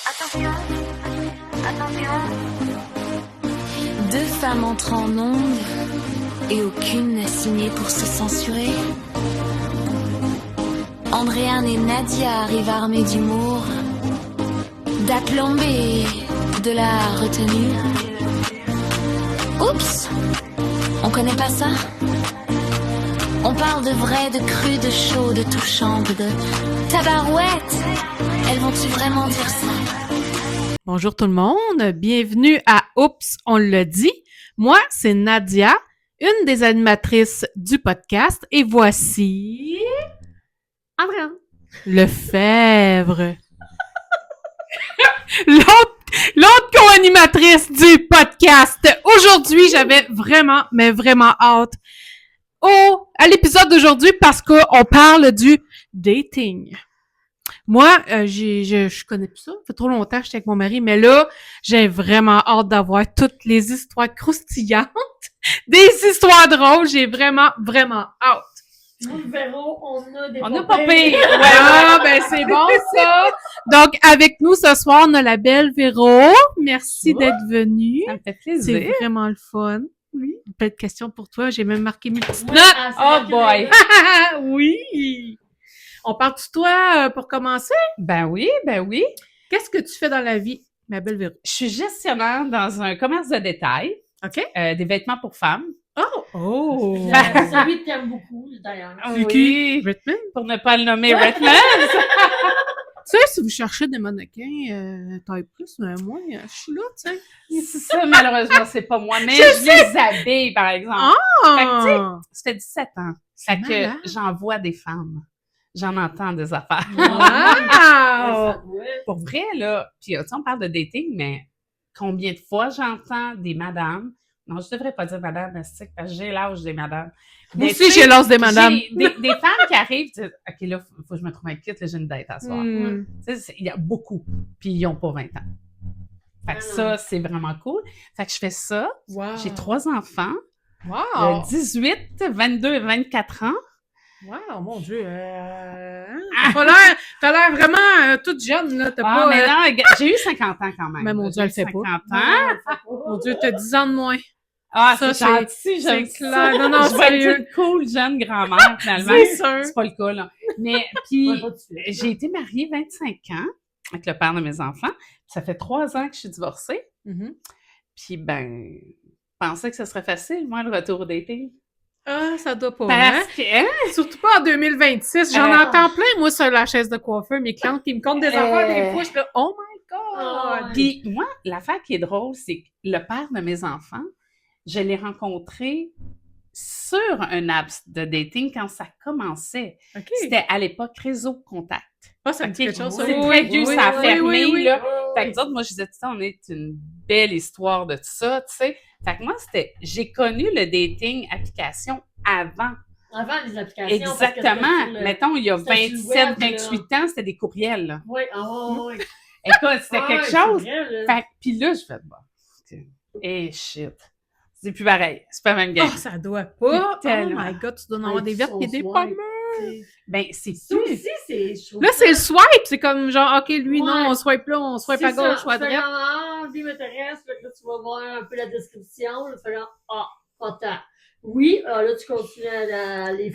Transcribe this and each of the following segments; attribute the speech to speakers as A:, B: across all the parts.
A: Attention, attention.
B: Deux femmes entrent en onde et aucune n'a signé pour se censurer. Andréane et Nadia arrivent armées d'humour, d'aplomb et de la retenue. Oups, on connaît pas ça? On parle de vrai, de cru, de chaud, de touchant, de tabarouette. Elles vont-tu vraiment dire ça?
C: Bonjour tout le monde, bienvenue à Oups, on le dit. Moi, c'est Nadia, une des animatrices du podcast, et voici...
D: Andréane
C: Lefebvre. L'autre co-animatrice du podcast. Aujourd'hui, j'avais vraiment, mais vraiment hâte à l'épisode d'aujourd'hui parce qu'on parle du dating. Moi, je connais plus ça. Ça fait trop longtemps que j'étais avec mon mari, mais là, j'ai vraiment hâte d'avoir toutes les histoires croustillantes, des histoires drôles. J'ai vraiment, vraiment hâte.
D: Nous, le Véro,
C: On a pas pire. Ouais, ah, ben c'est bon ça. Donc, avec nous ce soir, on a la belle Véro. Merci d'être venue.
E: Ça me fait plaisir.
C: C'est vraiment le fun. Oui. Plein de questions pour toi. J'ai même marqué mes petites
D: Ouais,
C: notes.
E: Oh boy!
C: Oui! On parle de toi pour commencer?
E: Ben oui.
C: Qu'est-ce que tu fais dans la vie, ma belle Véro?
E: Je suis gestionnaire dans un commerce de détail,
C: OK?
E: des vêtements pour femmes.
C: Oh!
D: C'est lui qui t'aime beaucoup, d'ailleurs.
E: Oui,
C: Redmond?
E: pour ne pas le nommer Redmond.
C: Tu sais, si vous cherchez des mannequins taille plus, moi, je suis là, tu sais.
E: Ça, malheureusement, c'est pas moi, mais je les habille, par exemple. Fait que, tu sais, ça fait 17 ans. Fait
C: malade.
E: que j'en vois des femmes. J'en entends des affaires.
C: Wow!
E: Pour vrai, là, puis tu sais, on parle de dating, mais combien de fois j'entends des madames, non, je devrais pas dire madame, mais c'est parce que j'ai l'âge des madames.
C: Moi
E: Mais
C: aussi,
E: tu sais,
C: j'ai l'âge des madames.
E: j'ai des femmes qui arrivent, disent, OK, là, faut que je me trouve un kit, là, j'ai une date à soir.
C: Hmm.
E: Tu sais, il y a beaucoup, puis ils ont pas 20 ans. Fait que ça, c'est vraiment cool. Fait que je fais ça.
C: Wow!
E: J'ai 3 enfants,
C: Wow!
E: 18, 22 et 24 ans.
C: Wow, mon Dieu! T'as l'air vraiment toute jeune, là. T'as
E: Ah,
C: pas...
E: mais non, j'ai eu 50 ans quand même.
C: Mais mon Dieu, elle
E: J'ai eu
C: fait pas.
E: 50 ans.
C: Mon Dieu, t'as 10 ans de moins.
E: Ah,
C: Ça,
E: c'est gentil, j'aime
C: c'est
E: ça.
C: clair. Non, non,
E: je vais
C: sérieux.
E: être toute cool, jeune grand-mère, finalement.
C: C'est sûr.
E: C'est pas le cas, là. Mais, puis, j'ai été mariée 25 ans avec le père de mes enfants. Ça fait 3 ans que je suis divorcée.
C: Mhm.
E: Puis, ben, je pensais que ce serait facile, moi, le retour au dating.
C: Ah, ça doit pas, hein?
E: Parce que, hein?
C: Surtout pas en 2026. J'en entends plein, moi, sur la chaise de coiffeur. Mes clientes qui me comptent des affaires des fois, je suis là, oh my God!
E: Puis, moi, l'affaire qui est drôle, c'est que le père de mes enfants, je l'ai rencontré sur un app de dating quand ça commençait.
C: OK.
E: C'était à l'époque Réseau Contact.
C: Ah, ça me dit
E: Ok,
C: quelque chose, ça.
E: c'est
C: Oui,
E: très
C: oui,
E: vieux,
C: oui,
E: ça a
C: oui,
E: fermé,
C: oui, oui.
E: là. Fait que nous autres, moi, je disais, tu sais, on est une belle histoire de tout ça, tu sais. Fait que moi, j'ai connu le dating application avant.
D: Avant les applications.
E: Exactement. Mettons, il y a
D: c'était sur le
E: 27,
D: web,
E: 28 ans, c'était des courriels, là.
D: Oui, oui.
E: Écoute, c'était quelque chose.
D: Fait
E: Fait que, pis là, je fais, bon, eh, shit. C'est plus pareil. C'est pas la même game.
C: Oh, ça doit pas. Oh
E: Tellement.
C: my God, tu dois en avoir des vertes et des pommes.
E: Ben, c'est
D: Ça
E: plus.
D: aussi, c'est...
C: Là, c'est le swipe. C'est comme genre, OK, lui,
D: Ouais.
C: non, on swipe là, on swipe à gauche ou à droite.
D: Lui m'intéresse, là, tu vas voir un peu la description, là, tu fais là, pas tant. Oui, là, tu continues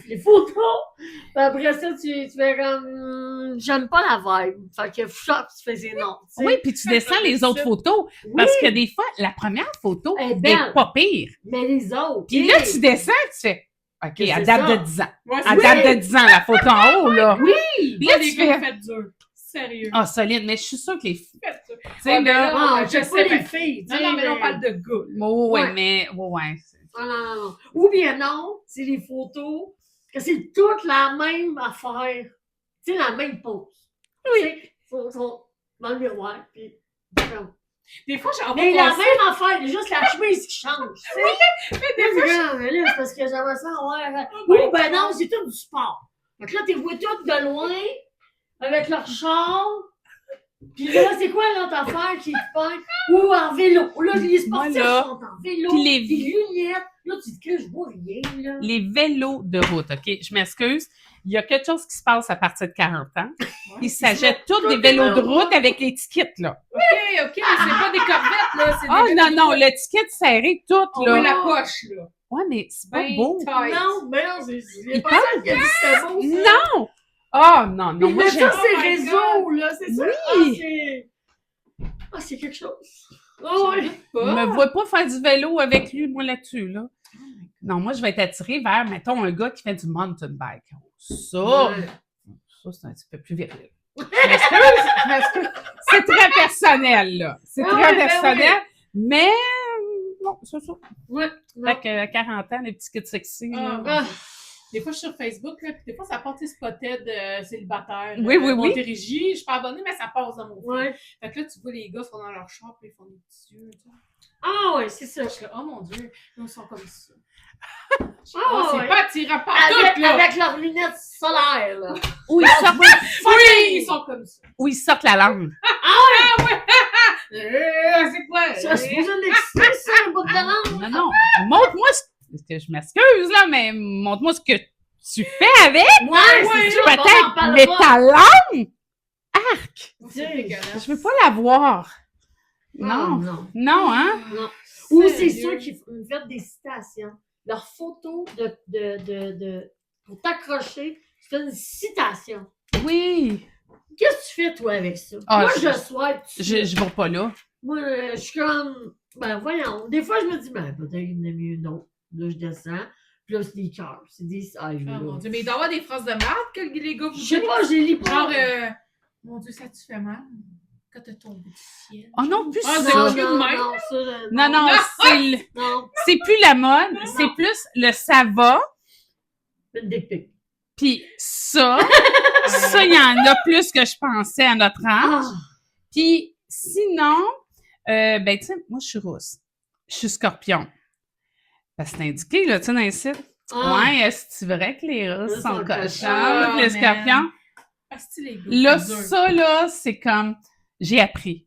D: les photos. Puis après ça, tu fais comme, j'aime pas la vibe. Fait que, tu faisais non. tu sais.
E: Oui, puis tu descends les autres photos.
D: Oui,
E: Parce que des fois, la première photo
D: Elle est
E: est
D: belle.
E: pas pire.
D: mais les autres.
E: Puis là, tu descends, tu fais, OK,
D: C'est
E: elle date
D: ça.
E: de 10 ans.
C: Ouais,
E: Elle date de 10 ans, la photo en haut, là.
D: Oui!
E: Puis là, tu fais,
C: faites dur. Sérieux.
E: ah, solide, mais je suis sûre que les filles,
C: Faites dur.
E: tu sais, là.
D: Ah,
C: je
D: je sais
C: sais
D: pas les
C: bien.
D: filles. tu
C: Non,
D: sais,
C: non, mais on parle de gars. là.
E: Ouais,
D: Ouais.
E: mais, ouais.
D: Non. Ou bien non, c'est les photos, que c'est toute la même affaire. Tu sais, la même pose.
C: Oui.
D: Tu sais, faut dans le miroir, puis... comme.
C: Des fois, j'en
D: Mais
C: vois
D: la
C: passer.
D: même affaire, juste la chemise qui change. Tu sais.
C: Mais des fois,
D: Non, mais là, c'est parce que j'aimerais ça, ouais. Ou ben non, c'est tout du sport. Donc là, t'es vois toutes de loin, avec leur char. Puis là, c'est quoi l'autre affaire qui te pogne? Ou en vélo. Là, les sportifs
E: Moi, là,
D: sont en vélo.
E: puis les
D: des lunettes. Là, tu te dis, je vois rien, là.
E: Les vélos de route, OK? Je m'excuse. Il y a quelque chose qui se passe à partir de 40 ans. Ils s'achètent tous des vélos de route avec l'étiquette, là.
C: OK, mais c'est pas des corvettes, là. C'est
E: Ah,
C: des
E: non,
C: vélos
E: non,
C: de-
E: l'étiquette serrée toute,
C: On voit
E: là.
C: la poche, là.
E: Ouais, mais c'est pas
C: Ben
E: beau.
C: tight.
D: Non, mais non, c'est
E: Il
D: pas
E: parle
D: ça qui a dit que c'était beau, ça.
E: Non! Ah, non, non,
D: Il
E: moi,
D: met
E: j'aime
D: ça sur
C: Oh
D: ses
C: my
D: réseaux, là, c'est ça?
E: Oui.
D: C'est quelque chose. Oh, ouais.
E: Je me vois pas faire du vélo avec lui, moi, là-dessus, là. Non, moi, je vais être attirée vers, mettons, un gars qui fait du mountain bike. Ça,
D: Ouais.
E: ça, c'est un petit peu plus viril. Je m'excuse. C'est très personnel, là. C'est
D: Ah
E: très
D: ouais, ben
E: personnel, mais bon, c'est ça.
D: Ouais. Non.
E: Fait qu'à 40 ans, les petits kids sexy, là.
C: Ah. Des fois, je suis sur Facebook, là, puis des fois, ça porte spotted célibataire.
E: Oui, oui, oui.
C: Montérégie, je suis pas abonnée, mais ça passe dans mon feed.
D: Ouais.
C: Fait que là, tu vois, les gars sont dans leur chambre, puis ils font des petits yeux, tu sais.
D: Ah, ouais, c'est ça.
C: Je suis là, oh mon Dieu, ils sont comme ça.
D: Ah,
C: C'est
D: ouais.
C: pas attirant par
D: Avec,
C: tout, là.
D: avec leurs lunettes solaires, là.
E: Où ils sortent,
C: Oui, ils sont comme ça.
E: où ils sortent la langue.
C: C'est quoi?
D: Ça se pose un excité, ça, un bout de langue.
E: Non, non. Montre-moi ce que je m'excuse, là, mais montre-moi ce que tu fais avec.
D: Ouais, c'est sûr.
E: Peut-être, mais ta langue,
C: C'est dégueulasse.
E: je veux pas la voir.
D: Non,
E: Non.
D: non.
E: Non, hein?
D: Non. Ou c'est
C: Sérieux?
D: ceux qui me font des citations. Leurs photos pour t'accrocher, c'est une citation.
E: Oui.
D: Qu'est-ce que tu fais, toi, avec ça?
E: Ah,
D: Moi,
E: je-
D: je swipe.
E: Je vais pas là.
D: Moi, je suis comme, ben, voyons. Des fois, je me dis, ben, peut-être qu'il y en a mieux une autre. Là, je descends. Puis là, c'est des cœurs. C'est des siges,
C: Oh
D: là.
C: mon Dieu, mais il doit y avoir des phrases de merde que les gars vous
D: Je sais
C: disent.
D: pas, je les lis pas.
C: Genre, mon Dieu, ça te fait mal quand t'es tombé du ciel.
E: Oh non, plus
C: Ah,
E: ça.
C: c'est
D: non,
C: cute de
D: non,
C: même.
D: non, ça, je-
E: Non, non,
D: non.
E: c'est plus la mode, c'est plus le ça va,
D: Une dick pic.
E: puis ça, il y en a plus que je pensais à notre âge.
D: Ah,
E: Puis sinon, ben tu sais, moi je suis rousse. Je suis scorpion. Parce que c'est indiqué, là, tu sais, dans les sites.
D: ah.
E: Ouais, est-ce vrai que les russes
D: Ils
E: sont
D: sont
E: cochons,
C: cochons,
E: puis les
C: man.
E: scorpions?
C: Ah, c'est les gars.
E: Là,
C: c'est dur.
E: ça, là, c'est comme, j'ai appris.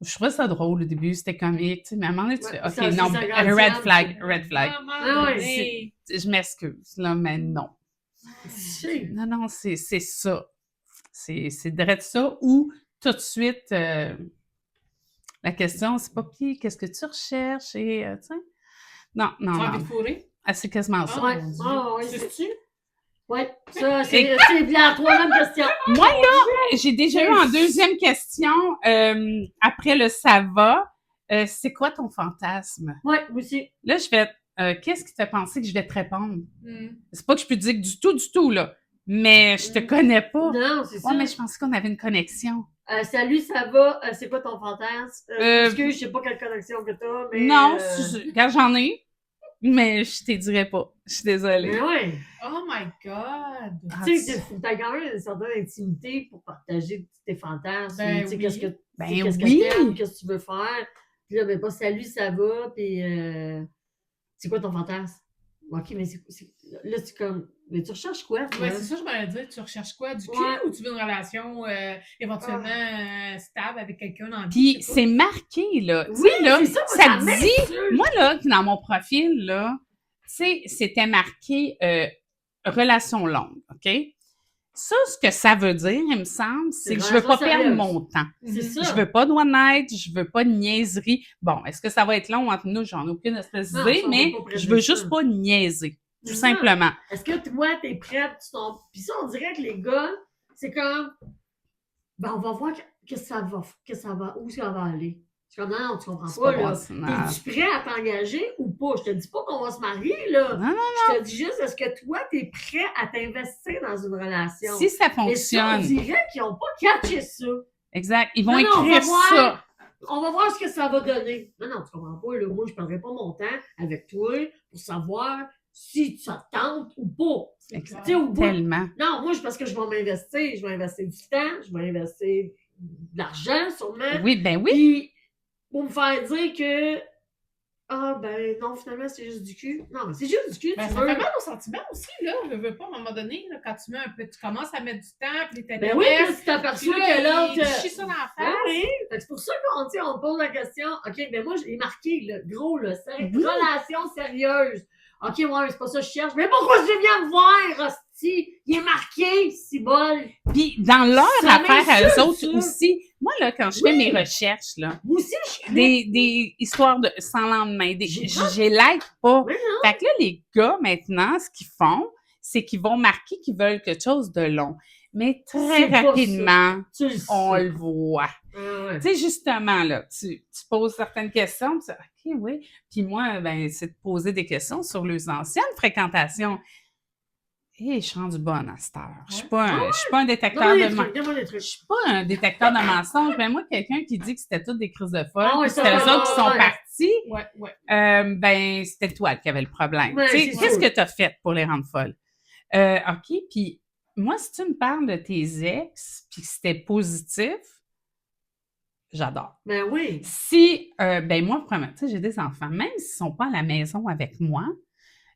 E: Je trouvais ça drôle au début, c'était comique, tu sais, mais à un moment donné, tu
D: Ouais,
E: fais,
D: ça,
E: OK, non,
D: ça
E: red
D: grandit,
E: flag,
C: À
E: red flag.
C: un moment
D: Ah ouais,
C: donné.
E: Je m'excuse, là, mais non.
D: C'est-
E: Non, non, c'est ça. C'est direct ça, ou tout de suite, la question, c'est pas puis qu'est-ce que tu recherches, et, tu sais. Non, non,
C: Tu as envie
E: non.
C: de fourrer?
E: Ah, c'est quasiment ça.
D: Ouais,
C: mon Dieu.
D: ah, ouais,
C: C'est-
D: c'est-tu? Ouais, ça, c'est la troisième question.
E: Moi, là, j'ai déjà eu en deuxième question, après le ça va, c'est quoi ton fantasme?
D: Ouais, moi aussi.
E: Là, je fais, qu'est-ce qui te fait penser que je vais te répondre?
C: Hmm.
E: C'est pas que je peux te dire que du tout, là. Mais je te connais pas.
D: Non, c'est ça.
E: Ouais, mais je pensais qu'on avait une connexion.
D: Salut, ça va? C'est quoi ton fantasme? Excuse, je sais pas quelle connexion que t'as, mais...
E: Non, quand j'en ai, mais je te dirais pas. Je suis désolée.
D: Mais ouais.
C: Oh my God!
E: Ah,
D: Tu sais, t'as quand même une certaine intimité pour partager tes fantasmes.
C: Ben
D: tu sais,
C: oui.
D: qu'est-ce que
E: Ben
D: qu'est-ce
E: oui.
D: que t'aimes, qu'est-ce que tu veux faire. Puis là, ben pas salut, ça va, puis c'est quoi ton fantasme? Ok, mais là, tu comme... Mais tu recherches quoi, toi?
C: Ouais, c'est ça, je m'allais dire. Tu recherches quoi? Du cul
D: Ouais.
C: ou tu veux une relation éventuellement stable avec quelqu'un en vie?
E: Puis
C: je sais
E: c'est marqué, là. Tu
D: Oui,
E: sais, là,
D: c'est ça,
E: ça
D: moi,
E: te
D: ça
E: dit...
D: m'insulte.
E: Moi, là, dans mon profil, là, tu sais, c'était marqué relation longue, OK? Ça, ce que ça veut dire, il me semble, c'est
D: C'est
E: que je veux pas
D: relation
E: perdre
D: sérieuse.
E: mon temps.
D: C'est ça.
E: Je veux pas de one-night, je veux pas de niaiserie. Bon, est-ce que ça va être long entre nous? J'en ai aucune espèce
D: Non,
E: d'idée,
D: ça, on
E: mais
D: va pas prévoir
E: je veux
D: ça.
E: juste pas niaiser. Tout
D: C'est
E: simplement.
D: Est-ce que toi, t'es prête? Puis ça, on dirait que les gars, c'est comme... Ben, on va voir que ça va, où ça va aller. C'est comme, non, tu comprends
E: C'est
D: pas,
E: pas
D: là.
E: bon, non.
D: Es-tu prêt à t'engager ou pas? Je te dis pas qu'on va se marier, là.
E: Non, non,
D: Je te dis juste, est-ce que toi, t'es prêt à t'investir dans une relation?
E: Si ça
D: Et ça, on
E: fonctionne,
D: dirait qu'ils n'ont pas catché ça.
E: exact, ils vont
D: Non, non, on
E: écrire
D: va voir.
E: ça.
D: On va voir ce que ça va donner. Non, non, tu comprends pas, là. Moi, je perdrai pas mon temps avec toi pour savoir si ça te tente ou pas.
E: Exact.
D: Tu sais, au bout,
E: Tellement.
D: non, moi, c'est parce que je vais m'investir. Je vais investir du temps, je vais investir de l'argent, sûrement.
E: Oui, ben oui.
D: Puis, pour me faire dire que, ah, ben non, finalement, c'est juste du cul. Non, mais c'est juste du cul,
C: Ben,
D: tu
C: ça
D: veux.
C: fait mal au sentiment aussi, là. Je veux pas, à un moment donné, là, quand tu mets un peu, tu commences à mettre du temps, puis t'es
D: Ben oui, là, tu t'aperçois que l'autre.
C: il chie ça dans la
D: Ah
C: face.
D: oui, fait que c'est pour ça on pose la question. OK, ben moi, j'ai marqué, là, gros, là,
E: Oui.
D: relation sérieuse. OK, ouais, mais c'est pas ça que je cherche. Mais pourquoi tu viens me voir, hostie? Il est marqué, si bol.
E: Puis dans leur
D: Ça
E: affaire à eux
D: m'insulte,
E: autres
D: ça.
E: aussi, moi, là, quand je fais mes recherches, là,
D: Moi aussi, je clique.
E: des histoires de sans lendemain,
D: J'ai
E: j'ai like pas.
D: Oui, non.
E: Fait que là, les gars, maintenant, ce qu'ils font, c'est qu'ils vont marquer qu'ils veulent quelque chose de long. Mais très
D: C'est pas
E: rapidement,
D: Tu le sais.
E: on le voit.
D: Ah ouais.
E: Tu sais, justement, là, tu poses certaines questions, tu dis, OK, oui. Puis moi, ben, c'est de poser des questions sur les anciennes fréquentations. Et je suis rendue bonne à cette heure. Je suis pas un détecteur de mensonges.
D: Donne-moi des
E: Je
D: trucs.
E: suis pas un détecteur de mensonges. Ben, moi, quelqu'un qui dit que c'était toutes des crises de folle,
D: Ah ouais,
E: puis
D: ça,
E: c'était eux
D: ouais,
E: autres qui sont
D: ouais.
E: partis,
D: Ouais.
E: ben, c'était toi qui avais le problème.
D: Ouais,
E: Tu sais,
D: c'est
E: qu'est-ce
D: sûr.
E: que tu as fait pour les rendre folles? OK, puis moi, si tu me parles de tes ex, puis que c'était positif, j'adore.
D: Ben oui.
E: Si, ben moi, tu sais, j'ai des enfants, même s'ils sont pas à la maison avec moi,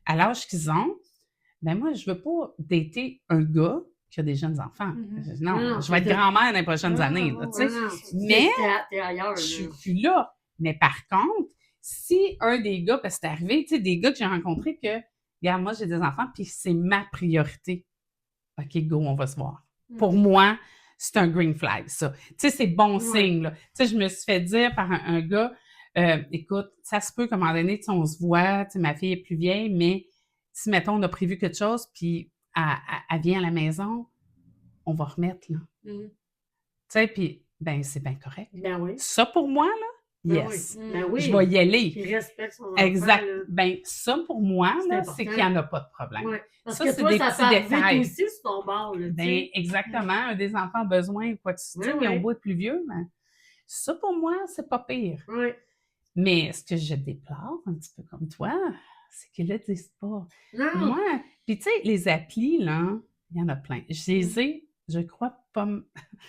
E: à l'âge qu'ils ont, ben moi, je veux pas dater un gars qui a des jeunes enfants. Non,
D: Non,
E: je vais être
D: c'est-
E: grand-mère dans les prochaines
D: Ah,
E: années, là, tu sais.
D: non,
E: Mais
D: t'es ailleurs,
E: je
D: là.
E: suis plus là. Mais par contre, si un des gars, parce que c'est arrivé, tu sais, des gars que j'ai rencontrés que, regarde, moi, j'ai des enfants, puis c'est ma priorité. OK, go, on va se voir. Pour moi, c'est un green flag, ça. Tu sais, c'est bon
D: Ouais.
E: signe, là. Tu sais, je me suis fait dire par un gars, écoute, ça se peut qu'à un moment donné, tu sais, on se voit, tu sais, ma fille est plus vieille, mais si, mettons, on a prévu quelque chose, puis elle vient à la maison, on va remettre, là.
D: Mhm.
E: Tu sais, puis, ben, c'est bien correct.
D: Ben oui.
E: Ça, pour moi, là,
D: Ben
E: yes.
D: oui. Ben oui.
E: Je vais y aller.
D: Qui respecte son enfant,
E: Exact.
D: là.
E: Ben, ça, pour moi,
D: C'est
E: là,
D: important.
E: c'est qu'il n'y en a pas de problème.
D: Ouais. Parce
E: Ça,
D: que
E: c'est
D: toi,
E: des
D: ça
E: petits
D: peut arriver
E: détails.
D: toi aussi sur ton bord, là, tu
E: Ben,
D: sais.
E: exactement. Un des enfants a besoin, quoi que tu dis,
D: Ouais,
E: ils ont
D: ouais.
E: beau être plus vieux, mais ça, pour moi, c'est pas pire.
D: Oui.
E: Mais ce que je déplore, un petit peu comme toi, c'est qu'ils le disent pas.
D: Non.
E: Moi, puis tu sais, les applis, là, il y en a plein. Je les ai, je crois,
D: Pas mal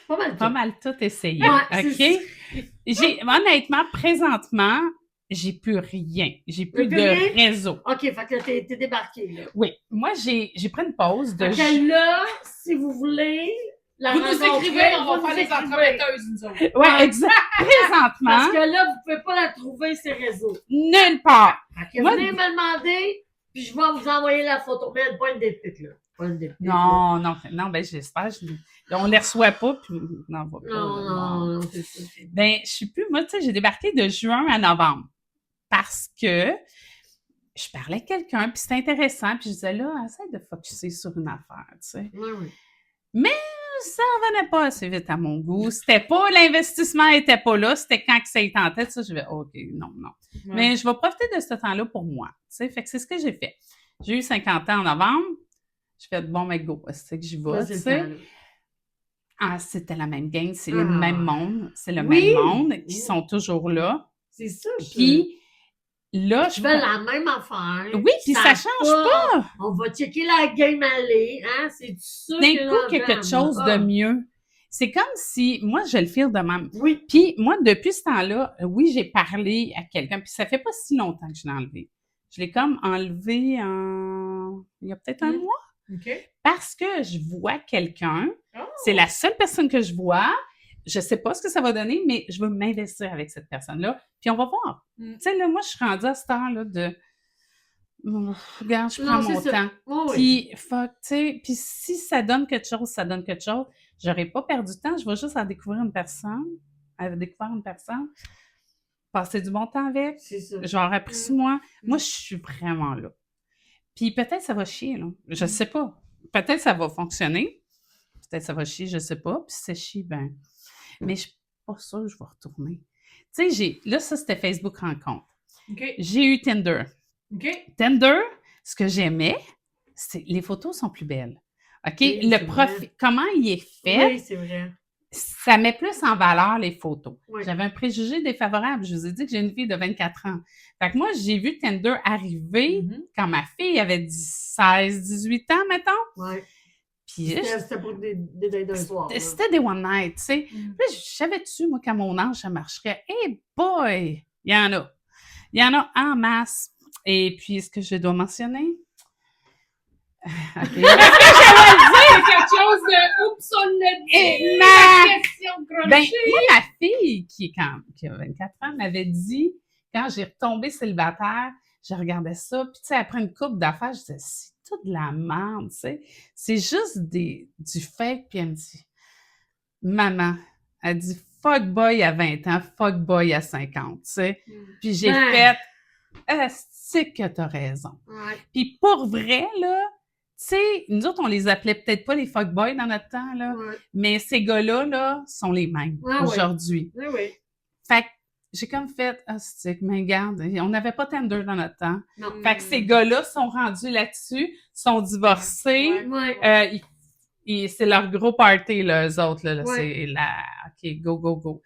E: pas
D: tout.
E: mal tout essayé.
D: Ouais,
E: OK? Honnêtement, présentement, j'ai plus rien. J'ai plus
D: plus
E: de
D: rien?
E: réseau.
D: OK, fait que là, t'es débarqué, là.
E: Oui. Moi, j'ai pris une pause de...
D: Fait que là, si vous voulez la
C: Vous nous
D: rencontrer,
C: écrivez, on
D: vous
C: va
D: nous
C: faire les
D: écrivez.
C: entremetteuses, nous autres.
E: Ouais, exact. Présentement,
D: Parce que là, vous pouvez pas la trouver sur les réseaux.
E: nulle part.
D: Fait que
E: Moi,
D: venez me demander, puis je vais vous envoyer la photo. Mais pas une dépique, là. Pas une dépique.
E: Non, ben j'espère. On les reçoit pas, puis non, on va pas.
D: Non,
E: là,
D: non, c'est ça.
E: Ben, je suis plus... Moi, tu sais, j'ai débarqué de juin à novembre parce que je parlais à quelqu'un, puis c'était intéressant, puis je disais, là, essaie de focusser sur une affaire, tu sais.
D: Oui, oui.
E: Ça revenait pas assez vite à mon goût. C'était pas... L'investissement était pas là. C'était quand que ça y tentait, ça, je vais, OK, non.
D: Ouais.
E: Mais je vais profiter de ce temps-là pour moi, tu sais. Fait que c'est ce que j'ai fait. J'ai eu 50 ans en novembre. Je fais bon, mais go, c'est que j'y vais,
D: Là,
E: tu
D: c'est
E: sais.
D: le temps, là.
E: Ah, c'était la même gang, c'est
D: Ah.
E: le même monde, c'est le
D: Oui.
E: même monde qui
D: Oui.
E: sont toujours là.
D: C'est ça.
E: Puis là,
D: je fais la même affaire.
E: Oui, puis ça change pas.
D: On va checker la game aller, hein? C'est ça.
E: D'un coup, qu'il y a quelque chose de mieux. C'est comme si, moi, je le file de même.
D: Oui.
E: Puis moi, depuis ce temps-là, oui, j'ai parlé à quelqu'un, puis ça fait pas si longtemps que je l'ai enlevé. Je l'ai comme enlevé il y a peut-être un mois.
D: OK.
E: Parce que je vois quelqu'un,
D: Oh.
E: c'est la seule personne que je vois, je sais pas ce que ça va donner, mais je veux m'investir avec cette personne-là, puis on va voir. Tu sais, là, moi, je suis rendue à ce temps-là de... Regarde, je prends
D: Non,
E: mon
D: c'est ça.
E: temps.
D: Oh, oui.
E: Puis, fuck, tu sais, puis si ça donne quelque chose, ça donne quelque chose. J'aurais pas perdu de temps, je vais juste en découvrir une personne, passer du bon temps avec,
D: C'est ça.
E: j'aurais appris sur moi. Moi, je suis vraiment là. Puis peut-être ça va chier, là. Je sais pas. Peut-être ça va fonctionner. Peut-être ça va chier, je sais pas. Puis si c'est chier, ben... Mais je suis pas sûre que je vais retourner. Tu sais, là, ça, c'était Facebook Rencontre.
C: OK.
E: J'ai eu Tinder.
C: OK.
E: Tinder, ce que j'aimais, c'est les photos sont plus belles. OK?
D: Oui,
E: Le
D: c'est
E: profil,
D: vrai.
E: comment il est fait,
D: Oui, c'est vrai.
E: ça met plus en valeur les photos.
D: Oui.
E: J'avais un préjugé défavorable. Je vous ai dit que j'ai une fille de 24 ans. Fait que moi, j'ai vu Tinder arriver
C: Mhm.
E: quand ma fille avait 16, 18 ans, mettons.
D: Ouais.
E: Puis
D: C'était pour des dates d'un soir. là.
E: c'était des one night, tu sais.
C: Mhm.
E: Puis là, je savais-tu, moi, qu'à mon âge, ça marcherait? Hey boy! Il y en a. Il y en a en masse. Et puis, est-ce que je dois mentionner? OK.
C: C'est quelque chose de oups, on l'a dit.
E: Et
C: La question crunchy.
E: Ben, moi, ma fille, qui a 24 ans, m'avait dit, quand j'ai retombé célibataire, je regardais ça, puis tu sais, après une couple d'affaires, je disais, c'est tout de la merde, tu sais. C'est juste du fake, puis elle me dit, maman, elle dit, fuck boy à 20 ans, fuck boy à 50, tu sais. Puis j'ai fait, c'est que t'as raison.
D: Ouais.
E: Puis pour vrai, là, tu sais, nous autres, on les appelait peut-être pas les fuckboys dans notre temps, là,
D: Ouais.
E: mais ces gars-là, là, sont les mêmes aujourd'hui.
D: Oui, oui.
E: Fait que j'ai comme fait, mais regarde, on n'avait pas Tinder dans notre temps.
D: Non.
E: Fait que ces gars-là sont rendus là-dessus, sont divorcés,
D: Ouais.
E: c'est leur gros party, là, eux autres, là,
D: Ouais.
E: c'est la, OK, go, go, go.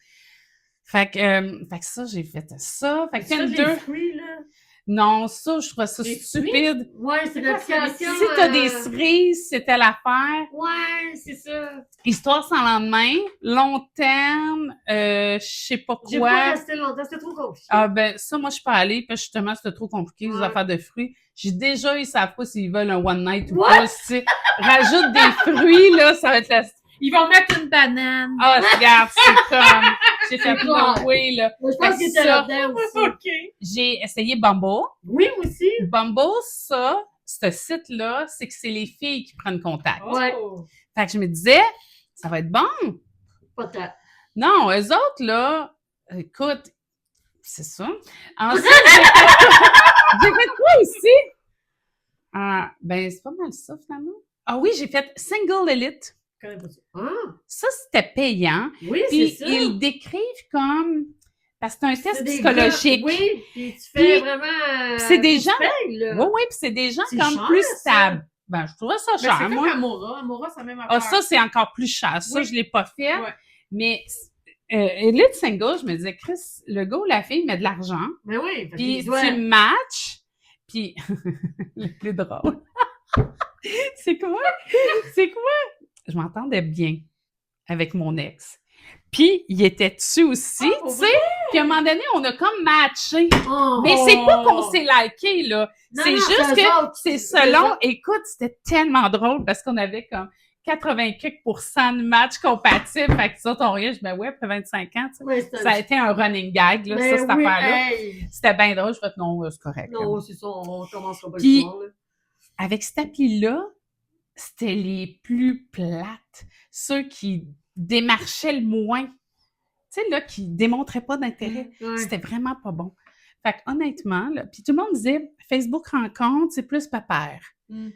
E: Fait que ça, j'ai fait ça. Fait que
D: Tu fais
E: Tinder,
D: des fruits, là?
E: non, ça, je trouvais ça
D: Des
E: stupide.
D: Ouais, c'est l'application.
E: Si t'as des cerises, c'était l'affaire.
D: Ouais, c'est ça.
E: Histoire sans lendemain, long terme, je sais pas
D: J'ai pas
E: quoi.
D: resté longtemps, c'était trop compliqué.
E: Ah ben ça, moi je suis pas allée, parce que justement c'était trop compliqué, les
D: Ouais.
E: affaires de fruits. J'ai déjà, ils savent pas s'ils veulent un one night ou
D: What?
E: pas. Tu sais. Rajoute des fruits, là, ça va être la...
C: Ils vont mettre une banane.
E: Ah, regarde, c'est comme... J'ai fait
D: C'est
E: no
D: clair.
E: way, là.
D: Moi, je
E: Fait
D: pense
E: que
D: qu'il était
E: ça-
D: là-dedans aussi.
C: OK.
E: J'ai essayé Bumble.
D: Oui, moi aussi.
E: Bumble, ça, ce site-là, c'est que c'est les filles qui prennent contact.
D: Ouais.
C: Oh.
E: Fait que je me disais, ça va être bon.
D: Pas tant.
E: Non, eux autres, là, écoute, c'est ça. Ensuite, j'ai fait quoi aussi? Ben, c'est pas mal ça, finalement. Ah oui, j'ai fait Single Elite.
D: Je connais pas ça. Ah,
E: Ça, c'était payant.
D: oui, c'est
E: Puis,
D: ça.
E: ils le décrivent comme... Parce que c'est un test
D: C'est des
E: psychologique.
D: gars- Oui, puis tu fais
E: Puis,
D: vraiment...
E: c'est des
D: tu
E: gens-
D: payes, là.
E: Oui, oui, puis c'est des gens
D: C'est
E: comme
D: cher,
E: plus
D: ça.
E: stables. Ben, je trouvais ça
C: Mais
E: cher,
C: c'est comme
E: moi.
C: Amora. Amora, c'est la même affaire.
E: Ah, ça, c'est encore plus cher. Ça,
C: Oui.
E: je l'ai pas fait.
C: Ouais.
E: Mais Elite Single, je me disais, Chris, le gars ou la fille met de l'argent,
D: Mais oui, fait
E: puis
D: qu'il doit-
E: tu matches, puis le plus drôle. C'est quoi? C'est quoi? Je m'entendais bien avec mon ex. Puis, il était dessus aussi,
D: Ah,
E: tu sais. Puis, à un moment donné, on a comme matché.
D: Oh.
E: Mais c'est pas qu'on s'est liké, là.
D: Non,
E: C'est
D: non,
E: juste
D: eux
E: que
D: autres.
E: c'est
D: Eux
E: selon...
D: autres.
E: Écoute, c'était tellement drôle parce qu'on avait comme 80% de matchs compatibles. Fait que ça, ton rien, je dis, ben ouais, après 25 ans, tu sais.
D: Ouais, c'est-
E: Ça a été un running gag, là,
D: Mais
E: ça, cette
D: oui,
E: affaire-là.
D: hey.
E: C'était bien drôle. Je fais non, c'est correct.
D: Non, c'est ça, on commencera pas
E: Puis-
D: le soir, là.
E: Avec cette appli-là, c'était les plus plates. Ceux qui démarchaient le moins. Tu sais, là, qui démontraient pas d'intérêt.
D: Ouais.
E: C'était vraiment pas bon. Fait que, honnêtement, là, puis tout le monde disait, Facebook rencontre, c'est plus papère.
C: Mm.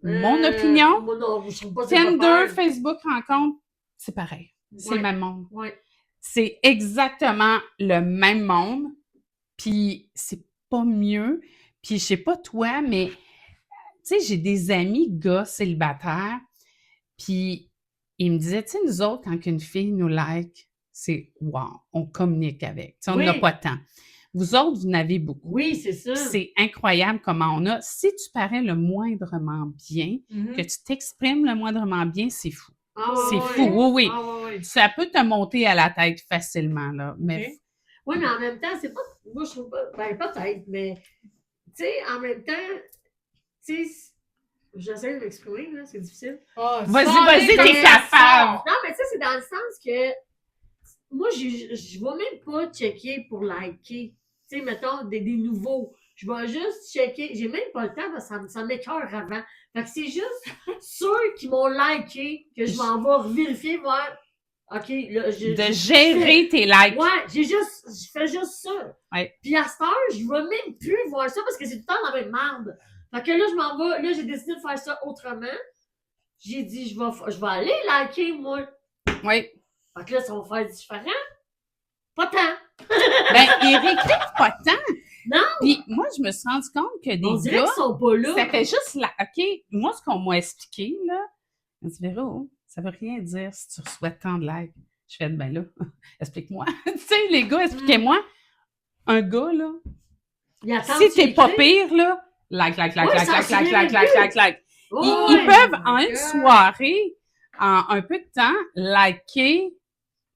E: Mon opinion,
D: Moi, non, je trouve pas que c'est
E: Tinder,
D: pas faire.
E: Facebook rencontre, c'est pareil. C'est
D: Ouais.
E: le même monde.
D: Ouais.
E: C'est exactement le même monde, puis c'est pas mieux. Puis je sais pas toi, mais tu sais, j'ai des amis gars célibataires, puis ils me disaient, tu sais, nous autres, quand une fille nous like, c'est wow, on communique avec. Tu sais, on
D: Oui.
E: n'a pas tant. Vous autres, vous en avez beaucoup.
D: Oui, c'est ça.
E: C'est incroyable comment on a. Si tu parais le moindrement bien,
C: Mhm.
E: que tu t'exprimes le moindrement bien, c'est fou.
D: Ah,
E: C'est
D: ouais,
E: fou,
D: ouais.
E: oui, oui.
D: Ah, ouais, ouais.
E: Ça peut te monter à la tête facilement, là. Mais
C: Ok.
D: Oui, mais en même temps, c'est pas. Moi, je trouve pas. Ben, peut-être, mais. Tu sais, en même temps. Tu sais, j'essaie de m'exprimer, là, c'est difficile.
C: Ah,
E: Vas-y,
C: ça,
E: vas-y,
C: comme
E: t'es
C: ça.
E: capable.
D: Non, mais tu sais, c'est dans le sens que. Moi, je vais même pas checker pour liker. Tu sais, mettons, des nouveaux. Je vais juste checker. J'ai même pas le temps parce que ça m'écoeure avant. Fait que c'est juste ceux qui m'ont liké que je m'en vais vérifier, voir. OK, là,
E: De gérer tes likes.
D: Ouais, je fais juste ça.
E: Ouais.
D: Puis à cette heure, je vais même plus voir ça parce que c'est tout le temps la même merde. Fait que là, je m'en vais, là, j'ai décidé de faire ça autrement. J'ai dit, je vais aller liker, moi.
E: Oui.
D: Fait que là, ça va faire différent. Pas tant.
E: Ben, ils réécrivent pas tant.
D: Non.
E: Puis moi, je me suis rendu compte que
D: On
E: des
D: dirait
E: gars,
D: qu'ils sont pas là.
E: ça fait juste la... OK, moi, ce qu'on m'a expliqué, là, on dit, Véro, ça veut rien dire si tu reçois tant de likes. Je fais, ben là, explique-moi. Tu sais, les gars, expliquez-moi. Un gars, là,
D: Ils attendent
E: si
D: que
E: t'es
D: tu
E: pas
D: écris.
E: pire, là, like.
D: Ouais, ça
E: Ils
D: Ouais,
E: peuvent, en
D: my
E: une
D: God.
E: soirée, en un peu de temps, liker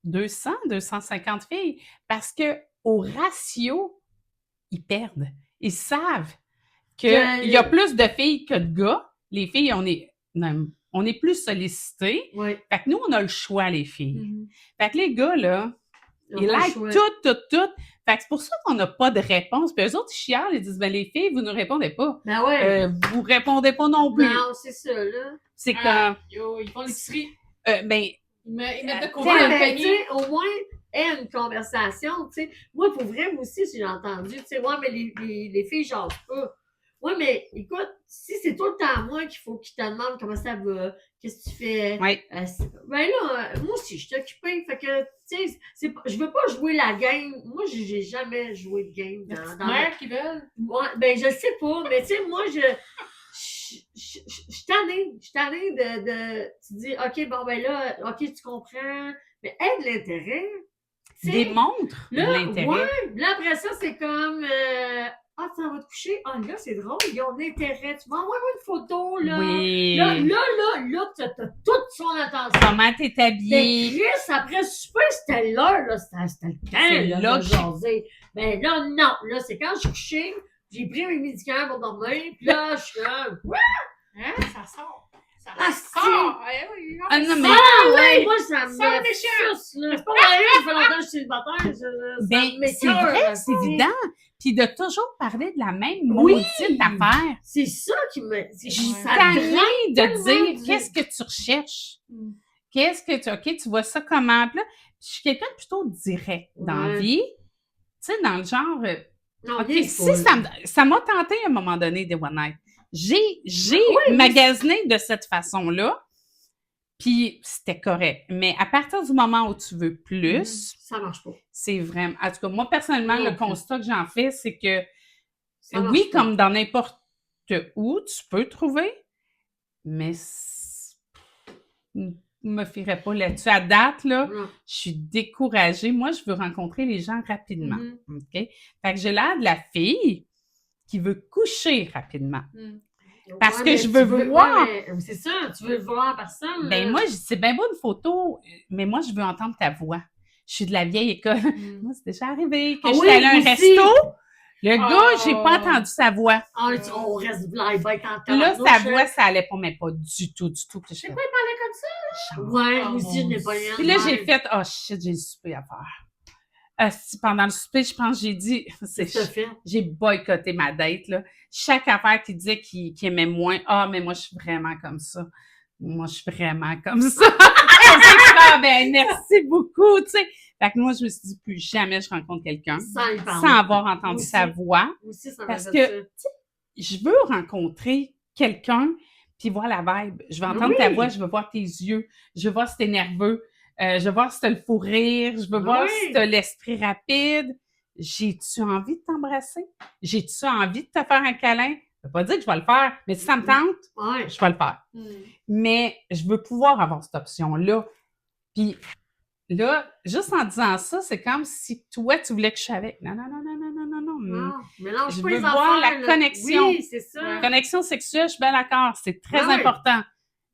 E: 200, 250 filles. Parce que au ratio, ils perdent. Ils savent
D: Que-
E: qu'il y a plus de filles que de gars. Les filles, on est plus sollicités.
D: Ouais.
E: Fait que nous, on a le choix, les filles.
C: Mhm.
E: Fait que les gars, là,
D: Ils ont
E: Ils
D: pas le
E: like
D: choix.
E: tout. Fait que c'est pour ça qu'on n'a pas de réponse. Puis eux autres, ils chialent, ils disent, ben les filles, vous ne répondez pas.
D: Ben ouais.
E: Vous répondez pas non plus.
D: Non, c'est ça, là.
E: C'est
C: Yo, ils font l'épicerie.
E: ben,
C: Ils mettent de côté
D: Ouais,
C: dans le
D: mais tu
C: panier.
D: sais, au moins, aie une conversation, tu sais. Moi, pour vrai, moi aussi, si j'ai entendu, tu sais, ouais, mais les filles jasent pas. Ouais, mais écoute, si c'est tout le temps moi qu'il faut qu'ils te demandent comment ça va, qu'est-ce que tu fais,
E: ouais.
D: ben là, moi aussi, je suis occupée, fait que, tu sais, je veux pas jouer la game. Moi, j'ai jamais joué de game
C: Les
D: dans
C: petites
D: ma...
C: mères qui veulent.
D: Ouais, ben, je sais pas, mais tu sais, moi, je suis tannée de, tu dis, OK, bon, ben là, OK, tu comprends, mais aide l'intérêt. Tu sais,
E: Démontre
D: là,
E: l'intérêt.
D: ouais, là, après ça, c'est comme, ah, tu vas te coucher, ah, là, c'est drôle, ils ont l'intérêt, tu m'envoies une photo, là.
E: Oui.
D: Là, t'as toute son attention.
E: Comment t'es
D: Mais
E: habillée?
D: Chris, après super, c'était l'heure, là, c'était le
E: C'est
D: temps,
E: là
D: là, de
E: que-
D: jaser. Mais là, non, là, c'est quand je suis couchée, j'ai pris mes médicaments pour dormir, puis là, je suis comme,
C: Hein? Ça sort. Ça
D: Ah,
C: sort. Eh oui,
E: Ah non, mais
D: ah ouais, moi, ça me
C: Ça méchant.
D: frustre, là. C'est pas vrai, ça fait longtemps que je suis célibataire, ça
E: ben, c'est
D: m'écoeure,
E: vrai, c'est
D: tu sais.
E: évident. Puis de toujours parler de la même
D: Oui.
E: maudite affaire.
D: C'est ça qui me...
E: Je suis
D: ça
E: tannée
D: draine
E: de
D: tellement
E: dire
D: du-
E: qu'est-ce que tu recherches.
C: Mm.
E: Qu'est-ce que tu... OK, tu vois ça comment? Puis là, je suis quelqu'un de plutôt direct dans la
D: Ouais.
E: vie. Tu sais, dans le genre...
D: Non,
E: OK,
D: bien
E: si
D: pas,
E: ça,
D: là.
E: ça m'a tenté à un moment donné des one night. J'ai
D: Oui,
E: magasiné de cette façon-là, puis c'était correct. Mais à partir du moment où tu veux plus,
D: Ça marche pas.
E: c'est vraiment... En tout cas, moi, personnellement,
D: Non
E: le
D: plus.
E: constat que j'en fais, c'est que
D: Ça marche
E: oui,
D: pas.
E: comme dans n'importe où, tu peux trouver, mais je me fierais pas là-dessus. À date, là,
D: Non.
E: je suis découragée. Moi, je veux rencontrer les gens rapidement.
D: Mhm.
E: OK? Fait que j'ai l'air de la fille qui veut coucher rapidement.
C: Mm.
E: Parce que
D: mais
E: je
D: tu
E: veux voir.
D: ouais, mais c'est ça, tu veux voir personne.
E: Ben
D: là.
E: moi, c'est bien beau une photo, mais moi, je veux entendre ta voix. Je suis de la vieille école.
C: Mm.
E: Moi, c'est déjà arrivé que
D: Ah
E: je
D: oui,
E: suis allée à un
D: moi aussi.
E: resto. Le gars,
C: Oh.
E: j'ai pas entendu sa voix.
D: Ah, on reste live quand
E: Là, sa voix, ça allait pas, mais pas du tout. Puis je
D: C'est
E: fais,
D: quoi, il parlait comme ça?
E: Chance.
D: Ouais,
C: Oh,
D: moi aussi, je
C: mon
D: n'ai pas
C: Dieu.
D: rien.
E: Puis là, j'ai fait, oh shit, j'ai le souper à faire. Si pendant le souper, je pense, j'ai dit,
D: C'est ça fait.
E: j'ai boycotté ma date, là. Chaque affaire qui disait qu'il aimait moins, ah, mais moi, je suis vraiment comme ça. Moi, je suis vraiment comme ça. Ah, ben, merci beaucoup, tu sais. Fait que moi, je me suis dit, plus jamais je rencontre quelqu'un
D: Sans y parler.
E: sans avoir entendu
D: Aussi.
E: sa voix.
D: Moi aussi, ça m'a
E: Parce
D: fait
E: que
D: ça.
E: Je veux rencontrer quelqu'un puis voir la vibe. Je veux entendre
D: Oui.
E: ta voix, je veux voir tes yeux, je veux voir si t'es nerveux, je veux voir si t'as le fou rire, je veux voir
D: Oui.
E: si t'as l'esprit rapide. J'ai-tu envie de t'embrasser? J'ai-tu envie de te faire un câlin? Je veux pas dire que je vais le faire, mais si ça me tente,
D: Ouais.
E: je vais le faire.
C: Mm.
E: Mais je veux pouvoir avoir cette option-là. Puis là, juste en disant ça, c'est comme si toi, tu voulais que je sois avec. Non.
D: Non, mélange
E: Je
D: pas
E: veux
D: les
E: voir
D: affaires,
E: la
D: là.
E: connexion.
D: Oui, c'est ça.
E: Connexion sexuelle, je suis bien d'accord, c'est très
D: Ah oui.
E: important.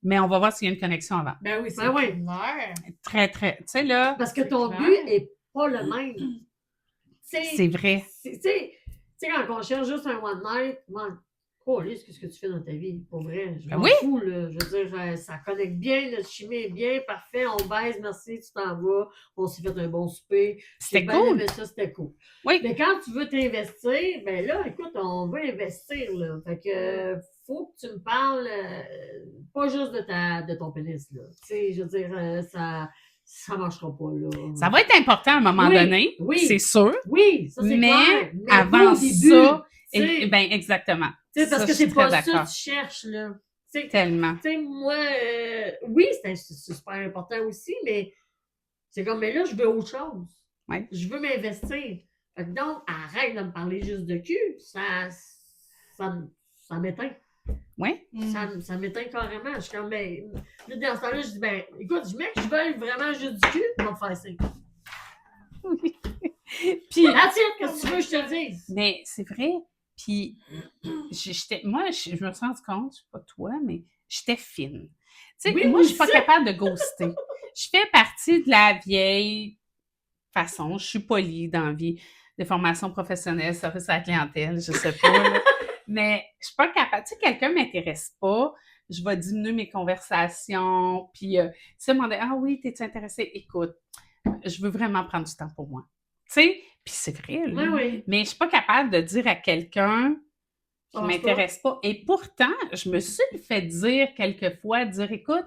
E: Mais on va voir s'il y a une connexion avant.
C: Ben oui, c'est
D: Ben oui.
C: clair.
E: Très, très. Tu sais, là,
D: Parce que ton
C: clair.
D: but est pas le même.
E: c'est vrai.
D: Tu sais, quand on cherche juste un one night, qu'est-ce que tu fais dans ta vie? Pour vrai, je
E: Ben
D: m'en
E: oui.
D: fous, là. Je veux dire, ça connecte bien, notre chimie est bien, parfait, on baise, merci, tu t'en vas, on s'est fait un bon souper.
E: C'était
D: J'ai bien
E: cool.
D: aimé ça, c'était cool.
E: Oui.
D: Mais quand tu veux t'investir, ben là, écoute, on veut investir, là. Fait que, faut que tu me parles, pas juste de ton pénis, là. Tu sais, je veux dire, ça marchera pas, là.
E: Ça va être important à un moment
D: Oui,
E: donné,
D: oui.
E: c'est sûr.
D: Oui, ça c'est
E: Mais
D: clair. Mais
E: avant
D: pas au début,
E: ça,
D: tu sais.
E: ben exactement.
D: Tu sais, parce
E: Ça,
D: que
E: je suis
D: c'est pas
E: très
D: ça
E: d'accord.
D: que tu cherches, là. Tu sais,
E: Tellement.
D: moi, oui, c'est super important aussi, mais c'est comme, mais là, je veux autre chose.
E: Ouais.
D: Je veux m'investir. Fait que donc, arrête de me parler juste de cul. Ça m'éteint.
E: Oui.
C: Mm.
D: Ça m'éteint carrément. Je suis comme, ben, là, dans ce temps-là, je dis, ben, écoute, je mets que je veux vraiment juste du cul, on va me faire ça.
E: Puis,
D: That's it, qu'est-ce que tu veux que je te dise?
E: mais c'est vrai. Puis, moi, je me suis rendu compte, je sais pas toi, mais j'étais fine. Tu sais,
D: Oui,
E: moi, je suis pas
D: aussi.
E: capable de ghoster. Je fais partie de la vieille façon. Je suis polie dans la vie. Des formations professionnelles, service à la clientèle, je sais pas. là. Mais je suis pas capable. Tu sais, quelqu'un m'intéresse pas, je vais diminuer mes conversations. Puis, si elle me demandait, ah oui, t'es-tu intéressée? Écoute, je veux vraiment prendre du temps pour moi. Tu sais, puis c'est vrai, là.
D: Oui, oui.
E: Mais je suis pas capable de dire à quelqu'un qui
D: Pense
E: m'intéresse pas. Et pourtant, je me suis fait dire quelquefois, écoute,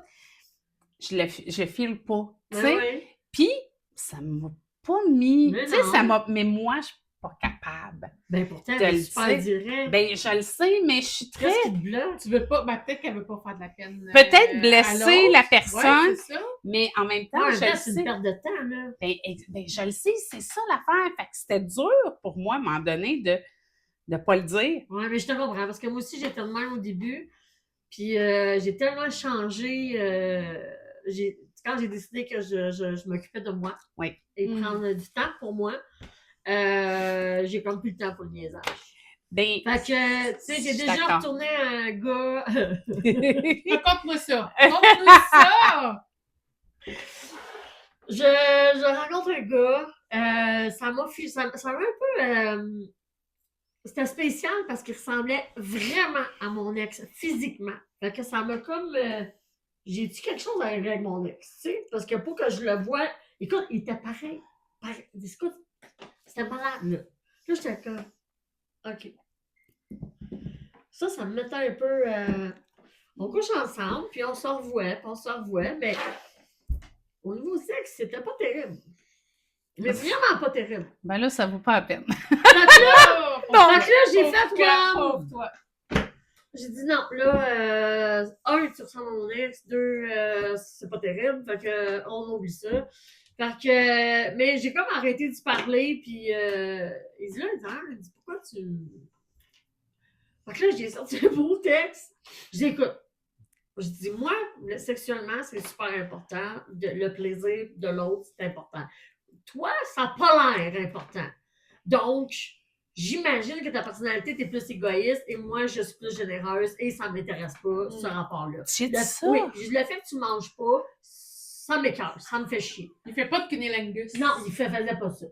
E: je file pas, tu
D: Oui,
E: sais.
D: oui.
E: Puis, ça m'a pas mis,
D: Mais
E: tu sais,
D: non.
E: mais moi, je suis pas capable.
D: Ben pourtant,
E: De
D: elle
E: le
D: est super
E: dire.
D: direct.
E: Ben, je le sais, mais je suis très...
D: Qu'est-ce qui te bloque?
C: Tu veux pas, ben peut-être qu'elle veut pas faire de la peine.
E: Peut-être
C: à
E: blesser
C: l'autre.
E: la personne,
C: Ouais, c'est ça.
E: mais en même temps,
D: Ouais, en
E: je
D: même
E: le
D: temps, c'est une
E: sais.
D: perte de temps, là.
E: Ben, je le sais, c'est ça l'affaire. Fait que c'était dur pour moi, à un moment donné, de pas le dire.
D: Ouais, mais je te comprends, parce que moi aussi, j'étais de même au début. Puis j'ai tellement changé. Quand j'ai décidé que je m'occupais de moi
E: Oui.
D: et prendre du temps pour moi, j'ai comme plus le temps pour le niaisage.
E: Ben,
D: Fait que, tu sais, j'ai
E: je suis
D: déjà
E: d'accord.
D: retourné à un gars.
C: Raconte-moi ça. Raconte-moi ça.
D: Je rencontre un gars. Ça m'a un peu. C'était spécial parce qu'il ressemblait vraiment à mon ex physiquement. Fait que ça m'a comme. J'ai dit quelque chose avec mon ex, tu sais, parce que pour que je le voie. Écoute, il était pareil. Écoute, c'était malade, là. Là, j'étais comme. OK. Ça me mettait un peu. On couche ensemble, puis on se revoit, mais au niveau sexe, c'était pas terrible. Mais vraiment pas terrible.
E: ben là, ça vaut pas la peine.
D: Fait que là,
C: Pauvre
D: fait que là, j'ai
C: pauvre
D: fait
C: toi,
D: comme.
C: pauvre toi.
D: J'ai dit non, là, un, tu ressembles à mon ex, deux, c'est pas terrible, fait que on oublie ça. Fait que, mais j'ai comme arrêté d'y parler, puis il dit pourquoi tu. Fait que là, j'ai sorti un beau texte. Je dis écoute, je dis moi, sexuellement, c'est super important, le plaisir de l'autre, c'est important. Toi, ça n'a pas l'air important. Donc, j'imagine que ta personnalité, t'es plus égoïste et moi, je suis plus généreuse et ça ne m'intéresse pas, ce rapport-là.
E: J'ai dit ça?
D: Oui, le fait que tu ne manges pas, ça m'écoeure, ça me fait chier.
C: Il fait pas de cunnilingus.
D: Non, il faisait pas ça.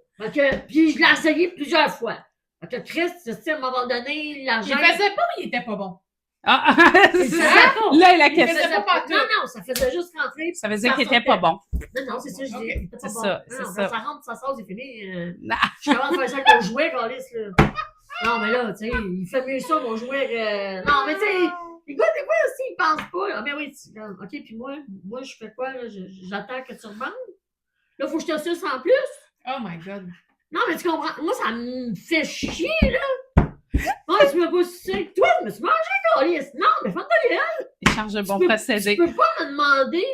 D: Puis je l'ai essayé plusieurs fois. Fait que Christ, tu sais, à un moment donné,
C: Il
D: l'argent...
C: faisait pas ou il était pas bon?
E: Ah, c'est
D: faisait
E: ça.
D: pas.
E: Là, la
C: Il
E: question.
C: faisait pas
D: Non, non, ça faisait juste rentrer.
E: Ça veut dire
D: Ça
E: qu'il était pas bon.
D: Non, c'est ça, je dis.
C: Ok,
D: Il était pas
E: c'est
D: bon.
E: ça,
D: Non,
E: c'est
D: quand
E: ça.
D: ça rentre, ça sort, c'est fini.
E: Non.
D: Je suis capable de faire ça avec mon jouet, Carlis, là. Non, mais là, tu sais, il fait mieux ça, mon jouet. Non, mais tu sais, les gars, des fois aussi, ils pensent pas. Ah, mais oui, OK, puis moi, je fais quoi, là? J'attends que tu rebandes. Là, faut que je te suce en plus.
C: Oh my god.
D: Non, mais tu comprends. Moi, ça me fait chier, là. Non, tu m'as pas sucé. Toi, tu me suis mangé, Carlis. Non, mais ferme ta gueule.
E: Échange de bons
D: Tu
E: procédés.
D: peux pas me demander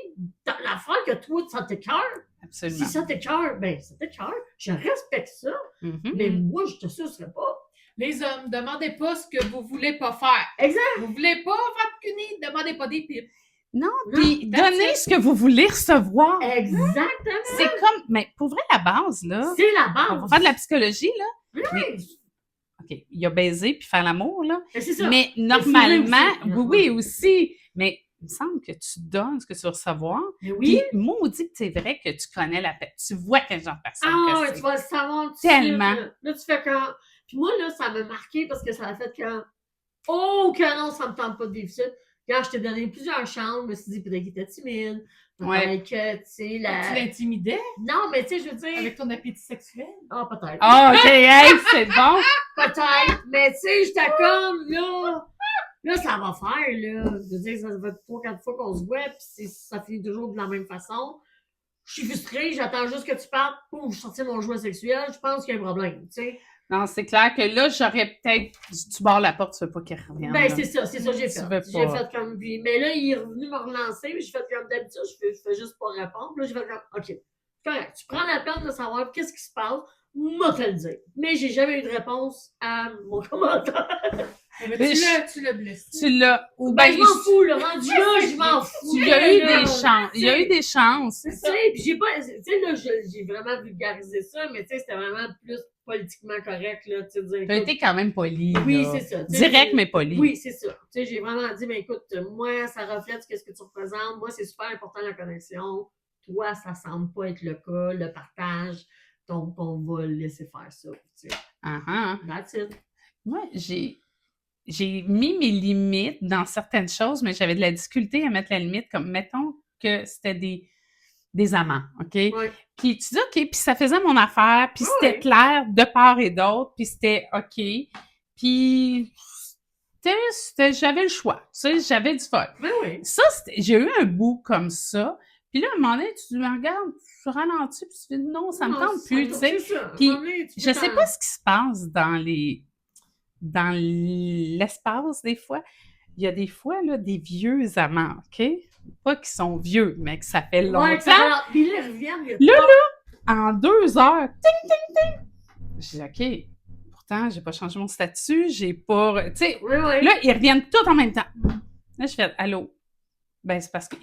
D: l'affaire que toi, ça t'écoeure. Si
E: Absolument.
D: ça t'écoeure, ben, ça t'écoeure. Je respecte ça.
E: Mhm.
D: Mais moi, je te sucerai pas.
C: Les hommes, demandez pas ce que vous voulez pas faire.
D: Exact.
C: Vous voulez pas faire de cunni, demandez pas des pipes.
E: Non,
D: Non,
E: puis
C: that's
E: donnez
C: it.
E: ce que vous voulez recevoir.
D: Exactement.
E: C'est comme, mais pour vrai, la base, là,
D: C'est la
E: on va
D: base.
E: faire de la psychologie, là.
D: Oui.
E: Mais, OK, il y a baiser puis faire l'amour, là.
D: Mais c'est ça.
E: Mais
D: fourrer
E: normalement,
D: aussi.
E: oui aussi, mais il me semble que tu donnes ce que tu vas recevoir.
D: Mais
E: Puis,
D: oui.
E: maudit que c'est vrai que tu connais la personne. Tu vois quel genre de personne
D: Ah,
E: que
D: ouais,
E: c'est.
D: tu vas le savoir tout de
E: Tellement.
D: suite, là, tu fais quand. Puis moi, là, ça m'a marqué parce que ça a fait quand. Oh, que non, ça me tente pas de vivre ça. Quand je t'ai donné plusieurs chances, je me suis dit peut-être qu'il était timide. Peut-être
E: Ouais.
D: que, tu sais,
C: Tu l'intimidais
D: Non, mais tu sais, je veux dire.
C: avec ton appétit sexuel.
D: Ah, peut-être.
E: Ah, OK, hey, c'est bon.
D: Peut-être. Mais tu sais, j'étais comme, là. Là, ça va faire, là. Je veux dire, ça fait 3-4 fois qu'on se voit, puis ça finit toujours de la même façon. Je suis frustrée, j'attends juste que tu partes pour sortir mon jouet sexuel. Je pense qu'il y a un problème, tu sais.
E: Non, c'est clair que là, j'aurais peut-être... Tu barres la porte, tu veux pas qu'il revienne.
D: Ben,
E: là.
D: c'est ça, j'ai
E: Tu
D: fait.
E: veux
D: J'ai
E: pas.
D: fait comme lui. Mais là, il est revenu me relancer, puis j'ai fait comme d'habitude, je fais juste pas répondre. Puis là, j'ai fait comme, OK, correct, tu prends la peine de savoir qu'est-ce qui se passe, moi te le dire. Mais j'ai jamais eu de réponse à mon commentaire.
C: Mais
E: Mais
C: tu l'as blessé.
E: Tu l'as... Ou
D: Ben,
E: ben,
D: je m'en fous, le rendu là, je m'en fous.
E: tu y as eu
D: là.
E: des chances. Il y a eu des chances.
D: Tu sais, puis j'ai pas, tu sais, là, j'ai vraiment vulgarisé ça, mais tu sais, c'était vraiment plus politiquement correct, là, tu sais, dire.
E: Tu as été quand même poli.
D: Oui,
E: là.
D: c'est ça. Tu sais,
E: Direct, mais poli.
D: Oui, c'est ça. Tu sais, j'ai vraiment dit, mais écoute, moi, ça reflète ce que tu représentes. Moi, c'est super important la connexion. Toi, ça semble pas être le cas, le partage. Donc, on va laisser faire ça. Tu sais.
E: Ah,
D: That's it.
E: Moi, j'ai mis mes limites dans certaines choses, mais j'avais de la difficulté à mettre la limite. Comme, mettons que c'était des amants, OK?
D: Ouais.
E: Puis tu dis, OK, puis ça faisait mon affaire, puis c'était clair de part et d'autre, puis c'était OK. Puis, j'avais le choix, tu sais, j'avais du fun.
D: Ben oui.
E: Ça, j'ai eu un bout comme ça. Puis là, à un moment donné, tu dis, regarde, tu ralentis, puis tu dis, non, ça me tente plus, tu sais. Puis, je sais pas ce qui se passe dans l'espace, des fois. Il y a des fois, là, des vieux amants, OK? Pas qu'ils sont vieux, mais que ça fait longtemps.
D: Ouais, ça, puis là, ils reviennent.
E: Là, en 2 heures, ting, ting, ting! J'ai dit, OK, pourtant, j'ai pas changé mon statut, j'ai pas... Tu sais,
D: Oui, oui.
E: là, ils reviennent tous en même temps. Là, je fais, allô? Ben, c'est parce que,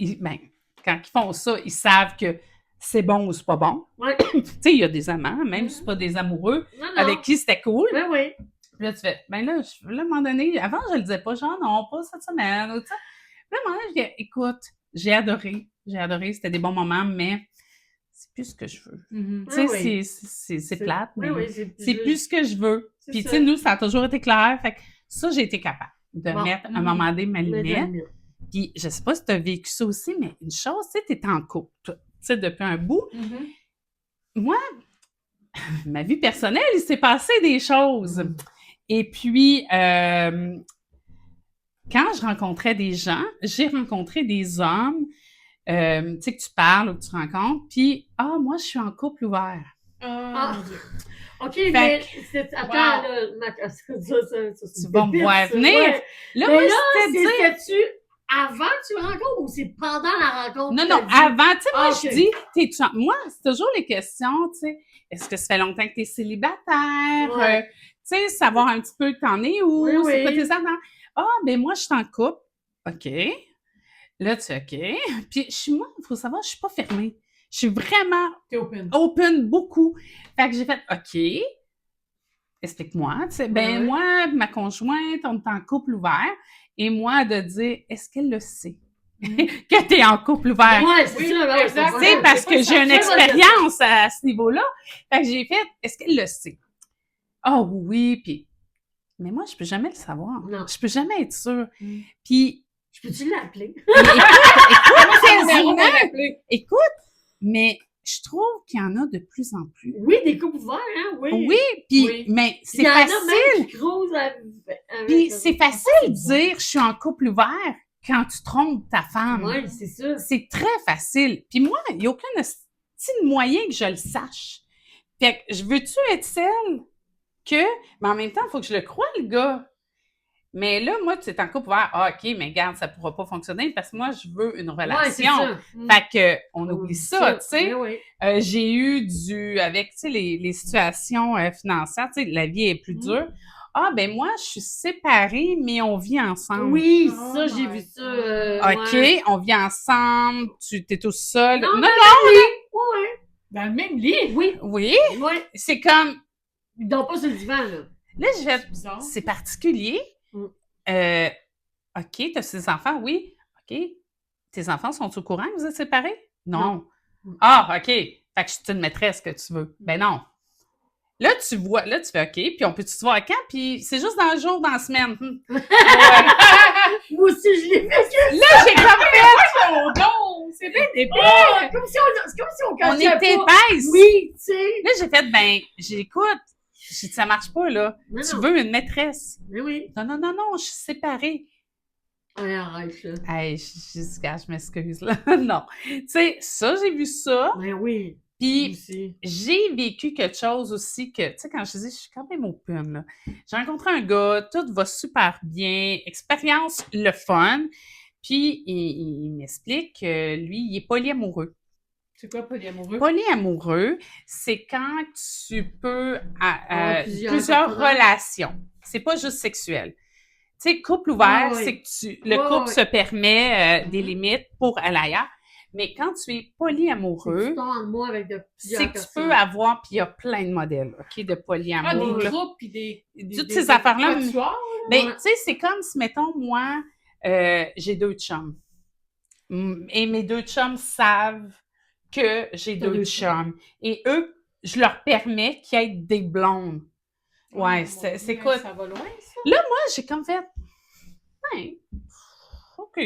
E: quand ils font ça, ils savent que c'est bon ou c'est pas bon.
D: Ouais.
E: Tu sais, il y a des amants, même si c'est pas des amoureux,
D: Non, non.
E: avec qui c'était cool.
D: Ben oui.
E: Puis là, tu fais, là, à un moment donné, avant, je le disais pas, genre, non, pas cette semaine, ou ça. Puis là, à un moment donné, je dis, écoute, j'ai adoré, c'était des bons moments, mais c'est plus ce que je veux. Tu sais,
D: Oui.
E: c'est plate, mais
D: Oui,
E: c'est plus ce que je veux.
D: C'est
E: Puis, tu
D: ça.
E: sais, nous, ça a toujours été clair, fait que ça, j'ai été capable de
D: Bon.
E: mettre, à un moment donné, ma
D: Mais de la
E: limite.
D: limite.
E: Puis, je sais pas si tu as vécu ça aussi, mais une chose, tu sais, t'es en couple, toi, tu sais, depuis un bout. Moi, ma vie personnelle, il s'est passé des choses. Et puis, quand je rencontrais des gens, j'ai rencontré des hommes, tu sais, que tu parles ou que tu rencontres, puis, moi, je suis en couple ouvert.
D: Ah.
C: mon Dieu.
D: OK,
E: Fait
D: mais
E: que-
D: attends,
C: Wow.
D: là, ça, c'est
E: Tu vas me
D: pépite,
E: voir
D: ça.
E: venir.
D: Ouais.
E: Là,
D: Mais
E: moi,
D: là,
E: c'était dire...
D: c'était-tu avant que tu le rencontres ou c'est pendant la rencontre?
E: Non,
D: que
E: non,
D: t'as dit?
E: avant, tu sais, moi,
D: Ah,
E: je
D: ok.
E: dis, moi, c'est toujours les questions, tu sais, est-ce que ça fait longtemps que t'es célibataire?
D: Ouais.
E: Tu sais, savoir un petit peu t'en es où,
D: Oui,
E: c'est quoi
D: oui.
E: tes attentes? Ben moi, je suis en couple. OK. Là, tu fais OK. Puis, moi, il faut savoir, je suis pas fermée. Je suis vraiment
C: T'es open.
E: open beaucoup. Fait que j'ai fait OK. Explique-moi. Tu sais, ben,
D: Ouais.
E: moi, ma conjointe, on est en couple ouvert. Et moi, de dire, est-ce qu'elle le sait? Que t'es en couple ouvert.
D: Ouais, c'est
C: Oui,
D: ça, là.
C: exact.
E: Tu sais, parce
C: c'est pas
E: que j'ai une
D: ça, moi,
E: expérience à ce niveau-là. Fait que j'ai fait, est-ce qu'elle le sait? Ah oui, puis... Mais moi, je peux jamais le savoir.
D: Non.
E: Je peux jamais être sûre.
C: Mm.
E: Puis,
D: Je peux-tu l'appeler?
E: écoute, mais je trouve qu'il y en a de plus en plus.
D: Oui, des couples ouverts, hein, oui.
E: Oui, puis,
C: Oui.
E: mais
D: Il
E: c'est
D: y en a
E: facile.
D: même qui croisent avec...
E: Puis c'est facile de dire, je suis en couple ouvert quand tu trompes ta femme.
D: Oui, c'est ça.
E: C'est très facile. Puis moi, il n'y a aucun petit moyen que je le sache. Fait que, je veux-tu être celle que... Mais en même temps, il faut que je le croie, le gars. Mais là, moi, tu es en couple ouvert. Ah, OK, mais regarde, ça ne pourra pas fonctionner parce que moi, je veux une
D: Ouais, c'est
E: relation.
D: ça.
E: Fait que, on oublie ça, tu sais.
D: Oui,
E: J'ai eu avec, tu sais, les situations financières, tu sais, la vie est plus dure. Ah, ben moi, je suis séparée, mais on vit ensemble.
D: Oui,
C: Oh
D: ça, j'ai
C: my
D: vu ça.
E: OK,
D: ouais.
E: on vit ensemble, tu t'es tout seul.
D: Non,
E: Non,
D: non,
E: non,
D: Oui,
C: Dans le même lit?
D: oui.
E: oui,
D: Oui.
E: c'est comme...
D: Ils dorment pas sur le divan, là.
E: Là, je vais...
C: C'est bizarre.
E: C'est particulier.
D: Mm.
E: OK, t'as ses enfants, oui. OK. Tes enfants sont au courant que vous êtes séparés? Non.
D: Non.
E: Ah, OK. Fait que je suis une maîtresse que tu veux. Ben non. Là, tu vois, là, tu fais OK, puis on peut-tu se voir quand? Puis c'est juste dans le jour, dans la semaine.
D: Moi aussi, je l'ai fait.
E: Là, j'ai comme fait...
C: Oh non! C'est bien épais!
D: C'est comme si on
E: On
D: cachait
E: était
D: pas.
E: épaisse.
D: Oui, tu sais.
E: Là, j'ai fait, ben, j'écoute. J'ai dit, ça marche pas, là.
D: Mais
E: Tu
D: non.
E: veux une maîtresse.
D: Mais oui.
E: Non, non, non, non, je suis séparée.
D: Allez, arrête, là.
E: Hey, je m'excuse, là. Non. Tu sais, ça, j'ai vu ça.
D: Mais oui.
E: Puis,
D: Aussi.
E: j'ai vécu quelque chose aussi que, tu sais, quand je dis, je suis quand même open, là. J'ai rencontré un gars, tout va super bien, expérience le fun. Puis, il m'explique que lui, il est polyamoureux.
C: C'est quoi polyamoureux?
E: Polyamoureux, c'est quand tu peux
D: Avoir
E: plusieurs relations. C'est pas juste sexuel. Tu sais, couple ouvert,
D: Ouais, ouais.
E: c'est que le
D: Ouais,
E: couple
D: ouais.
E: se permet des limites pour aller ailleurs. Mais quand tu es
D: Tu
E: polyamoureux,
D: tombes en moi avec de plusieurs
E: c'est que tu
D: personnes.
E: peux avoir, puis il y a plein de modèles, OK, de
C: Ah,
E: polyamour.
C: des
E: là.
C: groupes pis des
E: Toutes ces affaires-là,
C: quatuors?
E: Ben,
D: Ouais.
E: tu sais, c'est comme si, mettons, moi, j'ai 2 chums. Et mes 2 chums savent que j'ai
D: T'as
E: 2
D: deux
E: chums. Et eux, je leur permets qu'ils aient des blondes. Ouais, c'est quoi?
C: Ça va loin, ça?
E: Moi, j'ai comme fait, ben, OK.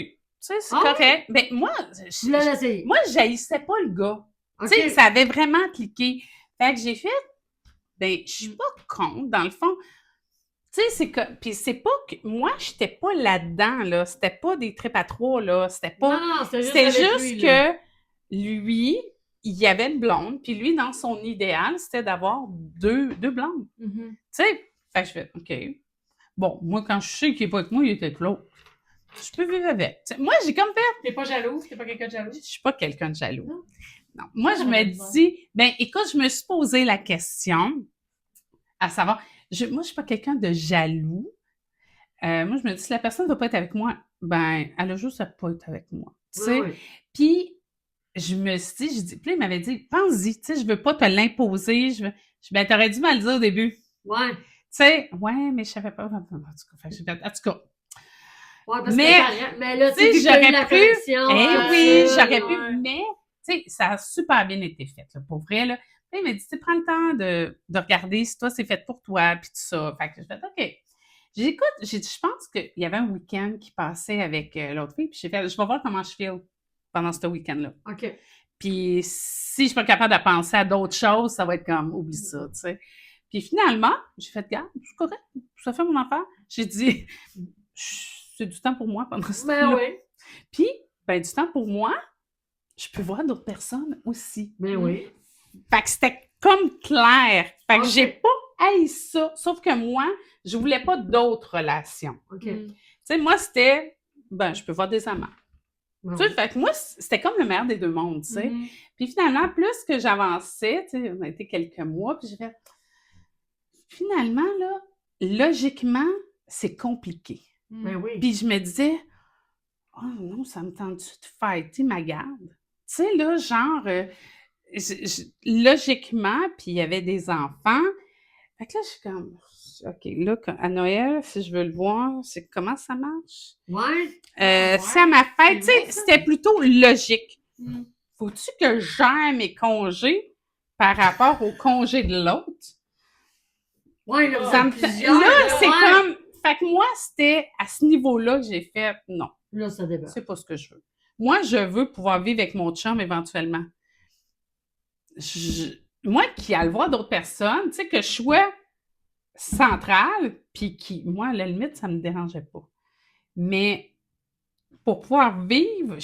E: sais, c'est
D: Ah
E: correct. Ben, moi,
D: Je l'ai essayé.
E: moi, j'haïssais pas le gars.
D: OK.
E: Tu sais, ça avait vraiment cliqué. Fait que j'ai fait, ben, je suis pas contre, dans le fond. Tu sais, c'est que, puis c'est pas que, moi, j'étais pas là-dedans, là. C'était pas des tripes à trois, là. C'était pas,
D: Non, c'était juste,
E: c'était
D: avec
E: juste
D: lui, là.
E: que lui, il y avait une blonde, puis lui, dans son idéal, c'était d'avoir deux blondes.
C: Mhm.
E: Tu sais, fait que je fais, OK. Bon, moi, quand je sais qu'il est pas avec moi, il était avec l'autre. Je peux vivre avec. Tu sais, moi, j'ai comme fait,
C: T'es pas jalouse? T'es pas quelqu'un de jaloux?
E: je suis pas quelqu'un de jaloux.
C: Non.
E: Non. Moi, je me dis, ben, écoute, je me suis posé la question, à savoir, moi, je suis pas quelqu'un de jaloux. Moi, je me dis, si la personne ne veut pas être avec moi, ben, elle a juste à pas être avec moi. Tu sais?
D: Ouais.
E: Puis, je me suis dit, puis là, il m'avait dit, pense-y, tu sais, je veux pas te l'imposer. Ben, t'aurais dû me le dire au début.
D: Ouais.
E: Tu sais, ouais, mais je savais pas. En tout cas, fait que j'ai fait, en tout cas,
D: Ouais, parce
E: Mais,
D: mais là, tu
E: tu sais,
D: sais, vu qu'il y a eu
E: j'aurais
D: la
E: pu-
D: connexion,
E: oui,
D: ça,
E: j'aurais pu,
D: ouais.
E: mais, tu sais, ça a super bien été fait, là, pour vrai, là. Puis il m'a dit, tu sais, prends le temps de regarder si toi, c'est fait pour toi, puis tout ça. Fait que j'ai fait, OK. J'ai dit, écoute, j'ai dit, je pense qu'il y avait un week-end qui passait avec l'autre fille, puis j'ai fait, je vais voir comment je file pendant ce week-end-là.
D: OK.
E: Puis si je suis pas capable de penser à d'autres choses, ça va être comme, oublie ça, tu sais. Puis finalement, j'ai fait, regarde, c'est correct, ça fait mon affaire. J'ai dit, c'est du temps pour moi pendant ce
D: Ben
E: temps-là.
D: oui.
E: Puis, ben, du temps pour moi, je peux voir d'autres personnes aussi.
D: Ben oui.
E: Fait que c'était comme clair. Fait que
D: Ok.
E: j'ai pas haï ça. Sauf que moi, je voulais pas d'autres relations.
D: OK.
E: Tu sais, moi, c'était, ben, je peux voir des amants.
D: Ben
E: Tu sais,
D: oui.
E: fait que moi, c'était comme le meilleur des deux mondes, tu sais.
C: Mhm.
E: Puis finalement, plus que j'avançais, tu sais, on a été quelques mois, puis j'ai fait, finalement, là, logiquement, c'est compliqué.
D: Ben oui.
E: Puis je me disais, oh non, ça me tente de fighter ma garde. Tu sais, là, genre, logiquement, puis il y avait des enfants. Fait que là, je suis comme, OK, là, à Noël, si je veux le voir, c'est comment ça marche?
D: Ouais.
E: C'est à ma fête, tu sais, c'était plutôt logique.
C: Mm.
E: Faut-tu que je gère mes congés par rapport aux congés de l'autre?
D: Ouais, là, vous
E: Ça
D: êtes
E: me fait-
D: plusieurs,
E: là, c'est
D: ouais.
E: comme, fait que moi, c'était à ce niveau-là que j'ai fait, non.
D: Là, ça débat.
E: C'est pas ce que je veux. Moi, je veux pouvoir vivre avec mon chum éventuellement. Moi qui allais voir d'autres personnes, tu sais, que je sois centrale, puis qui, moi, à la limite, ça me dérangeait pas. Mais pour pouvoir vivre,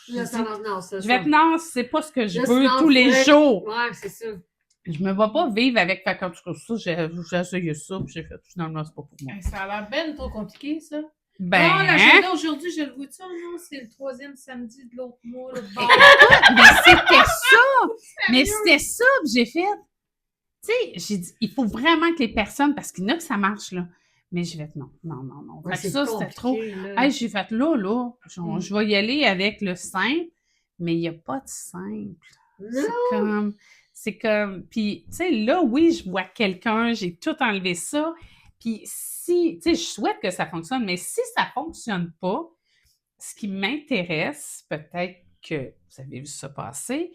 D: Là, ça va, non, c'est
E: je vais être, non, c'est pas ce que je
D: Là,
E: veux
D: sinon,
E: tous les
D: faudrait-
E: jours.
D: Ouais, c'est ça.
E: Je me vois pas vivre avec, fait qu'en tout cas, ça, j'ai essayé ça, puis j'ai fait, finalement, c'est pas pour moi.
C: Hey, ça a l'air ben trop compliqué, ça.
E: Ben,
C: Non, l'agenda aujourd'hui, je le vois ça, non? C'est le 3e samedi de l'autre mois. Là. Bon.
E: mais c'était ça! Mais c'était ça que j'ai fait. Tu sais, j'ai dit, il faut vraiment que les personnes, parce qu'il y en a que ça marche, là. Mais j'ai fait, non.
D: Ouais,
E: Fait que ça, c'était trop.
D: là.
E: Hey, j'ai fait, là, je vais y aller avec le simple, mais il n'y a pas de simple.
D: Non.
E: C'est comme, puis, tu sais, là, oui, je vois quelqu'un, j'ai tout enlevé ça, puis si, tu sais, je souhaite que ça fonctionne, mais si ça fonctionne pas, ce qui m'intéresse, peut-être que vous avez vu ça passer,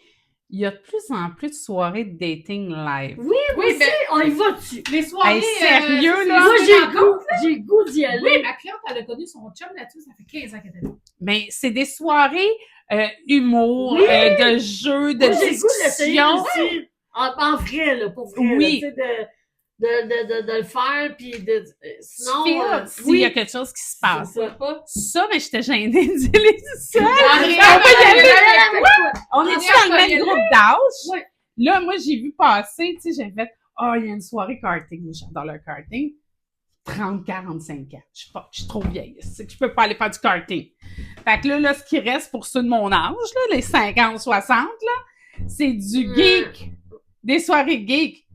E: il y a de plus en plus de soirées de dating live.
D: Oui,
C: Oui, ben,
D: on y va dessus.
C: les soirées...
E: Hey, sérieux,
C: c'est
E: là?
C: ça,
D: Moi,
C: c'est
D: j'ai
C: dans-
D: le goût. J'ai le goût d'y aller.
C: Oui, ma cliente, elle a connu son chum là-dessus, ça fait 15 ans qu'elle était là.
E: Ben, c'est des soirées humour,
D: Oui!
E: de jeux, de
D: Moi, j'ai le goût de l'essayer
E: discussions.
D: aussi. En vrai, là, pour vrai.
E: Oui.
D: Là, tu sais, de le faire, puis de... Sinon,
E: Tu files s'il
D: oui.
E: y a quelque chose qui se passe.
D: C'est ça.
C: Pas.
E: Ça, mais j'étais gênée d'y aller seule.
C: André,
E: on va y aller. On
C: On
E: est
C: est
E: dans le
C: à
E: même
C: y
E: groupe d'âge.
D: Oui.
E: Là, moi, j'ai vu passer, tu sais, j'ai fait, il y a une soirée karting. Moi, j'adore le karting. 30-45 ans. Je suis trop vieille. C'est que je peux pas aller faire du karting. Fait que là, ce qui reste pour ceux de mon âge, là, les 50-60, là, c'est du geek. Des soirées geek.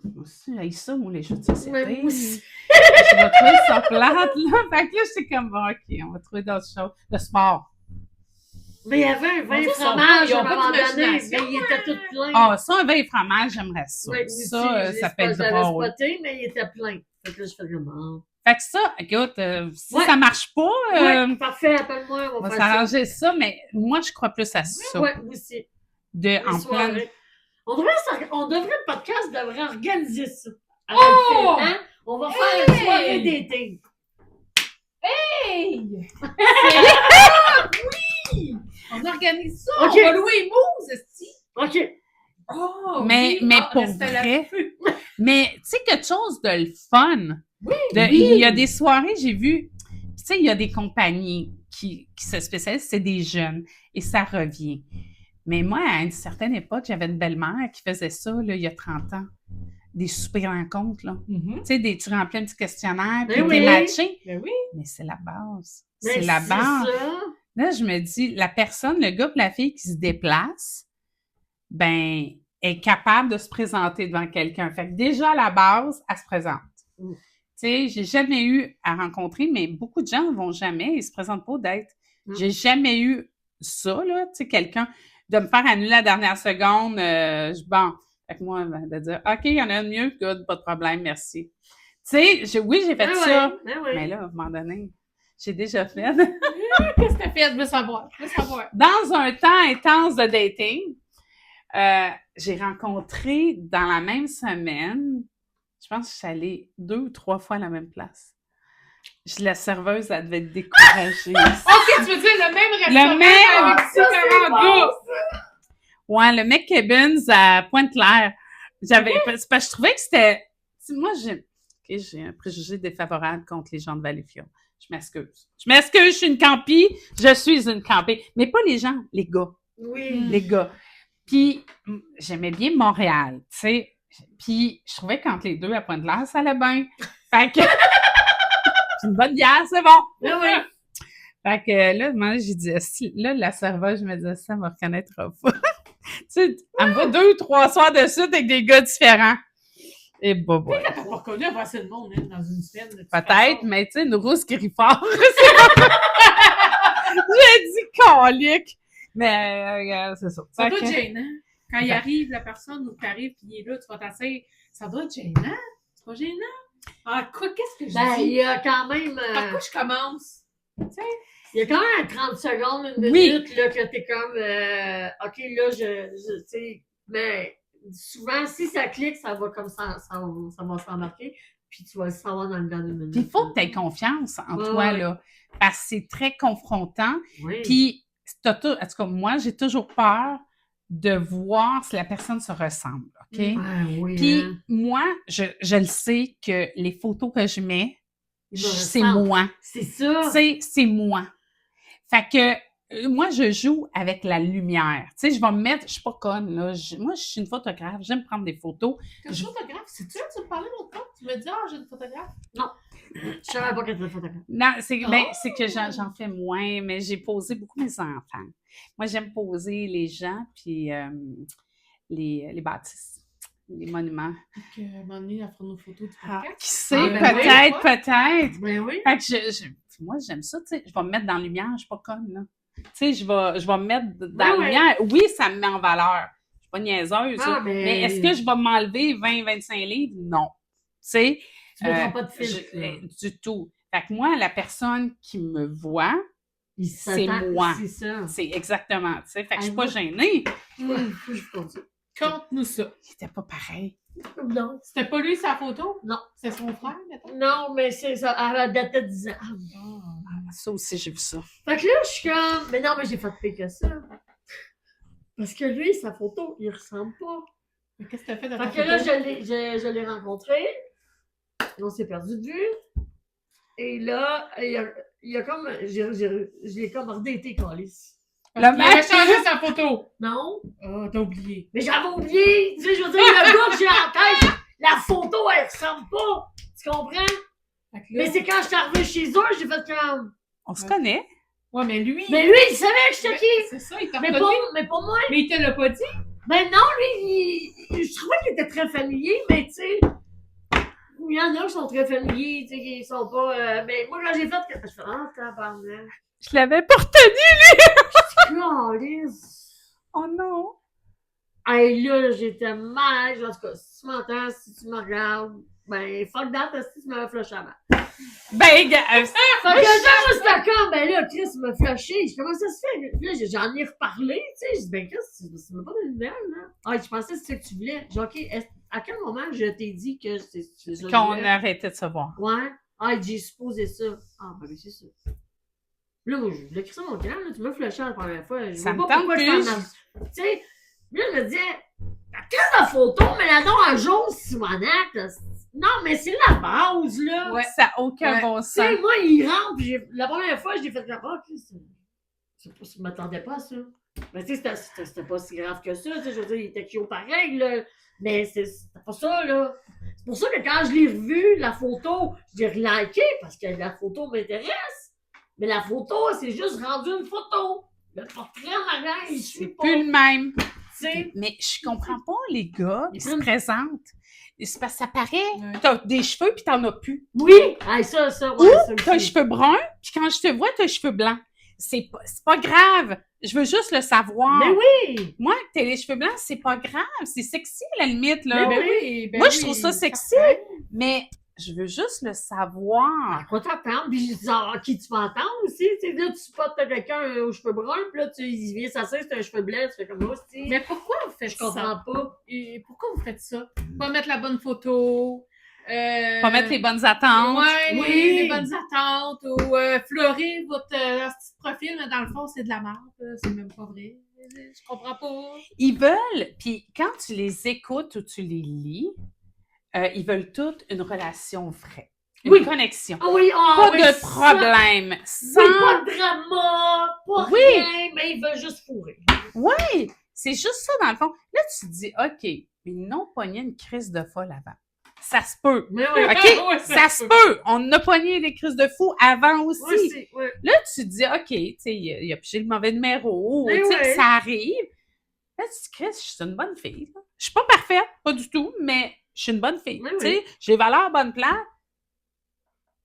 E: Moi aussi, j'ai ça, moi, les jeux de société.
D: Mais moi aussi.
E: Je vais trouver ça plate, là. Fait que là, j'étais comme, bon, OK, on va trouver d'autres choses. Le sport.
D: Mais il y avait un vin
C: Ils ont
D: fromage
C: pas- ils
D: à
C: ont
D: un
C: pas
D: moment donné, mais
C: d'imagination.
D: il était tout plein.
E: Ah, ça, un vin et fromage, j'aimerais ça.
D: Ouais,
E: Ça, ça peut être
D: j'avais
E: drôle.
D: spoté, mais il était plein. Fait que là, je fais vraiment...
E: Fait que ça, écoute, si
D: Ouais.
E: ça marche pas,
D: Ouais, parfait, appelle-moi,
E: on
D: on
E: va
D: va faire ça.
E: s'arranger ça, mais moi, je crois plus à ça.
D: Ouais, moi aussi.
E: De,
D: Les
E: en plein.
D: soirées. On devrait, le podcast devrait organiser ça.
C: Oh!
D: Hein? On va faire une soirée dating.
C: Hey! Oui! On organise ça!
D: Ok.
C: On va louer Mousse, esti!
D: OK.
C: Oh!
E: Mais pour vrai, mais tu sais, quelque chose de le fun.
C: Oui,
E: Il y a des soirées, j'ai vu, tu sais, il y a des compagnies qui se spécialisent, c'est des jeunes, et ça revient. Mais moi, à une certaine époque, j'avais une belle-mère qui faisait ça, là, il y a 30 ans. Des soupers rencontres, là.
C: Mhm.
E: Tu sais, tu remplis un petit questionnaire, puis
D: Ben
E: t'es
D: oui.
E: matché.
C: Ben oui!
E: Mais c'est la base.
D: Mais
E: C'est la base.
D: ça.
E: Là, je me dis, la personne, le gars ou la fille qui se déplace, ben, est capable de se présenter devant quelqu'un. Fait que déjà, à la base, elle se présente.
D: Mm.
E: Tu sais, j'ai jamais eu à rencontrer, mais beaucoup de gens ne vont jamais, ils se présentent pas d'être.
D: Mm.
E: J'ai jamais eu ça, là, tu sais, quelqu'un, de me faire annuler la dernière seconde, bon, fait que moi, de dire, OK, il y en a une mieux, good, pas de problème, merci. Tu sais, oui, j'ai fait
D: Ben
E: ça,
D: ouais, ben ouais.
E: mais là, à un moment donné, j'ai déjà fait.
C: Qu'est-ce que t'as fait? Je veux savoir. Je veux savoir.
E: Dans un temps intense de dating, j'ai rencontré dans la même semaine, je pense que je suis allée 2 ou 3 fois à la même place. La serveuse, elle devait être découragée.
C: OK, tu veux dire le même restaurant
E: même!
C: avec différents gars?
E: Ouais, le McKibbins à Pointe-Claire. C'est parce que je trouvais que c'était... Moi, j'ai un préjugé défavorable contre les gens de Valleyfield. Je m'excuse. Je suis une campie. Je suis une campie. Mais pas les gens, les gars.
D: Oui.
E: Les gars. Puis, j'aimais bien Montréal, tu sais. Puis, je trouvais qu'entre les deux, à Pointe-Claire, ça allait bien. Fait que... c'est une bonne bière, c'est bon.
D: Ben oui.
E: Fait que là, moi, j'ai dit, là, la serveuse, je me disais, ça me reconnaîtra pas. Tu sais, elle me voit 2 ou 3 soirs de suite avec des gars différents. Et bah,
C: T'as pas reconnu avant assez de monde, hein, dans une semaine. de toute
E: peut-être,
C: façon.
E: mais tu sais, une rousse qui rit fort. J'ai dit colique. Mais, c'est ça.
C: Ça
E: Fait
C: doit
E: que-
C: être gênant. Quand il
E: Ben.
C: arrive, la personne ou t'arrives, puis il est là, tu vas t'asseoir. Ça doit être gênant. C'est pas gênant? Ah, quoi, qu'est-ce que je
D: Ben, il
C: dis?
D: y a quand même.
C: Par quoi je commence?
D: Il y a quand même 30 secondes, une
E: Oui.
D: minute, là, que t'es comme. OK, là, tu sais. Mais souvent, si ça clique, ça va comme ça va s'embarquer. Puis tu vas le savoir dans le dernier minute.
E: Puis il faut que tu aies confiance en
D: Ouais,
E: toi,
D: ouais.
E: là. Parce que c'est très confrontant.
D: Oui.
E: Puis, en tout cas, moi, j'ai toujours peur de voir si la personne se ressemble, OK?
D: Ah, oui.
E: Puis,
D: hein.
E: moi, je le sais que les photos que je mets,
D: Il me
E: c'est
D: ressemble.
E: moi.
D: C'est ça.
E: C'est moi. Fait que, moi, je joue avec la lumière. Tu sais, je vais me mettre, je suis pas conne, là. Moi, je suis une photographe, j'aime prendre des photos.
C: T'es une photographe? C'est-tu là que tu me parlais l'autre fois? Tu me dis, j'ai une photographe?
D: Je savais pas que t'étais photographe.
E: Non, c'est
C: Oh!
E: c'est que j'en fais moins, mais j'ai posé beaucoup mes enfants. Moi, j'aime poser les gens, puis les bâtisses, les monuments.
C: Donc, à un moment donné, elle fera nos photos du
E: Ah,
C: podcast.
E: qui sait,
C: Ah, ben oui,
E: peut-être,
C: quoi?
E: peut-être.
D: Ben oui.
E: Fait que moi, j'aime ça, tu sais. Je vais me mettre dans la lumière, je suis pas conne, là. Tu sais, je vais me mettre dans la
D: Ouais.
E: lumière. Oui, ça me met en valeur. Je suis pas niaiseuse,
D: Ah,
E: là. Mais est-ce que je vais m'enlever 20-25 livres? Non. Tu sais,
D: Tu mettras pas de filtre. là.
E: du tout. Fait que moi, la personne qui me voit,
D: Il
E: c'est
D: s'attend-
E: moi.
D: C'est ça.
E: c'est exactement, tu sais. Fait que je suis
D: Ah,
E: pas
D: moi-
E: gênée.
D: Faut que je continue.
C: Conte-nous ça.
E: C'était pas pareil.
D: Non.
C: C'était pas lui sa photo?
D: Non.
C: C'est son frère, mettons?
D: Non, mais c'est ça. Elle datait de 10 ans.
E: Ça aussi, j'ai vu ça.
D: Fait que là, je suis comme. Mais non, mais j'ai fait pire que ça. Parce que lui, sa photo, il ressemble pas.
C: Mais qu'est-ce que t'as fait de ta
D: Fait que
C: photo?
D: là, je l'ai rencontré. On s'est perdu de vue. Et là, il y a comme. Je l'ai comme redété, Calis.
C: Parce
E: Le
C: qu'il avait
E: mec-
C: changé sa photo.
D: Non.
C: Ah, t'as oublié.
D: Mais j'avais oublié. Tu sais, je veux dire, le gars que j'ai en tête, la photo, elle ressemble pas. Tu comprends?
C: Fait que là-
D: Mais c'est quand je suis arrivée chez eux, j'ai fait comme.
E: On se connaît.
C: Ouais, mais lui...
D: Mais lui, il savait que j'étais qui.
C: C'est ça, il t'a
D: Mais
C: reconnu.
D: pour moi.
C: Mais il te l'a pas dit.
D: Ben non, lui, je trouvais qu'il était très familier, mais tu sais, il y en a qui sont très familiers, tu sais, qui sont pas. Mais moi, quand j'ai fait, je fais, ah, tabarnak.
E: Je l'avais pas retenu.
D: Calisse.
E: Oh non.
D: Hey, là, j'étais mal. En tout cas, si tu m'entends, si tu me regardes, ben, fuck that, si tu m'avais flushé avant.
E: Ben, gars,
D: Fait que là, moi, c'était comme, ben là, Chris m'a flashé. Comment ça se fait? Puis là, j'en ai reparlé, tu sais. J'ai dit, ben, Chris, c'est même pas de nouvelles, là. Ah, je pensais que c'était ce que tu voulais. J'ai dit, OK, à quel moment je t'ai dit que c'est ça? que je
E: qu'on
D: voulais?
E: arrêtait de se voir.
D: Ouais. Ah, j'ai supposé ça. Ah, ben, c'est ça. Là, moi, je voulais crisser mon camp, là, tu m'as flashé la première fois. Je
E: Ça
D: vois
E: me
D: pas
E: tente
D: pourquoi je
E: plus.
D: fais ma... Tu sais, là, je me disais, la crise de photo, mais la nom en jaune, Simonac, là. Non, mais c'est la base, là.
C: Ouais.
E: Ça n'a aucun
C: Ouais.
E: bon
D: Tu
E: sens.
D: sais, moi, il rentre, puis la première fois, j'ai fait la rock, je m'attendais pas à ça. Mais tu sais, c'était pas si grave que ça, tu sais, je veux dire, il était cute pareil, là. Mais c'était pas ça, là. C'est pour ça que quand je l'ai revu, la photo, je l'ai reliké parce que la photo m'intéresse. Mais la photo, c'est juste rendu une photo. Le portrait en arrière, il
E: C'est
D: suit pas.
E: plus le même.
D: Tu sais.
E: Mais je comprends pas les gars qui
D: Ils
E: se
D: prennent-
E: présentent. C'est parce que ça paraît.
C: Ouais.
E: T'as des cheveux puis t'en as plus.
D: Oui! Ah, ça, ouais, ça
E: T'as les
D: aussi.
E: cheveux bruns puis quand je te vois, t'as les cheveux blancs. C'est pas grave. Je veux juste le savoir.
D: Mais oui!
E: Moi, t'as les cheveux blancs, c'est pas grave. C'est sexy à la limite, là.
D: Mais
C: Ben oui, ben
E: Moi,
C: oui,
E: je trouve ça sexy.
C: certain.
E: Mais je veux juste le savoir.
D: À quoi t'attends? Puis je dis, ah, qui tu vas attendre aussi? Tu sais, là, tu spots quelqu'un aux cheveux bruns, puis là, il vient s'asseoir, c'est un cheveu blanc, tu fais comme moi aussi.
C: Mais pourquoi vous faites
D: Je
C: ça?
D: comprends pas.
C: Et pourquoi vous faites ça? Pas mettre la bonne photo.
E: Pas mettre les bonnes attentes.
C: Ouais,
D: Oui.
C: les bonnes attentes ou fleurir votre petit profil, mais dans le fond, c'est de la merde. Là. C'est même pas vrai. Je comprends pas.
E: Ils veulent, puis quand tu les écoutes ou tu les lis, ils veulent toutes une relation vraie. Une
D: Oui.
E: connexion.
D: Ah oui, ah
E: Pas
D: oui,
E: de
D: ça.
E: problème.
D: Oui,
E: Sans...
D: pas de drama, pas
E: Oui.
D: rien, mais ils veulent juste fourrer.
E: Oui, c'est juste ça dans le fond. Là, tu te dis, OK, ils n'ont pogné une crise de folle avant. Ça se peut.
D: Mais oui,
E: OK?
C: Ouais,
E: ça se peut. On a pogné des crises de fou avant aussi.
D: oui, c'est, oui.
E: Là, tu te dis, OK, tu sais, il a pigé le mauvais numéro,
D: Mais
E: tu sais,
D: ouais.
E: ça arrive. Là, tu te dis, Chris, je suis une bonne fille. là. Je suis pas parfaite, pas du tout, mais je suis une bonne fille.
D: Mais
E: Tu sais,
D: oui.
E: j'ai valeurs à bonne place.